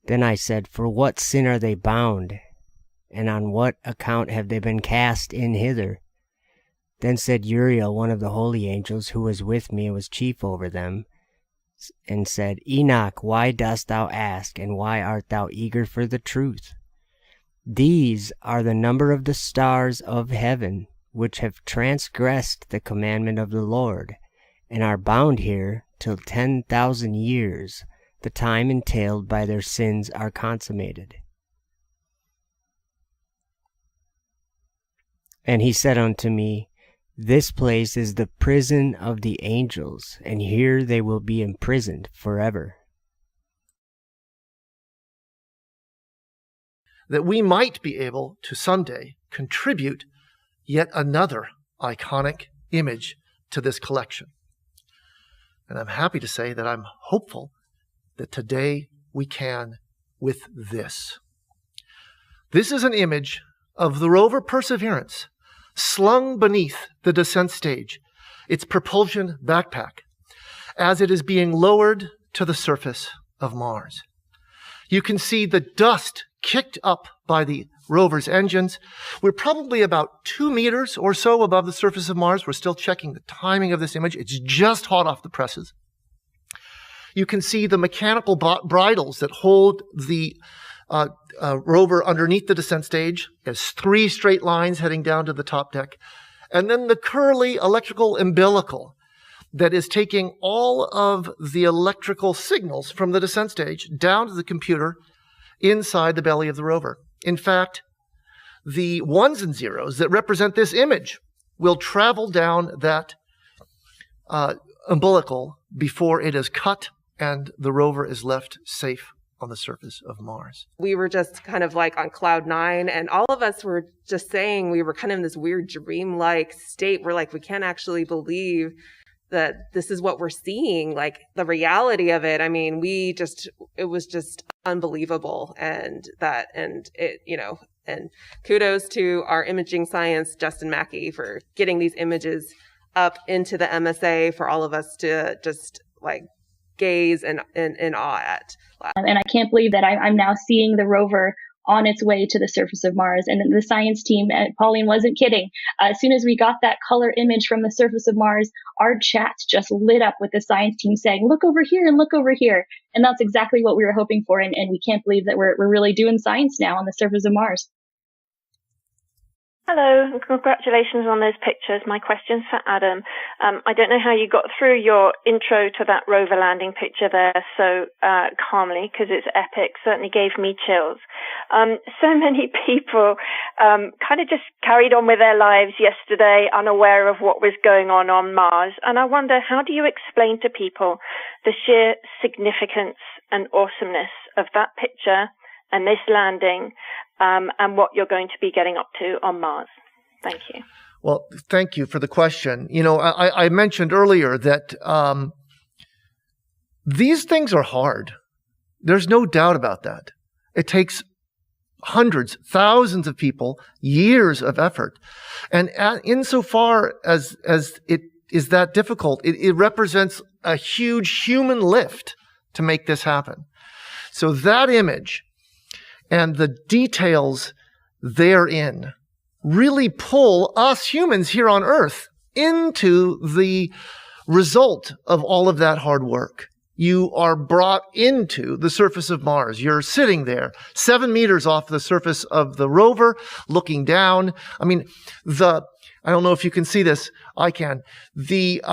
Then I said, For what sin are they bound? And on what account have they been cast in hither? Then said Uriel, one of the holy angels, who was with me and was chief over them, and said, Enoch, why dost thou ask, and why art thou eager for the truth? These are the number of the stars of heaven, which have transgressed the commandment of the Lord, and are bound here till 10,000 years, the time entailed by their sins are consummated. And he said unto me, This place is the prison of the angels, and here they will be imprisoned forever. That we might be able to someday contribute yet another iconic image to this collection. And I'm happy to say that I'm hopeful that today we can with this. This is an image of the rover Perseverance slung beneath the descent stage, its propulsion backpack, as it is being lowered to the surface of Mars. You can see the dust kicked up by the rover's engines. We're probably about 2 meters or so above the surface of Mars. We're still checking the timing of this image. It's just hot off the presses. You can see the mechanical bridles that hold the rover underneath the descent stage as 3 straight lines heading down to the top deck. And then the curly electrical umbilical that is taking all of the electrical signals from the descent stage down to the computer inside the belly of the rover. In fact, the ones and zeros that represent this image will travel down that umbilical before it is cut and the rover is left safe on the surface of Mars. We were just kind of like on cloud 9, and all of us were just saying we were kind of in this weird dream-like state where like we can't actually believe that this is what we're seeing, like the reality of it. I mean, it was just unbelievable. And kudos to our imaging science, Justin Mackey, for getting these images up into the MSA for all of us to just like gaze and in awe at. And I can't believe that I'm now seeing the rover on its way to the surface of Mars. And the science team, Pauline wasn't kidding. As soon as we got that color image from the surface of Mars, our chats just lit up with the science team saying, look over here and look over here. And that's exactly what we were hoping for. And we can't believe that we're really doing science now on the surface of Mars. Hello, and congratulations on those pictures. My question's for Adam. I don't know how you got through your intro to that rover landing picture there so calmly, because it's epic. Certainly gave me chills. So many people kind of just carried on with their lives yesterday, unaware of what was going on Mars. And I wonder, how do you explain to people the sheer significance and awesomeness of that picture and this landing, and what you're going to be getting up to on Mars? Thank you. Well, thank you for the question. You know, I mentioned earlier that these things are hard. There's no doubt about that. It takes hundreds, thousands of people, years of effort. And insofar as it is that difficult, it represents a huge human lift to make this happen. So that image and the details therein really pull us humans here on Earth into the result of all of that hard work. You are brought into the surface of Mars. You're sitting there 7 meters off the surface of the rover, looking down. I mean, I don't know if you can see this. I can. The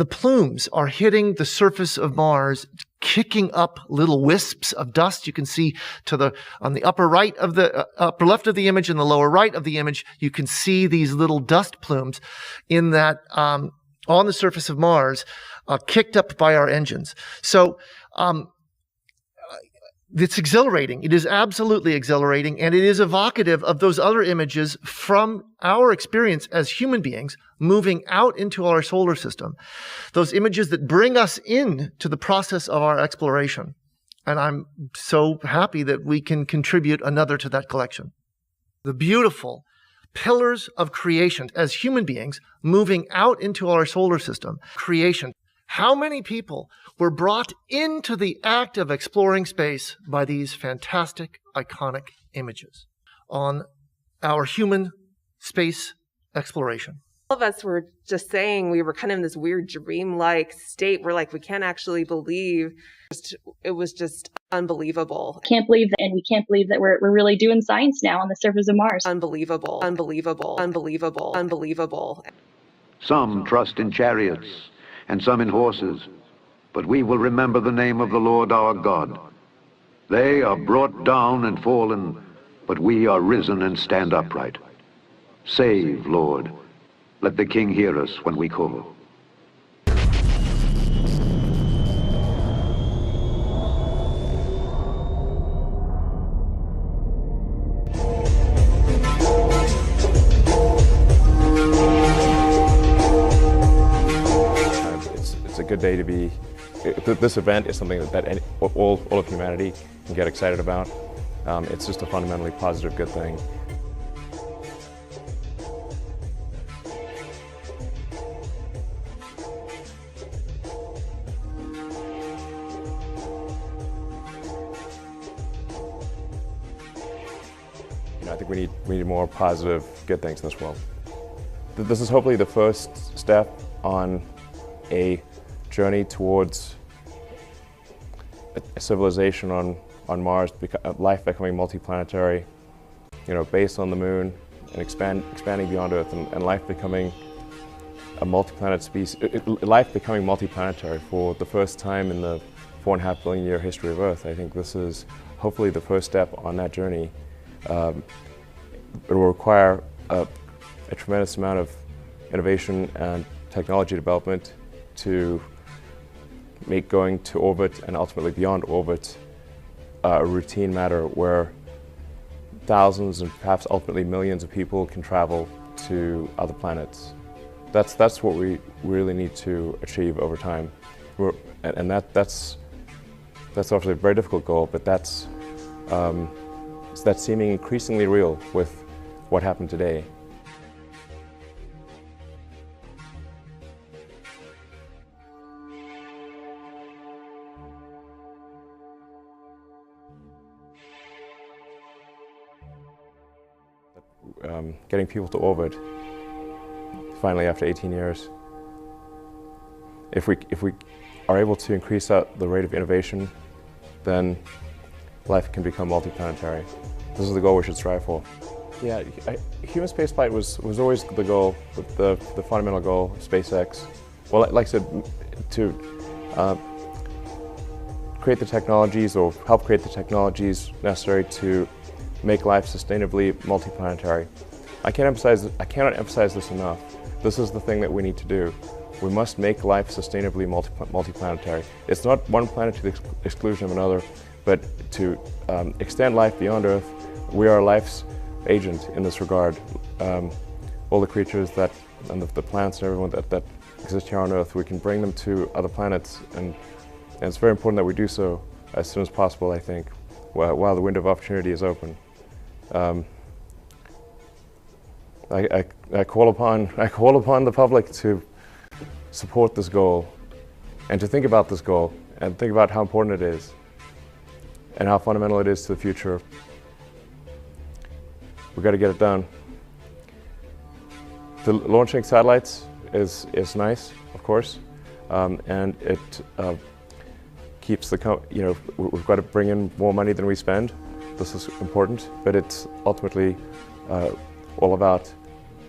plumes are hitting the surface of Mars kicking up little wisps of dust. You can see on the upper right of the upper left of the image and the lower right of the image, you can see these little dust plumes in that on the surface of Mars, kicked up by our engines. So it's exhilarating. It is absolutely exhilarating, and it is evocative of those other images from our experience as human beings moving out into our solar system. Those images that bring us into the process of our exploration. And I'm so happy that we can contribute another to that collection. The beautiful pillars of creation as human beings moving out into our solar system. Creation. How many people were brought into the act of exploring space by these fantastic, iconic images on our human space exploration? All of us were just saying we were kind of in this weird dream-like state where like we can't actually believe. It was just unbelievable. Can't believe that, and we can't believe that we're really doing science now on the surface of Mars. Unbelievable, unbelievable, unbelievable, unbelievable. Some trust in chariots and some in horses, but we will remember the name of the Lord our God. They are brought down and fallen, but we are risen and stand upright. Save, Lord. Let the King hear us when we call. It's a good day to be. This event is something that all of humanity can get excited about. It's just a fundamentally positive, good thing. I think we need more positive, good things in this world. This is hopefully the first step on a journey towards a civilization on Mars, life becoming multiplanetary, based on the moon and expanding beyond Earth, and life becoming a multi-planet species, life becoming multiplanetary for the first time in the 4.5 billion year history of Earth. I think this is hopefully the first step on that journey. It will require a tremendous amount of innovation and technology development to make going to orbit and ultimately beyond orbit a routine matter where thousands and perhaps ultimately millions of people can travel to other planets. That's what we really need to achieve over time. That's obviously a very difficult goal, but that's seeming increasingly real with what happened today. Getting people to orbit, finally after 18 years. If we are able to increase the rate of innovation, then life can become multiplanetary. This is the goal we should strive for. Yeah, human spaceflight was always the goal, the fundamental goal of SpaceX. Well, like I said, to create the technologies or help create the technologies necessary to make life sustainably multiplanetary. I cannot emphasize this enough. This is the thing that we need to do. We must make life sustainably multiplanetary. It's not one planet to the exclusion of another, but to extend life beyond Earth. We are life's agent in this regard. All the creatures and the plants and everyone that exist here on Earth, we can bring them to other planets, and it's very important that we do so as soon as possible, I think, while the window of opportunity is open. I call upon the public to support this goal, and to think about this goal, and think about how important it is, and how fundamental it is to the future. We've got to get it done. The launching satellites is nice, of course, and it keeps we've got to bring in more money than we spend. This is important, but it's ultimately all about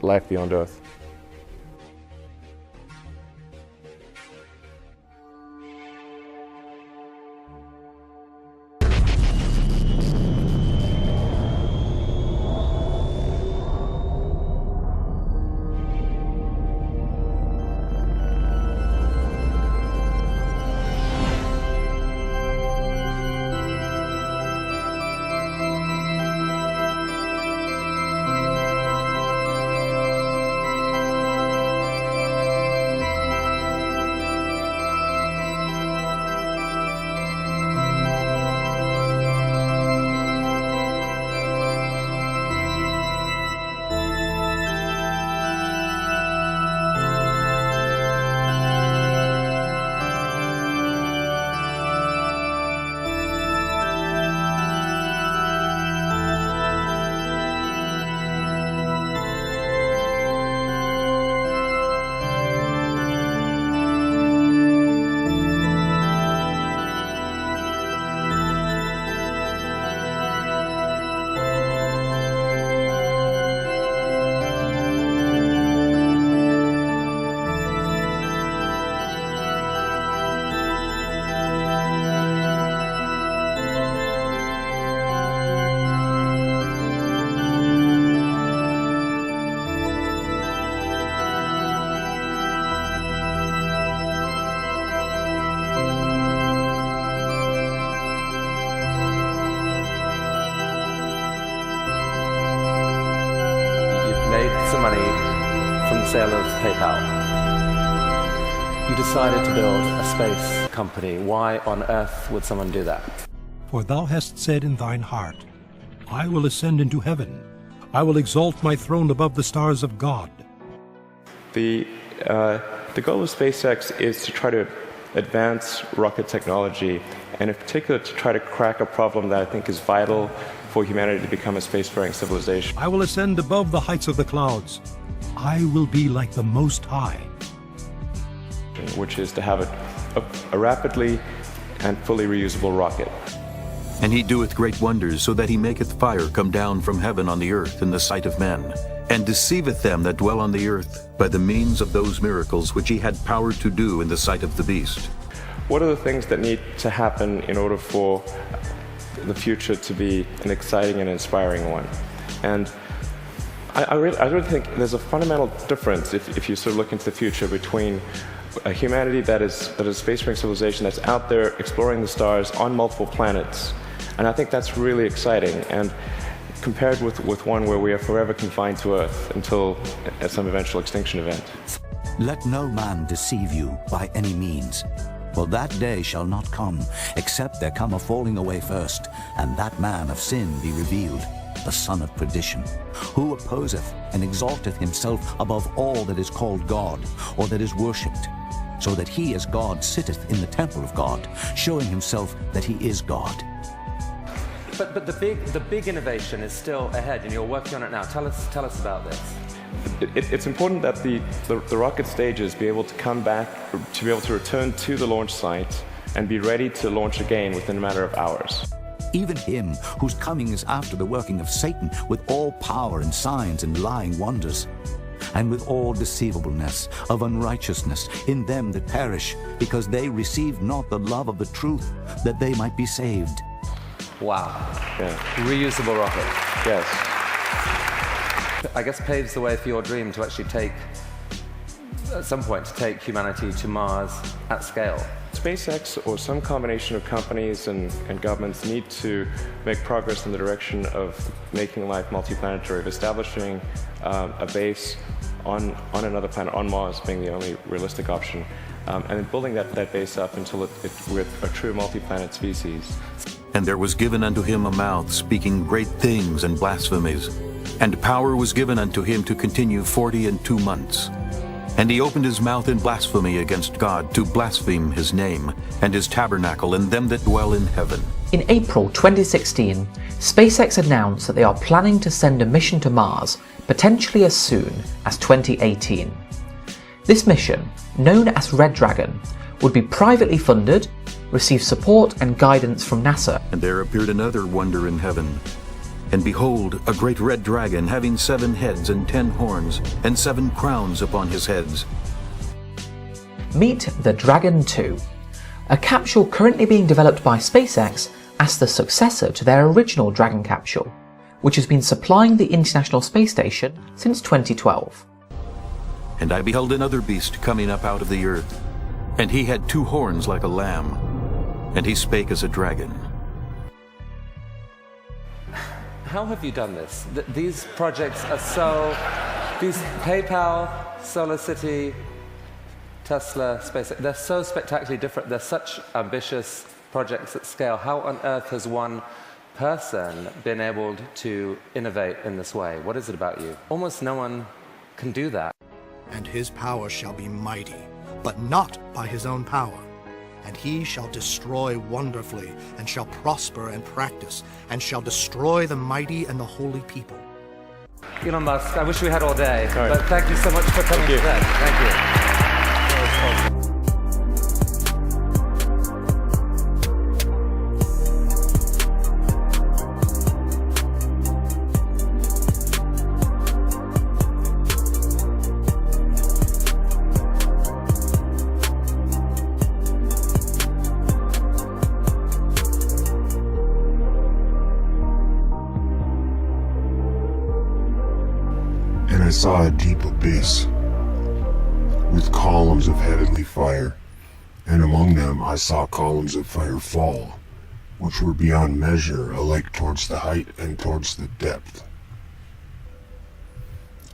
life beyond Earth. sale of PayPal. You decided to build a space company. Why on earth would someone do that? For thou hast said in thine heart, I will ascend into heaven. I will exalt my throne above the stars of God. The goal of SpaceX is to try to advance rocket technology, and in particular to try to crack a problem that I think is vital for humanity to become a spacefaring civilization. I will ascend above the heights of the clouds. I will be like the Most High. Which is to have a rapidly and fully reusable rocket. And he doeth great wonders, so that he maketh fire come down from heaven on the earth in the sight of men, and deceiveth them that dwell on the earth by the means of those miracles which he had power to do in the sight of the beast. What are the things that need to happen in order for the future to be an exciting and inspiring one? And I really think there's a fundamental difference if you sort of look into the future between a humanity that is a spacefaring civilization that's out there exploring the stars on multiple planets. And I think that's really exciting. And compared with one where we are forever confined to Earth until some eventual extinction event. Let no man deceive you by any means. For that day shall not come, except there come a falling away first, and that man of sin be revealed, the son of perdition, who opposeth and exalteth himself above all that is called God, or that is worshipped, so that he as God sitteth in the temple of God, showing himself that he is God. But the big innovation is still ahead, and you're working on it now. Tell us about this. It's important that the rocket stages be able to come back, to be able to return to the launch site and be ready to launch again within a matter of hours. Even him whose coming is after the working of Satan, with all power and signs and lying wonders, and with all deceivableness of unrighteousness in them that perish, because they received not the love of the truth, that they might be saved. Wow. Yeah. Reusable rocket. Yes. I guess paves the way for your dream to actually at some point, to take humanity to Mars at scale. SpaceX or some combination of companies and governments need to make progress in the direction of making life multiplanetary, of establishing a base on another planet, on Mars being the only realistic option, and then building that base up until we're a true multi-planet species. And there was given unto him a mouth speaking great things and blasphemies, and power was given unto him to continue 42 months. And he opened his mouth in blasphemy against God, to blaspheme his name, and his tabernacle, and them that dwell in heaven. In April 2016, SpaceX announced that they are planning to send a mission to Mars, potentially as soon as 2018. This mission, known as Red Dragon, would be privately funded, receive support and guidance from NASA. And there appeared another wonder in heaven. And behold, a great red dragon, having 7 heads and 10 horns, and 7 crowns upon his heads. Meet the Dragon 2, a capsule currently being developed by SpaceX as the successor to their original Dragon capsule, which has been supplying the International Space Station since 2012. And I beheld another beast coming up out of the earth, and he had 2 horns like a lamb, and he spake as a dragon. How have you done this? These projects are these PayPal, Solar City, Tesla, SpaceX, they're so spectacularly different. They're such ambitious projects at scale. How on earth has one person been able to innovate in this way? What is it about you? Almost no one can do that. And his power shall be mighty, but not by his own power. And he shall destroy wonderfully, and shall prosper and practice, and shall destroy the mighty and the holy people. Elon Musk, I wish we had all day, but thank you so much for coming today. Thank you. That was awesome. And I saw a deep abyss, with columns of heavenly fire, and among them I saw columns of fire fall, which were beyond measure, alike towards the height and towards the depth.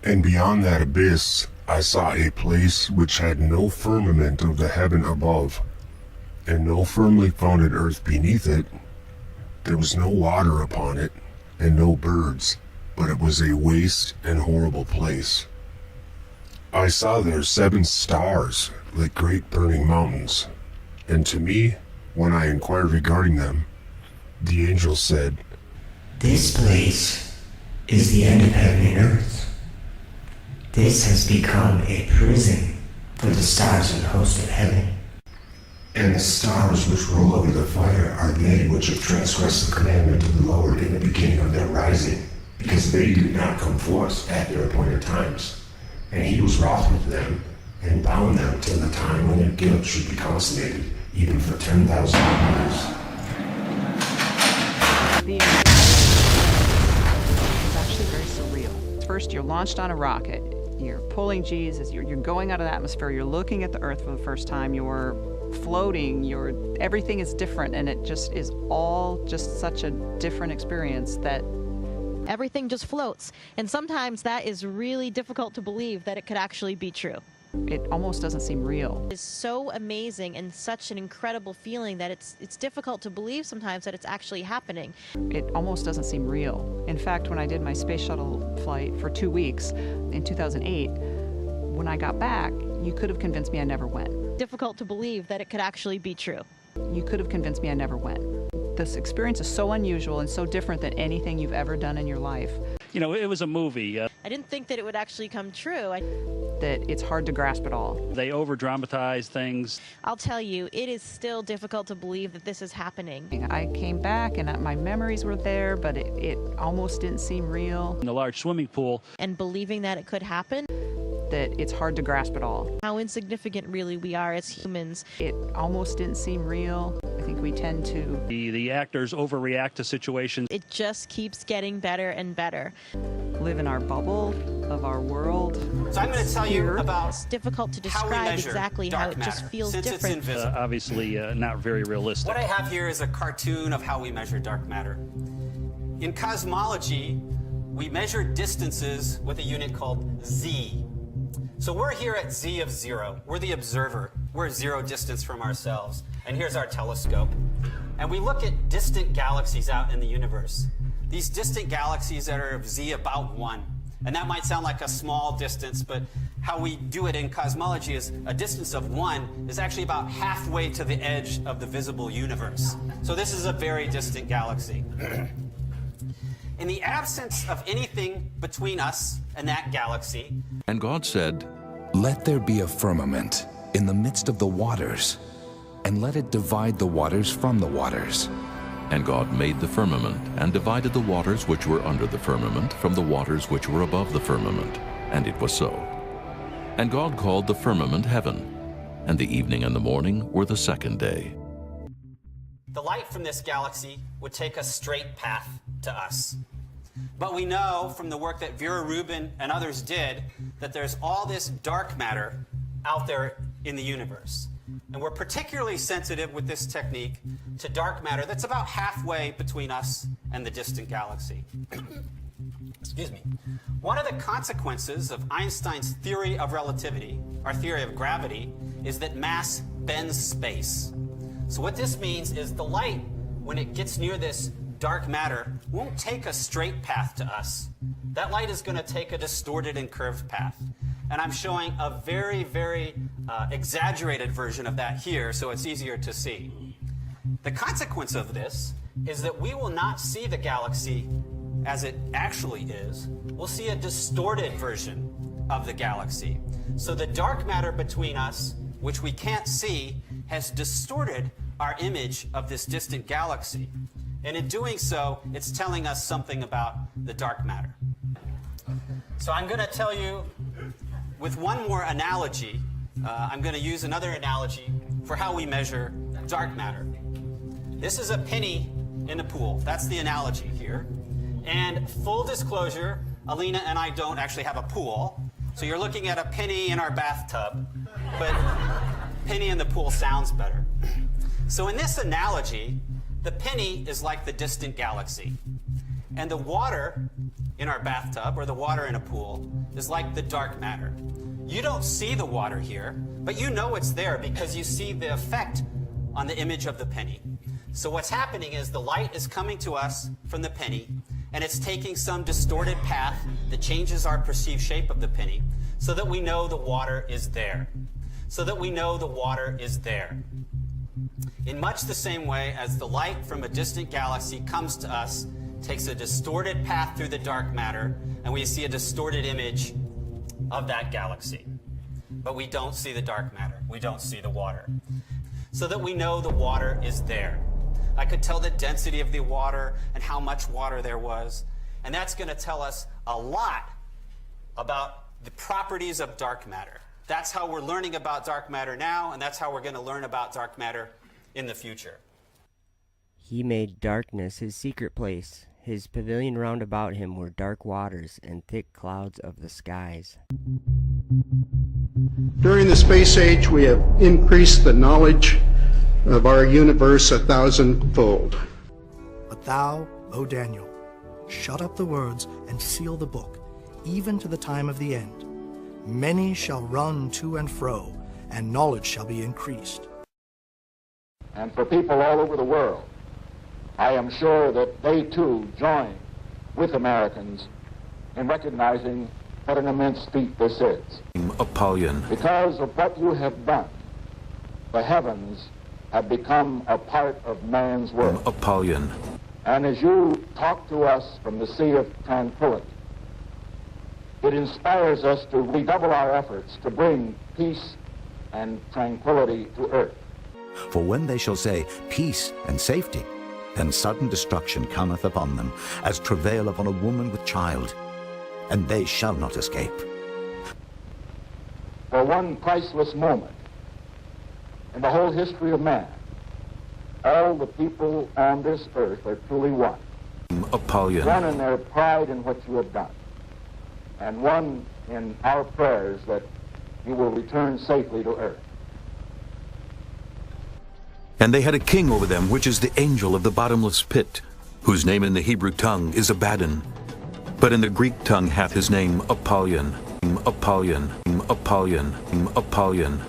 And beyond that abyss I saw a place which had no firmament of the heaven above, and no firmly founded earth beneath it. There was no water upon it, and no birds, but it was a waste and horrible place. I saw there 7 stars, like great burning mountains, and to me, when I inquired regarding them, the angel said, This place is the end of heaven and earth. This has become a prison for the stars and host of heaven. And the stars which roll over the fire are they which have transgressed the commandment of the Lord in the beginning of their rising, because they did not come forth at their appointed times. And he was wroth with them, and bound them till the time when their guilt should be consummated, even for 10,000 years. It's actually very surreal. First, you're launched on a rocket. You're pulling G's as you're going out of the atmosphere. You're looking at the Earth for the first time. You're floating. Everything is different, and it just is all just such a different experience that everything just floats. And sometimes that is really difficult to believe that it could actually be true. it almost doesn't seem real. It's so amazing and such an incredible feeling that it's difficult to believe sometimes that it's actually happening. It almost doesn't seem real. In fact, when I did my space shuttle flight for 2 weeks in 2008, when I got back, you could have convinced me I never went. Difficult to believe that it could actually be true. You could have convinced me I never went. This experience is so unusual and so different than anything you've ever done in your life. You know, it was a movie. I didn't think that it would actually come true. That it's hard to grasp it all. They over-dramatize things. I'll tell you, it is still difficult to believe that this is happening. I came back and my memories were there, but it almost didn't seem real. In the large swimming pool. And believing that it could happen. That it's hard to grasp it all. How insignificant really we are as humans. It almost didn't seem real. I think we tend to. The actors overreact to situations. It just keeps getting better and better. Live in our bubble of our world. So I'm going to tell you about. It's difficult to describe exactly how it just feels different. Obviously, not very realistic. What I have here is a cartoon of how we measure dark matter. In cosmology, we measure distances with a unit called Z. So we're here at Z of 0. We're the observer. We're 0 distance from ourselves. And here's our telescope. And we look at distant galaxies out in the universe. These distant galaxies that are of Z about 1. And that might sound like a small distance, but how we do it in cosmology is a distance of 1 is actually about halfway to the edge of the visible universe. So this is a very distant galaxy. In the absence of anything between us and that galaxy. And God said, "Let there be a firmament in the midst of the waters, and let it divide the waters from the waters." And God made the firmament, and divided the waters which were under the firmament from the waters which were above the firmament. And it was so. And God called the firmament heaven, and the evening and the morning were the second day. The light from this galaxy would take a straight path to us. But we know from the work that Vera Rubin and others did that there's all this dark matter out there in the universe. And we're particularly sensitive with this technique to dark matter that's about halfway between us and the distant galaxy. Excuse me. One of the consequences of Einstein's theory of relativity, our theory of gravity, is that mass bends space. So what this means is the light, when it gets near this dark matter, won't take a straight path to us. That light is going to take a distorted and curved path. And I'm showing a very, very exaggerated version of that here, so it's easier to see. The consequence of this is that we will not see the galaxy as it actually is. We'll see a distorted version of the galaxy. So the dark matter between us, which we can't see, has distorted our image of this distant galaxy. And in doing so, it's telling us something about the dark matter. So I'm going to tell you with one more analogy. I'm going to use another analogy for how we measure dark matter. This is a penny in a pool. That's the analogy here. And full disclosure, Alina and I don't actually have a pool. So you're looking at a penny in our bathtub. But penny in the pool sounds better. So in this analogy, the penny is like the distant galaxy. And the water in our bathtub, or the water in a pool, is like the dark matter. You don't see the water here, but you know it's there because you see the effect on the image of the penny. So what's happening is the light is coming to us from the penny, and it's taking some distorted path that changes our perceived shape of the penny so that we know the water is there. So that we know the water is there. In much the same way as the light from a distant galaxy comes to us, takes a distorted path through the dark matter, and we see a distorted image of that galaxy. But we don't see the dark matter. We don't see the water. So that we know the water is there. I could tell the density of the water and how much water there was, and that's going to tell us a lot about the properties of dark matter. That's how we're learning about dark matter now, and that's how we're going to learn about dark matter in the future. He made darkness his secret place. His pavilion round about him were dark waters and thick clouds of the skies. During the space age, we have increased the knowledge of our universe 1,000-fold. But thou, O Daniel, shut up the words and seal the book, even to the time of the end. Many shall run to and fro, and knowledge shall be increased. And for people all over the world, I am sure that they too join with Americans in recognizing what an immense feat this is. Apollyon. Because of what you have done, the heavens have become a part of man's world. Apollyon. And as you talk to us from the sea of tranquility, it inspires us to redouble our efforts to bring peace and tranquility to earth. For when they shall say, peace and safety, then sudden destruction cometh upon them, as travail upon a woman with child, and they shall not escape. For one priceless moment in the whole history of man, all the people on this earth are truly one. Apollyon. One in their pride in what you have done, and one in our prayers that you will return safely to earth. And they had a king over them, which is the angel of the bottomless pit, whose name in the Hebrew tongue is Abaddon, but in the Greek tongue hath his name Apollyon. Apollyon. Apollyon. Apollyon.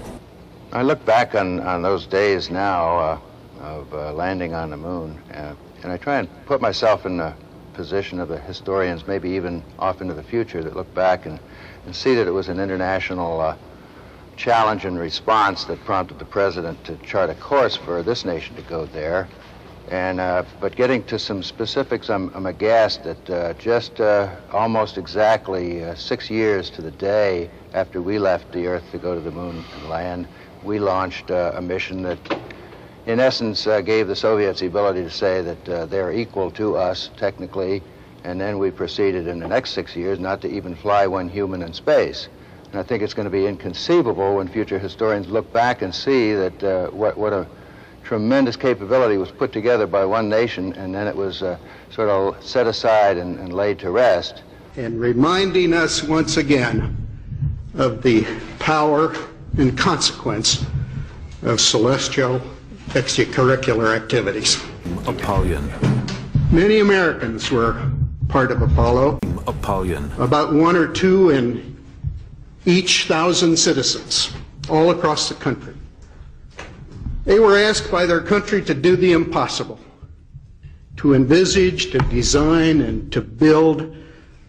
I look back on those days now of landing on the moon, and I try and put myself in the position of the historians, maybe even off into the future, that look back and see that it was an international challenge and response that prompted the president to chart a course for this nation to go there. And but getting to some specifics, I'm aghast that just almost exactly 6 years to the day after we left the Earth to go to the moon and land, we launched a mission that, in essence, gave the Soviets the ability to say that they're equal to us technically, and then we proceeded in the next 6 years not to even fly one human in space. And I think it's going to be inconceivable when future historians look back and see that what a tremendous capability was put together by one nation, and then it was sort of set aside and laid to rest. And reminding us once again of the power and consequence of celestial extracurricular activities. Apollyon. Many Americans were part of Apollo. Apollyon. About 1 or 2 in each 1,000 citizens, all across the country. They were asked by their country to do the impossible, to envisage, to design, and to build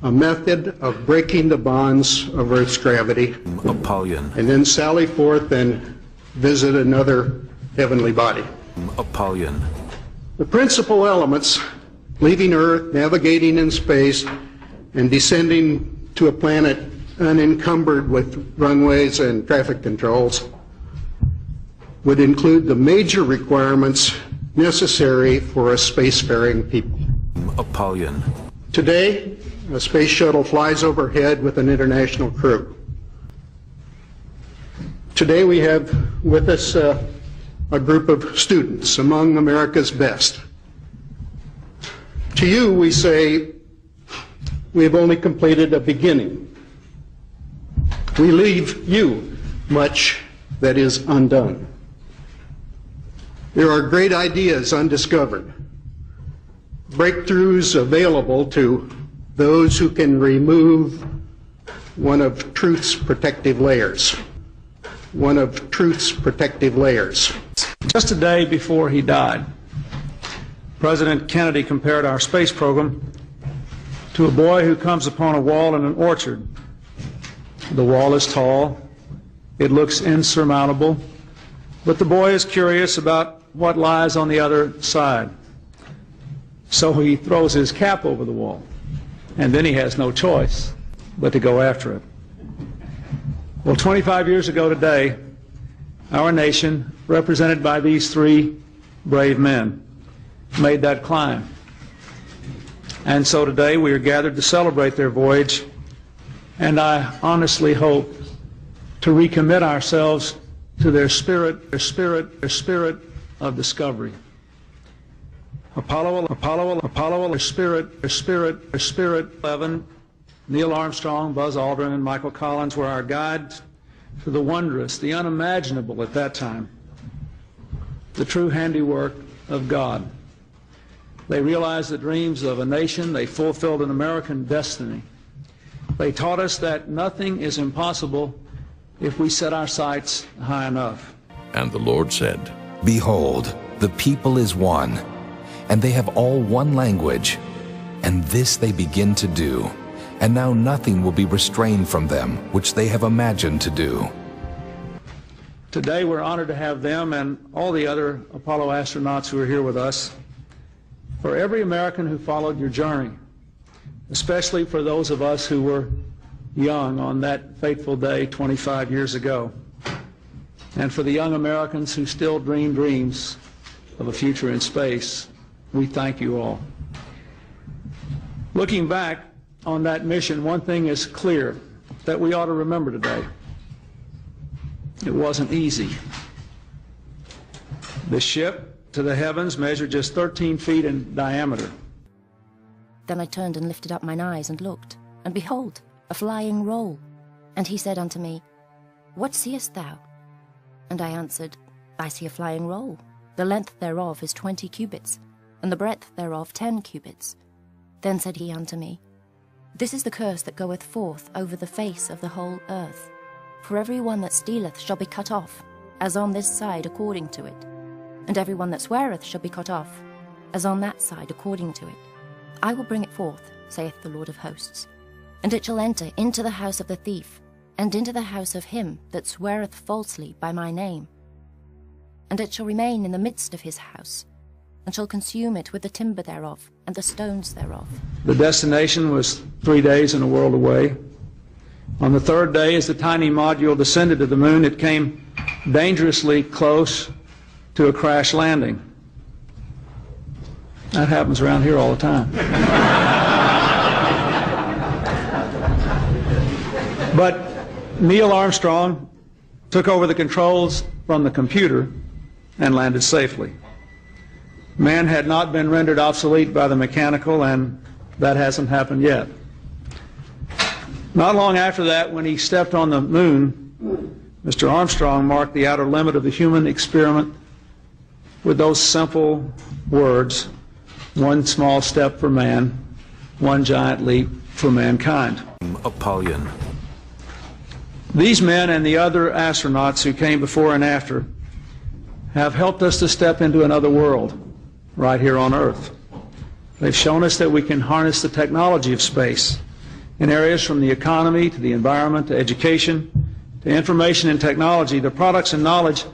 a method of breaking the bonds of Earth's gravity. Apollyon. And then sally forth and visit another heavenly body. Apollyon. The principal elements, leaving Earth, navigating in space, and descending to a planet unencumbered with runways and traffic controls, would include the major requirements necessary for a spacefaring people. Apollyon. Today, a space shuttle flies overhead with an international crew. Today we have with us a group of students, among America's best. To you, we say, we have only completed a beginning. We leave you much that is undone. There are great ideas undiscovered, breakthroughs available to those who can remove one of truth's protective layers. One of truth's protective layers. Just a day before he died, President Kennedy compared our space program to a boy who comes upon a wall in an orchard. The wall is tall, it looks insurmountable, but the boy is curious about what lies on the other side. So he throws his cap over the wall, and then he has no choice but to go after it. Well, 25 years ago today, our nation, represented by these three brave men, made that climb. And so today we are gathered to celebrate their voyage, and I honestly hope to recommit ourselves to their spirit of discovery. Apollo, their spirit 11, Neil Armstrong, Buzz Aldrin, and Michael Collins were our guides to the wondrous, the unimaginable at that time, the true handiwork of God. They realized the dreams of a nation. They fulfilled an American destiny. They taught us that nothing is impossible if we set our sights high enough. And the Lord said, Behold, the people is one, and they have all one language, and this they begin to do. And now nothing will be restrained from them, which they have imagined to do. Today we're honored to have them and all the other Apollo astronauts who are here with us. For every American who followed your journey, especially for those of us who were young on that fateful day 25 years ago, and for the young Americans who still dream dreams of a future in space, we thank you all. Looking back on that mission, one thing is clear that we ought to remember today. It wasn't easy. The ship to the heavens measured just 13 feet in diameter. Then I turned and lifted up mine eyes and looked, and behold, a flying roll. And he said unto me, What seest thou? And I answered, I see a flying roll. The length thereof is 20 cubits, and the breadth thereof 10 cubits. Then said he unto me, This is the curse that goeth forth over the face of the whole earth. For every one that stealeth shall be cut off, as on this side according to it. And every one that sweareth shall be cut off, as on that side according to it. I will bring it forth, saith the Lord of hosts. And it shall enter into the house of the thief, and into the house of him that sweareth falsely by my name. And it shall remain in the midst of his house, and shall consume it with the timber thereof, and the stones thereof. The destination was 3 days and a world away. On the third day, as the tiny module descended to the moon, it came dangerously close to a crash landing. That happens around here all the time. But Neil Armstrong took over the controls from the computer and landed safely. Man had not been rendered obsolete by the mechanical, and that hasn't happened yet. Not long after that, when he stepped on the moon, Mr. Armstrong marked the outer limit of the human experiment with those simple words, one small step for man, one giant leap for mankind. Apollyon. These men and the other astronauts who came before and after have helped us to step into another world right here on Earth. They've shown us that we can harness the technology of space in areas from the economy to the environment to education to information and technology. The products and knowledge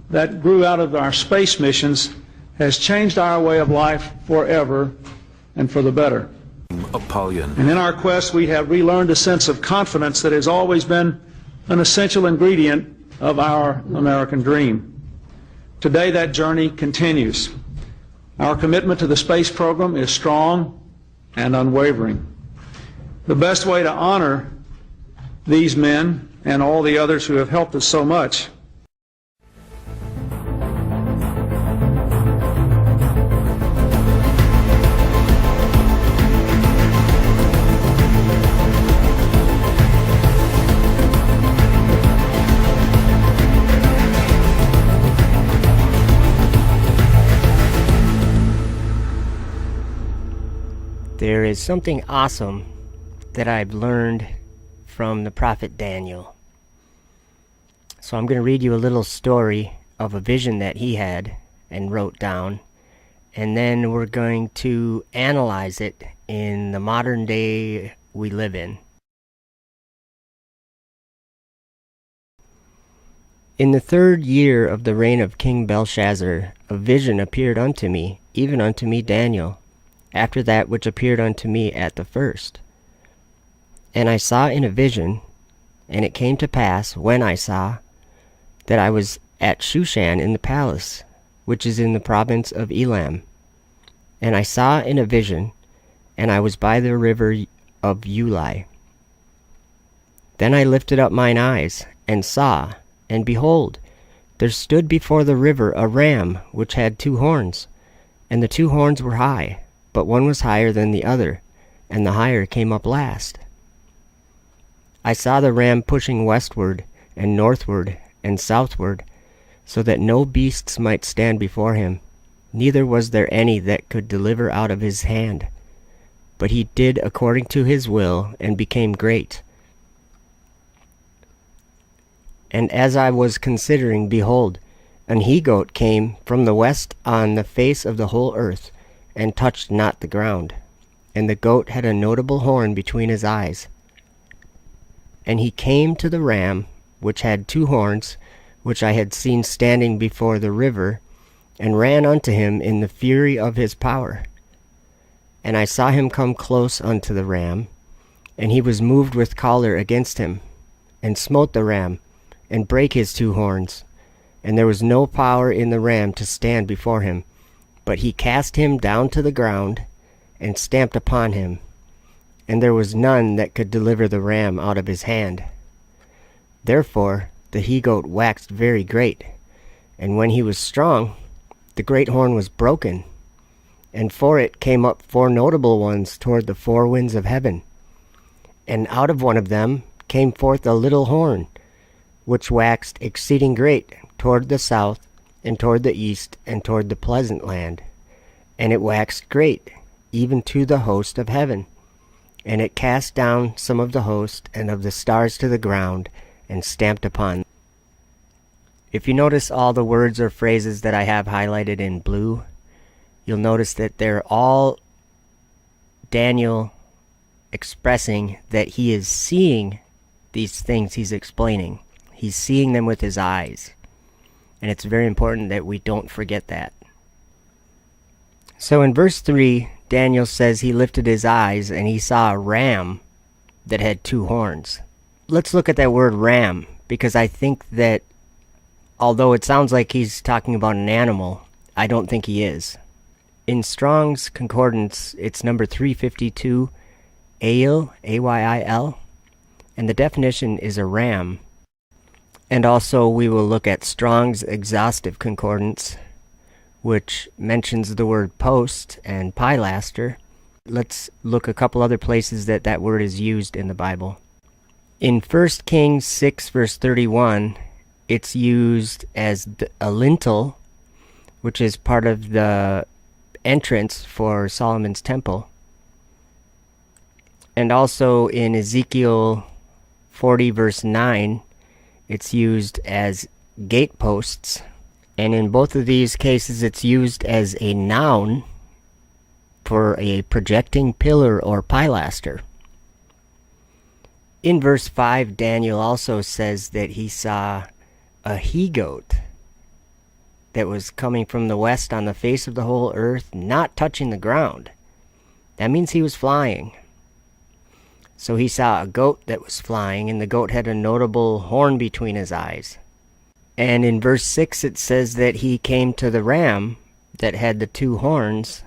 that grew out of our space missions has changed our way of life forever and for the better. Apollyon. And in our quest, we have relearned a sense of confidence that has always been an essential ingredient of our American dream. Today, that journey continues. Our commitment to the space program is strong and unwavering. The best way to honor these men and all the others who have helped us so much There is something awesome that I've learned from the prophet Daniel. So I'm going to read you a little story of a vision that he had and wrote down, and then we're going to analyze it in the modern day we live in. In the 3rd year of the reign of King Belshazzar, a vision appeared unto me, even unto me Daniel, after that which appeared unto me at the first. And I saw in a vision, and it came to pass, when I saw, that I was at Shushan in the palace, which is in the province of Elam. And I saw in a vision, and I was by the river of Ulai. Then I lifted up mine eyes, and saw, and behold, there stood before the river a ram which had 2 horns, and the 2 horns were high, but one was higher than the other, and the higher came up last. I saw the ram pushing westward, and northward, and southward, so that no beasts might stand before him, neither was there any that could deliver out of his hand. But he did according to his will, and became great. And as I was considering, behold, an he-goat came from the west on the face of the whole earth, and touched not the ground. And the goat had a notable horn between his eyes. And he came to the ram, which had 2 horns, which I had seen standing before the river, and ran unto him in the fury of his power. And I saw him come close unto the ram, and he was moved with choler against him, and smote the ram, and brake his 2 horns. And there was no power in the ram to stand before him, but he cast him down to the ground, and stamped upon him. And there was none that could deliver the ram out of his hand. Therefore the he-goat waxed very great, and when he was strong, the great horn was broken, and for it came up 4 notable ones toward the 4 winds of heaven. And out of one of them came forth a little horn, which waxed exceeding great toward the south, and toward the east, and toward the pleasant land. And it waxed great, even to the host of heaven. And it cast down some of the host and of the stars to the ground, and stamped upon them. If you notice all the words or phrases that I have highlighted in blue, you'll notice that they're all Daniel expressing that he is seeing these things he's explaining. He's seeing them with his eyes. And it's very important that we don't forget that. So in verse 3, Daniel says he lifted his eyes and he saw a ram that had 2 horns. Let's look at that word ram, because I think that although it sounds like he's talking about an animal, I don't think he is. In Strong's Concordance, it's number 352, Ayil, A-Y-I-L, and the definition is a ram. And also we will look at Strong's Exhaustive Concordance, which mentions the word post and pilaster. Let's look a couple other places that that word is used in the Bible. In 1 Kings 6 verse 31, it's used as a lintel, which is part of the entrance for Solomon's temple. And also in Ezekiel 40 verse 9, it's used as gateposts. And in both of these cases, it's used as a noun for a projecting pillar or pilaster. In verse 5, Daniel also says that he saw a he-goat that was coming from the west on the face of the whole earth, not touching the ground. That means he was flying. So he saw a goat that was flying, and the goat had a notable horn between his eyes. And in verse 6 it says that he came to the ram that had the 2 horns,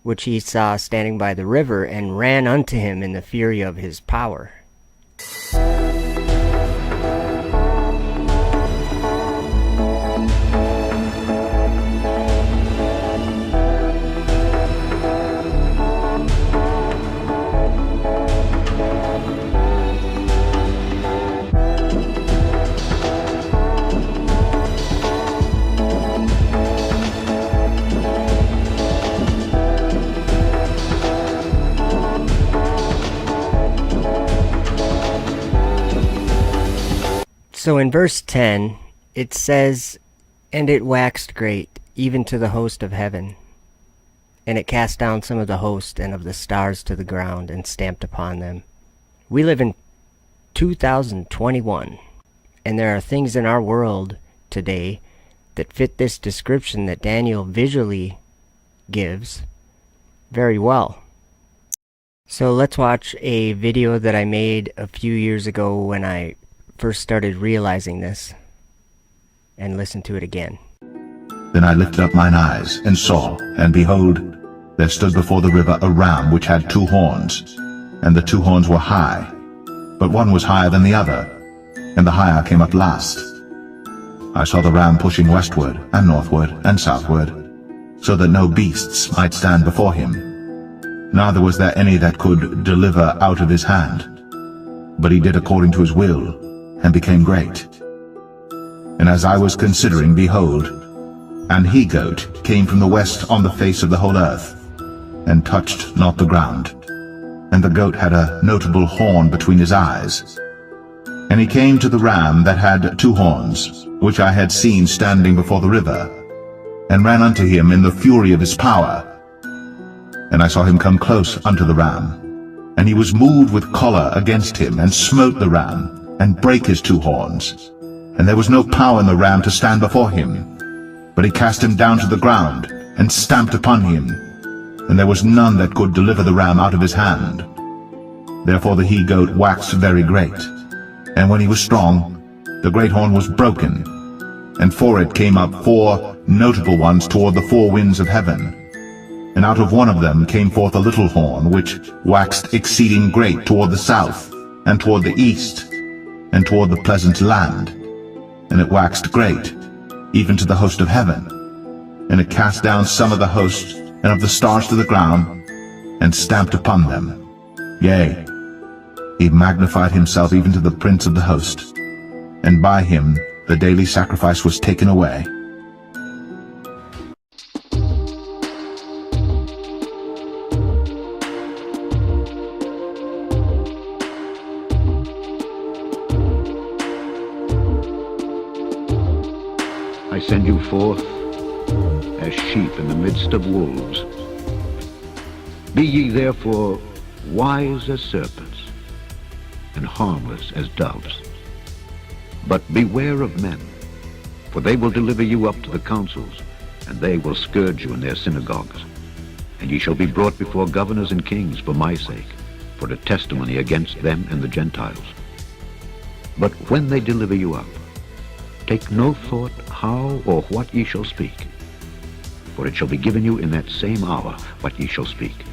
which he saw standing by the river, and ran unto him in the fury of his power. So in verse 10, it says, "And it waxed great, even to the host of heaven. And it cast down some of the host and of the stars to the ground, and stamped upon them." We live in 2021, and there are things in our world today that fit this description that Daniel visually gives very well. So let's watch a video that I made a few years ago when I first started realizing this, and listen to it again. Then I lifted up mine eyes, and saw, and behold, there stood before the river a ram which had 2 horns, and the 2 horns were high, but one was higher than the other, and the higher came up last. I saw the ram pushing westward, and northward, and southward, so that no beasts might stand before him. Neither was there any that could deliver out of his hand. But he did according to his will, and became great. And as I was considering, behold, an he-goat came from the west on the face of the whole earth, and touched not the ground. And the goat had a notable horn between his eyes. And he came to the ram that had 2 horns, which I had seen standing before the river, and ran unto him in the fury of his power. And I saw him come close unto the ram, and he was moved with choler against him, and smote the ram, and brake his 2 horns. And there was no power in the ram to stand before him. But he cast him down to the ground, and stamped upon him, and there was none that could deliver the ram out of his hand. Therefore the he-goat waxed very great, and when he was strong, the great horn was broken, and for it came up 4 notable ones toward the 4 winds of heaven. And out of one of them came forth a little horn, which waxed exceeding great toward the south, and toward the east, and toward the pleasant land. And it waxed great, even to the host of heaven. And it cast down some of the host and of the stars to the ground, and stamped upon them. Yea, he magnified himself even to the prince of the host, and by him the daily sacrifice was taken away. I send you forth as sheep in the midst of wolves. Be ye therefore wise as serpents, and harmless as doves. But beware of men, for they will deliver you up to the councils, and they will scourge you in their synagogues. And ye shall be brought before governors and kings for my sake, for a testimony against them and the Gentiles. But when they deliver you up, take no thought how or what ye shall speak, for it shall be given you in that same hour what ye shall speak.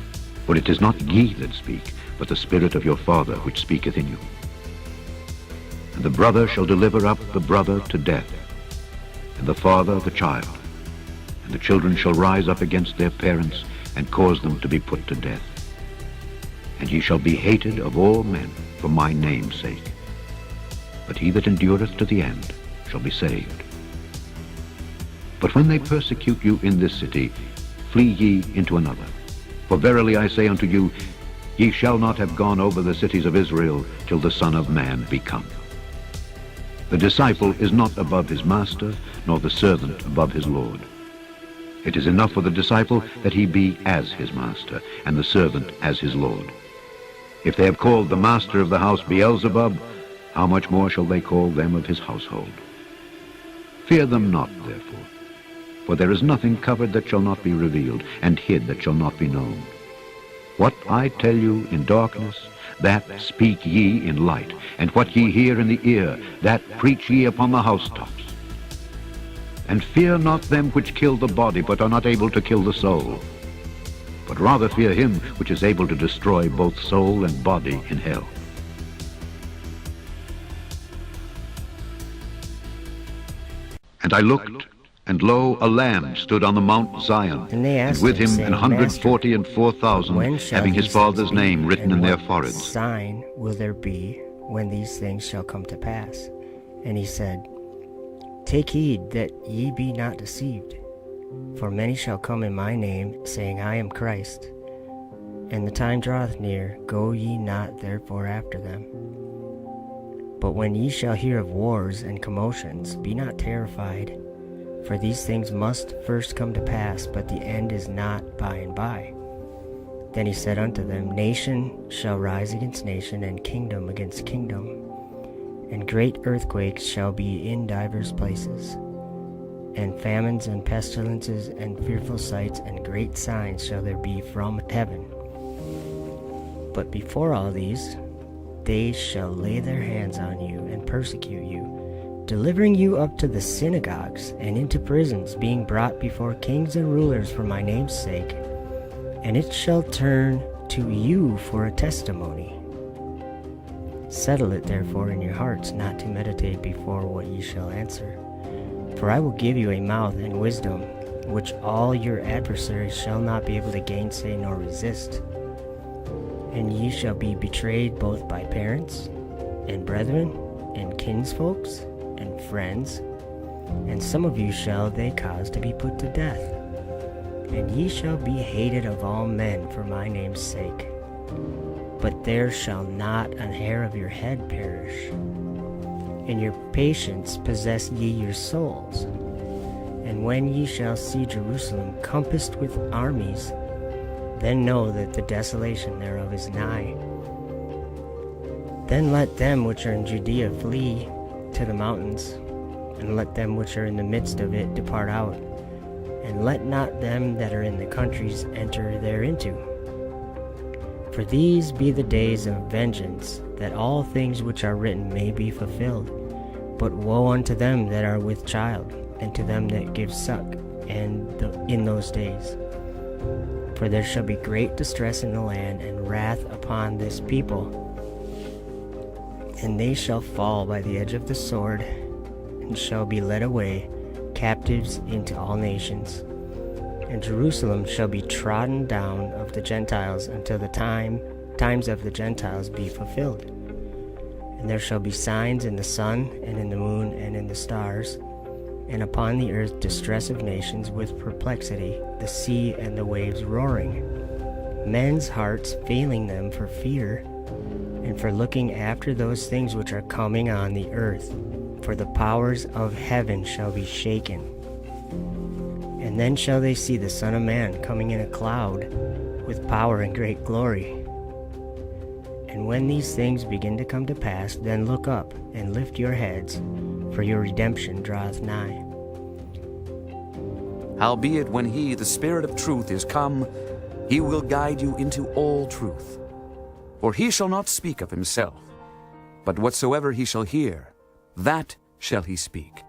For it is not ye that speak, but the Spirit of your Father which speaketh in you. And the brother shall deliver up the brother to death, and the father the child. And the children shall rise up against their parents, and cause them to be put to death. And ye shall be hated of all men for my name's sake. But he that endureth to the end shall be saved. But when they persecute you in this city, flee ye into another. For verily I say unto you, ye shall not have gone over the cities of Israel till the Son of Man be come. The disciple is not above his master, nor the servant above his Lord. It is enough for the disciple that he be as his master, and the servant as his Lord. If they have called the master of the house Beelzebub, how much more shall they call them of his household? Fear them not, therefore, for there is nothing covered that shall not be revealed, and hid that shall not be known. What I tell you in darkness, that speak ye in light, and what ye hear in the ear, that preach ye upon the housetops. And fear not them which kill the body, but are not able to kill the soul, but rather fear him which is able to destroy both soul and body in hell. And I looked, and lo, a Lamb stood on the Mount Zion, and with him 144,000, having his Father's name written in their foreheads. Sign will there be when these things shall come to pass? And he said, Take heed that ye be not deceived, for many shall come in my name, saying, I am Christ. And the time draweth near, go ye not therefore after them. But when ye shall hear of wars and commotions, be not terrified, for these things must first come to pass, but the end is not by and by. Then he said unto them, Nation shall rise against nation, and kingdom against kingdom, and great earthquakes shall be in divers places, and famines and pestilences and fearful sights and great signs shall there be from heaven. But before all these, they shall lay their hands on you and persecute you, delivering you up to the synagogues and into prisons, being brought before kings and rulers for my name's sake. And it shall turn to you for a testimony. Settle it therefore in your hearts, not to meditate before what ye shall answer. For I will give you a mouth and wisdom, which all your adversaries shall not be able to gainsay nor resist. And ye shall be betrayed both by parents, and brethren, and kinsfolks, and friends, and some of you shall they cause to be put to death. And ye shall be hated of all men for my name's sake. But there shall not an hair of your head perish. In your patience possess ye your souls. And when ye shall see Jerusalem compassed with armies, then know that the desolation thereof is nigh. Then let them which are in Judea flee to the mountains, and let them which are in the midst of it depart out, and let not them that are in the countries enter thereinto. For these be the days of vengeance, that all things which are written may be fulfilled. But woe unto them that are with child, and to them that give suck, in those days. For there shall be great distress in the land, and wrath upon this people. And they shall fall by the edge of the sword, and shall be led away captives into all nations. And Jerusalem shall be trodden down of the Gentiles until the times of the Gentiles be fulfilled. And there shall be signs in the sun, and in the moon, and in the stars, and upon the earth distress of nations with perplexity, the sea and the waves roaring, men's hearts failing them for fear, and for looking after those things which are coming on the earth, for the powers of heaven shall be shaken. And then shall they see the Son of Man coming in a cloud, with power and great glory. And when these things begin to come to pass, then look up, and lift your heads, for your redemption draweth nigh. Howbeit, when he, the Spirit of truth, is come, he will guide you into all truth. For he shall not speak of himself, but whatsoever he shall hear, that shall he speak,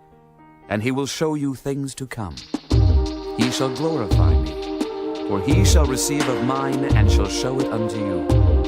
and he will show you things to come. He shall glorify me, for he shall receive of mine, and shall show it unto you.